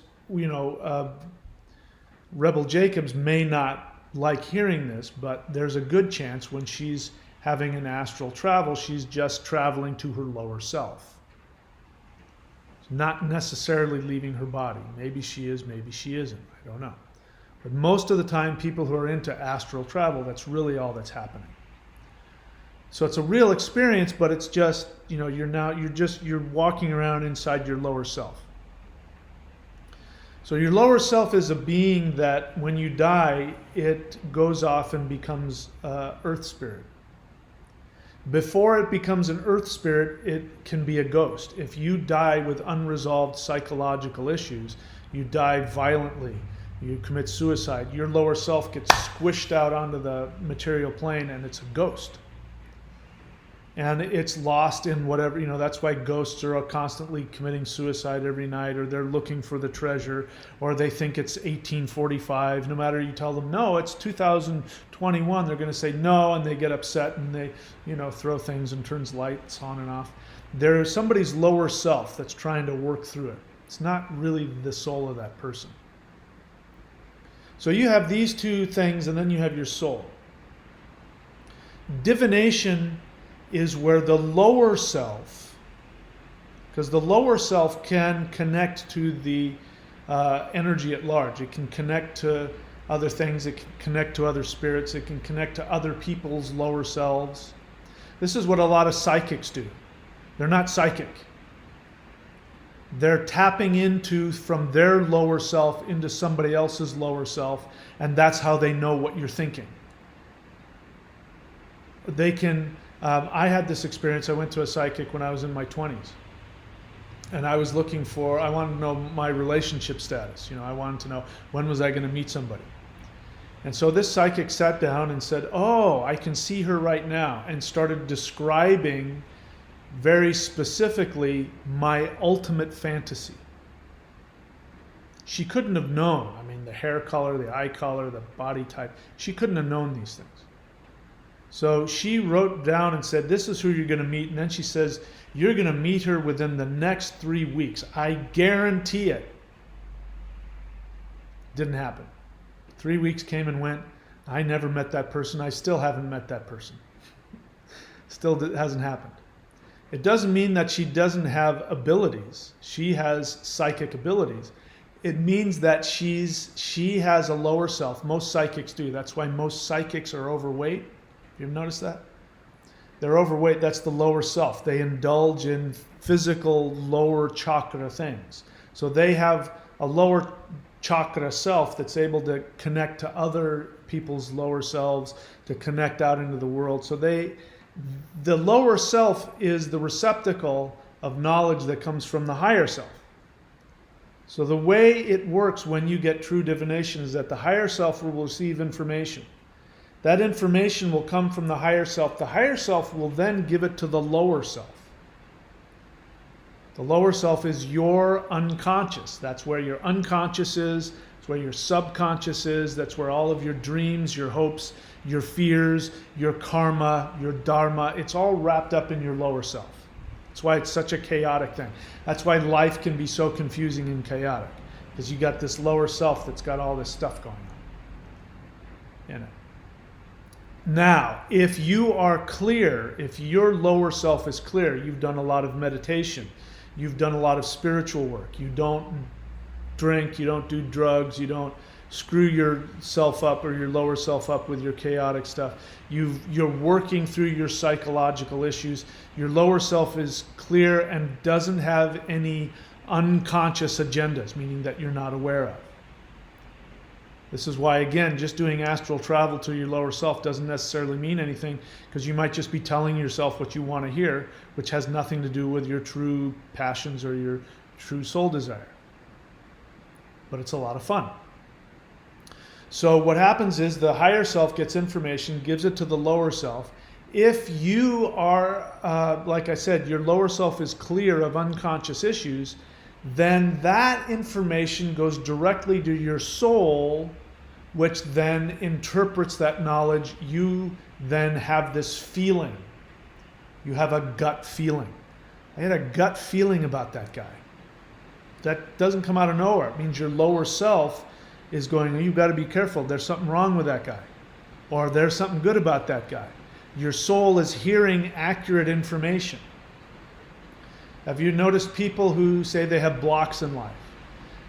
Rebel Jacobs may not like hearing this, but there's a good chance when she's having an astral travel, she's just traveling to her lower self. Not necessarily leaving her body. Maybe she is, maybe she isn't. I don't know. But most of the time, people who are into astral travel, that's really all that's happening. So it's a real experience, but it's just, you're walking around inside your lower self. So your lower self is a being that when you die, it goes off and becomes earth spirit. Before it becomes an earth spirit, it can be a ghost. If you die with unresolved psychological issues, you die violently, you commit suicide, your lower self gets squished out onto the material plane and it's a ghost. And it's lost in whatever, that's why ghosts are constantly committing suicide every night, or they're looking for the treasure, or they think it's 1845. No matter you tell them, no, it's 2021, they're going to say no, and they get upset and they, throw things and turns lights on and off. There is somebody's lower self that's trying to work through it. It's not really the soul of that person. So you have these two things, and then you have your soul. Divination is where the lower self, because the lower self can connect to the energy at large. It can connect to other things. It can connect to other spirits. It can connect to other people's lower selves. This is what a lot of psychics do. They're not psychic. They're tapping into from their lower self into somebody else's lower self, and that's how they know what you're thinking. They can... I had this experience. I went to a psychic when I was in my 20s. And I was I wanted to know my relationship status. I wanted to know when was I going to meet somebody. And so this psychic sat down and said, oh, I can see her right now, and started describing very specifically my ultimate fantasy. She couldn't have known. The hair color, the eye color, the body type. She couldn't have known these things. So she wrote down and said, this is who you're going to meet. And then she says, you're going to meet her within the next 3 weeks. I guarantee it. Didn't happen. 3 weeks came and went. I never met that person. I still haven't met that person. Still hasn't happened. It doesn't mean that she doesn't have abilities. She has psychic abilities. It means that she has a lower self. Most psychics do. That's why most psychics are overweight. You've noticed that? They're overweight. That's the lower self. They indulge in physical lower chakra things. So they have a lower chakra self that's able to connect to other people's lower selves, to connect out into the world. So the lower self is the receptacle of knowledge that comes from the higher self. So the way it works when you get true divination is that the higher self will receive information. That information will come from the higher self. The higher self will then give it to the lower self. The lower self is your unconscious. That's where your unconscious is. That's where your subconscious is. That's where all of your dreams, your hopes, your fears, your karma, your dharma, it's all wrapped up in your lower self. That's why it's such a chaotic thing. That's why life can be so confusing and chaotic. Because you got this lower self that's got all this stuff going on. Now, if you are clear, if your lower self is clear, you've done a lot of meditation, you've done a lot of spiritual work, you don't drink, you don't do drugs, you don't screw yourself up or your lower self up with your chaotic stuff, you're working through your psychological issues, your lower self is clear and doesn't have any unconscious agendas, meaning that you're not aware of. This is why, again, just doing astral travel to your lower self doesn't necessarily mean anything, because you might just be telling yourself what you want to hear, which has nothing to do with your true passions or your true soul desire. But it's a lot of fun. So what happens is the higher self gets information, gives it to the lower self. If you are, like I said, your lower self is clear of unconscious issues, then that information goes directly to your soul, which then interprets that knowledge. You then have this feeling. You have a gut feeling. I had a gut feeling about that guy. That doesn't come out of nowhere. It means your lower self is going, you've got to be careful. There's something wrong with that guy. Or there's something good about that guy. Your soul is hearing accurate information. Have you noticed people who say they have blocks in life?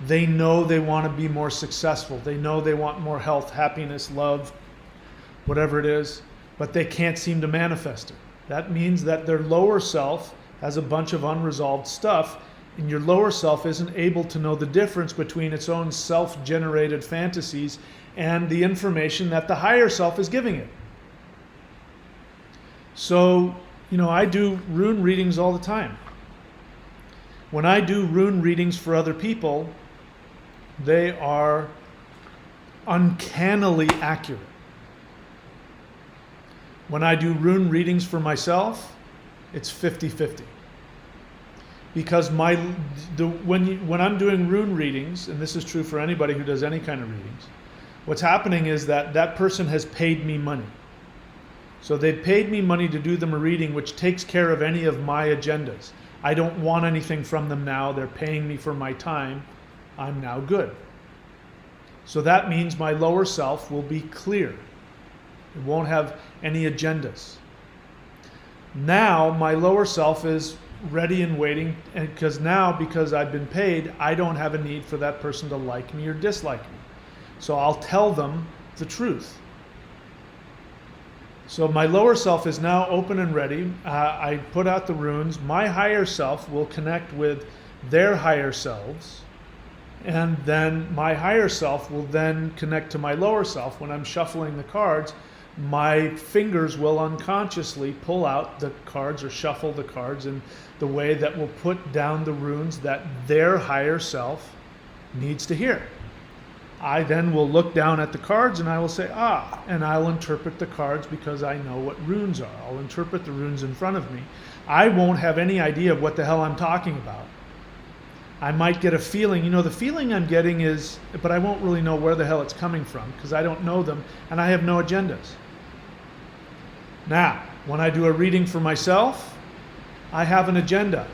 They know they want to be more successful. They know they want more health, happiness, love, whatever it is, but they can't seem to manifest it. That means that their lower self has a bunch of unresolved stuff, and your lower self isn't able to know the difference between its own self-generated fantasies and the information that the higher self is giving it. So, I do rune readings all the time. When I do rune readings for other people, they are uncannily accurate. When I do rune readings for myself, it's 50-50. Because when I'm doing rune readings, and this is true for anybody who does any kind of readings, what's happening is that person has paid me money. So they've paid me money to do them a reading which takes care of any of my agendas. I don't want anything from them now. They're paying me for my time. I'm now good. So that means my lower self will be clear. It won't have any agendas. Now my lower self is ready and waiting, and because I've been paid, I don't have a need for that person to like me or dislike me. So I'll tell them the truth. So my lower self is now open and ready. I put out the runes. My higher self will connect with their higher selves, and then my higher self will then connect to my lower self. When I'm shuffling the cards, my fingers will unconsciously pull out the cards or shuffle the cards in the way that will put down the runes that their higher self needs to hear. I then will look down at the cards and I will say, and I'll interpret the cards because I know what runes are. I'll interpret the runes in front of me. I won't have any idea of what the hell I'm talking about. I might get a feeling, the feeling I'm getting is, but I won't really know where the hell it's coming from because I don't know them and I have no agendas. Now, when I do a reading for myself, I have an agenda.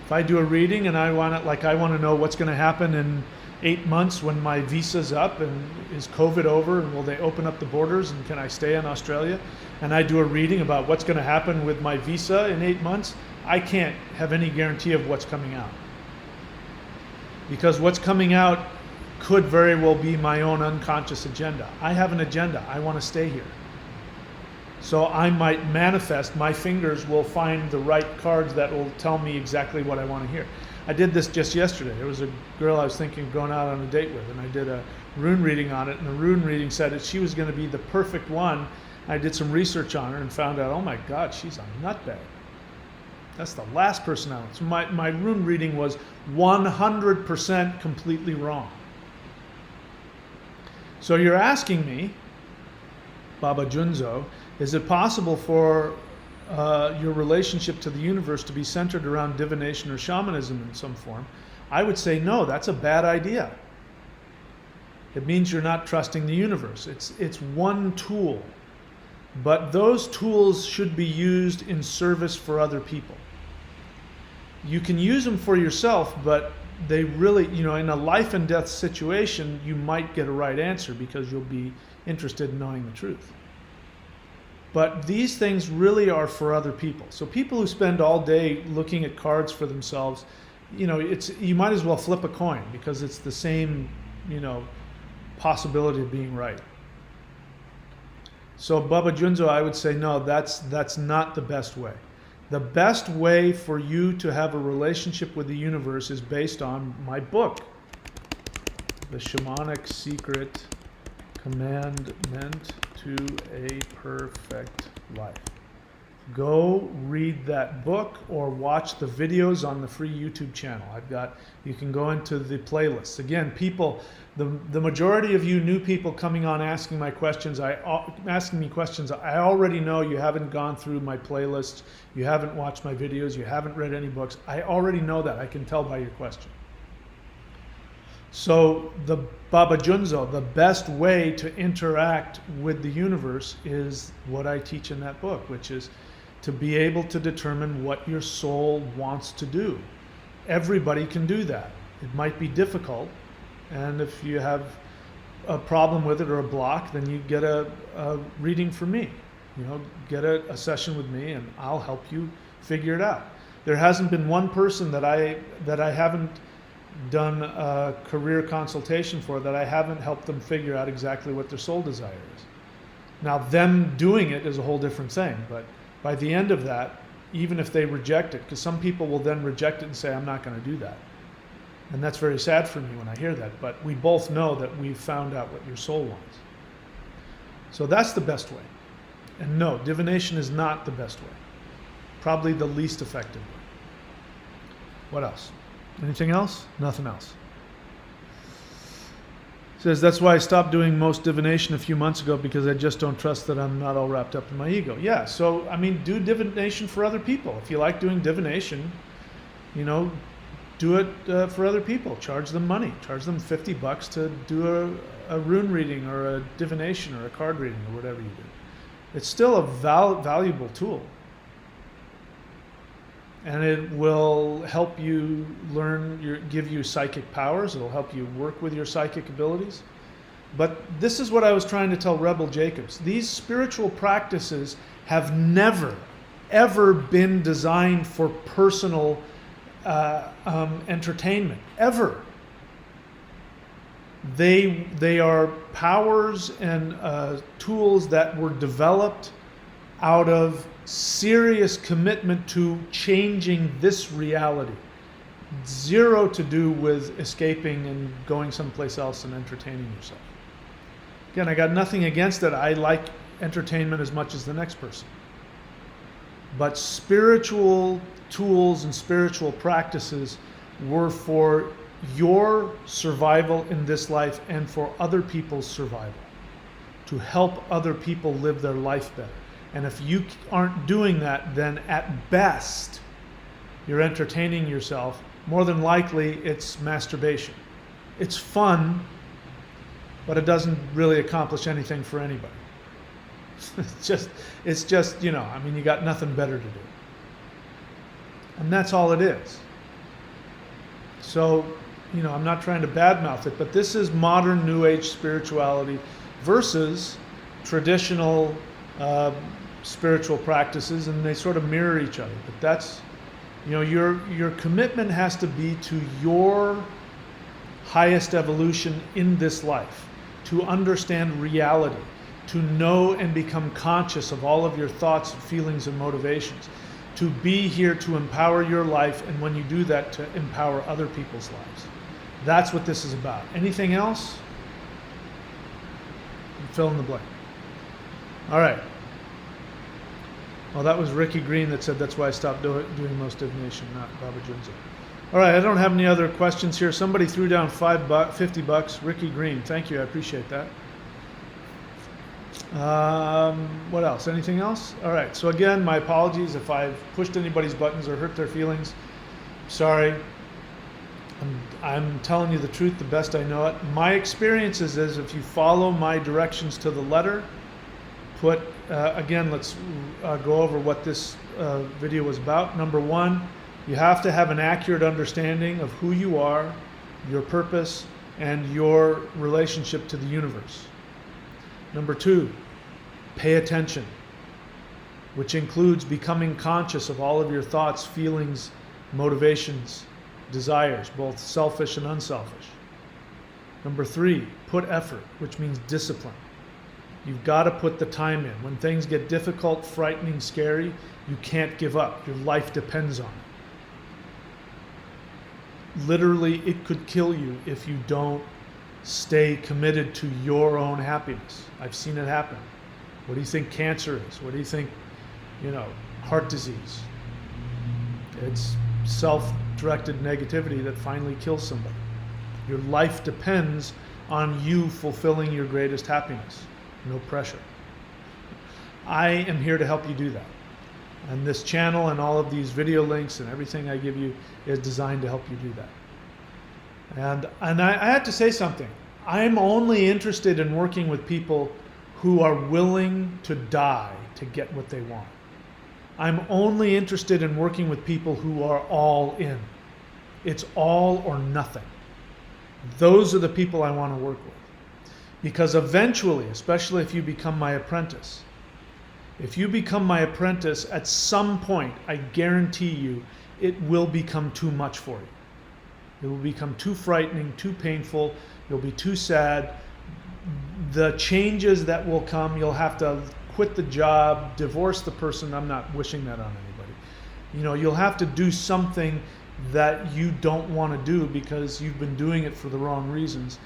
If I do a reading and I want to know what's going to happen in 8 months when my visa's up, and is COVID over, and will they open up the borders, and can I stay in Australia? And I do a reading about what's going to happen with my visa in 8 months, I can't have any guarantee of what's coming out. Because what's coming out could very well be my own unconscious agenda. I have an agenda. I want to stay here. So I might manifest, my fingers will find the right cards that will tell me exactly what I want to hear. I did this just yesterday. There was a girl I was thinking of going out on a date with, and I did a rune reading on it, and the rune reading said that she was going to be the perfect one. I did some research on her and found out, oh my God, she's a nutbag. That's the last person I want. So my rune reading was 100% completely wrong. So you're asking me, Baba Junzo, is it possible for your relationship to the universe to be centered around divination or shamanism in some form? I would say no, that's a bad idea. It means you're not trusting the universe. It's one tool, but those tools should be used in service for other people. You can use them for yourself, but they really, in a life and death situation, you might get a right answer because you'll be interested in knowing the truth. But these things really are for other people. So people who spend all day looking at cards for themselves, you might as well flip a coin because it's the same, possibility of being right. So Baba Junzo, I would say no, that's not the best way. The best way for you to have a relationship with the universe is based on my book, The Shamanic Secret Commandment to a Perfect Life. Go read that book or watch the videos on the free YouTube channel. You can go into the playlists. Again, people, the majority of you new people coming on asking me questions, I already know you haven't gone through my playlists, you haven't watched my videos, you haven't read any books. I already know that. I can tell by your question. So the Baba Junzo, the best way to interact with the universe is what I teach in that book, which is to be able to determine what your soul wants to do. Everybody can do that. It might be difficult, and if you have a problem with it or a block, then you get a reading from me. Get a session with me, and I'll help you figure it out. There hasn't been one person that I haven't done a career consultation for that I haven't helped them figure out exactly what their soul desire is. Now, them doing it is a whole different thing, but by the end of that, even if they reject it, because some people will then reject it and say, I'm not going to do that. And that's very sad for me when I hear that, but we both know that we've found out what your soul wants. So that's the best way. And no, divination is not the best way. Probably the least effective way. What else? Anything else? Nothing else. Says, that's why I stopped doing most divination a few months ago, because I just don't trust that I'm not all wrapped up in my ego. Yeah, so, do divination for other people. If you like doing divination, do it for other people. Charge them money. Charge them $50 to do a rune reading or a divination or a card reading or whatever you do. It's still a valuable tool. And it will help you give you psychic powers. It'll help you work with your psychic abilities. But this is what I was trying to tell Rebel Jacobs. These spiritual practices have never, ever been designed for personal entertainment, ever. They are powers and tools that were developed out of serious commitment to changing this reality. Zero to do with escaping and going someplace else and entertaining yourself. Again, I got nothing against it. I like entertainment as much as the next person. But spiritual tools and spiritual practices were for your survival in this life and for other people's survival, to help other people live their life better. And if you aren't doing that, then at best, you're entertaining yourself. More than likely, it's masturbation. It's fun, but it doesn't really accomplish anything for anybody. It's just, you got nothing better to do. And that's all it is. So, I'm not trying to badmouth it, but this is modern New Age spirituality versus traditional spiritual practices, and they sort of mirror each other. But that's, your commitment has to be to your highest evolution in this life, to understand reality, to know and become conscious of all of your thoughts, feelings, and motivations, to be here to empower your life, and when you do that, to empower other people's lives. That's what this is about. Anything else? Fill in the blank. All right. Well, that was Ricky Green that said that's why I stopped doing most divination, not Baba Junza. All right, I don't have any other questions here. Somebody threw down $50. Ricky Green, thank you, I appreciate that. What else? Anything else? All right, so again, my apologies if I've pushed anybody's buttons or hurt their feelings. Sorry. I'm telling you the truth the best I know it. My experience is if you follow my directions to the letter, again, let's go over what this video was about. Number one, you have to have an accurate understanding of who you are, your purpose, and your relationship to the universe. Number two, pay attention, which includes becoming conscious of all of your thoughts, feelings, motivations, desires, both selfish and unselfish. Number three, put effort, which means discipline. You've got to put the time in. When things get difficult, frightening, scary, you can't give up. Your life depends on it. Literally, it could kill you if you don't stay committed to your own happiness. I've seen it happen. What do you think cancer is? What do you think, heart disease? It's self-directed negativity that finally kills somebody. Your life depends on you fulfilling your greatest happiness. No pressure. I am here to help you do that. And this channel and all of these video links and everything I give you is designed to help you do that. And I have to say something. I'm only interested in working with people who are willing to die to get what they want. I'm only interested in working with people who are all in. It's all or nothing. Those are the people I want to work with. Because eventually, especially if you become my apprentice, if you become my apprentice, at some point, I guarantee you, it will become too much for you. It will become too frightening, too painful. You'll be too sad. The changes that will come, you'll have to quit the job, divorce the person. I'm not wishing that on anybody. You know, you'll have to do something that you don't want to do because you've been doing it for the wrong reasons.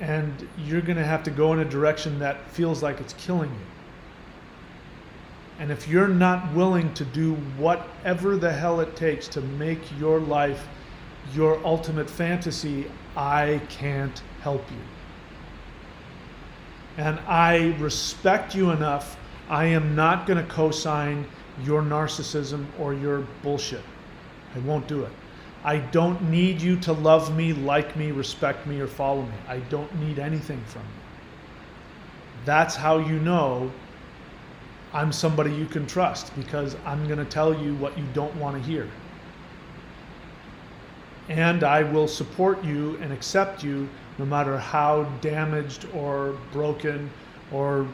And you're going to have to go in a direction that feels like it's killing you. And if you're not willing to do whatever the hell it takes to make your life your ultimate fantasy, I can't help you. And I respect you enough. I am not going to co-sign your narcissism or your bullshit. I won't do it. I don't need you to love me, like me, respect me, or follow me. I don't need anything from you. That's how you know I'm somebody you can trust, because I'm going to tell you what you don't want to hear. And I will support you and accept you no matter how damaged or broken or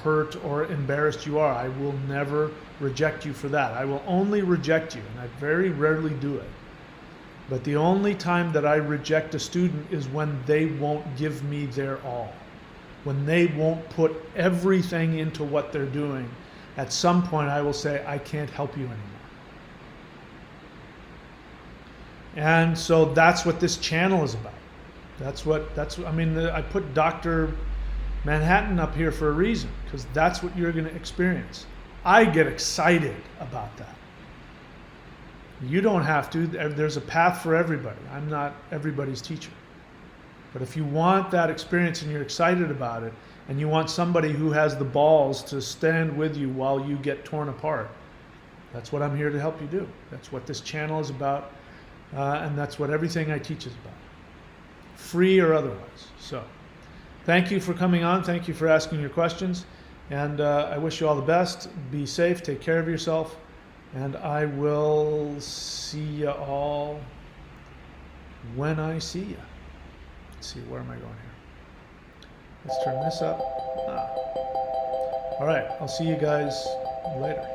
hurt or embarrassed you are. I will never reject you for that. I will only reject you, and I very rarely do it. But the only time that I reject a student is when they won't give me their all. When they won't put everything into what they're doing. At some point I will say, I can't help you anymore. And so that's what this channel is about. I put Dr. Manhattan up here for a reason, because that's what you're going to experience. I get excited about that. You don't have to. There's a path for everybody. I'm not everybody's teacher. But if you want that experience and you're excited about it, and you want somebody who has the balls to stand with you while you get torn apart, that's what I'm here to help you do. That's what this channel is about, and that's what everything I teach is about, free or otherwise. So thank you for coming on. Thank you for asking your questions. And I wish you all the best. Be safe. Take care of yourself. And I will see you all when I see you. Let's see, where am I going here? Let's turn this up. All right, I'll see you guys later.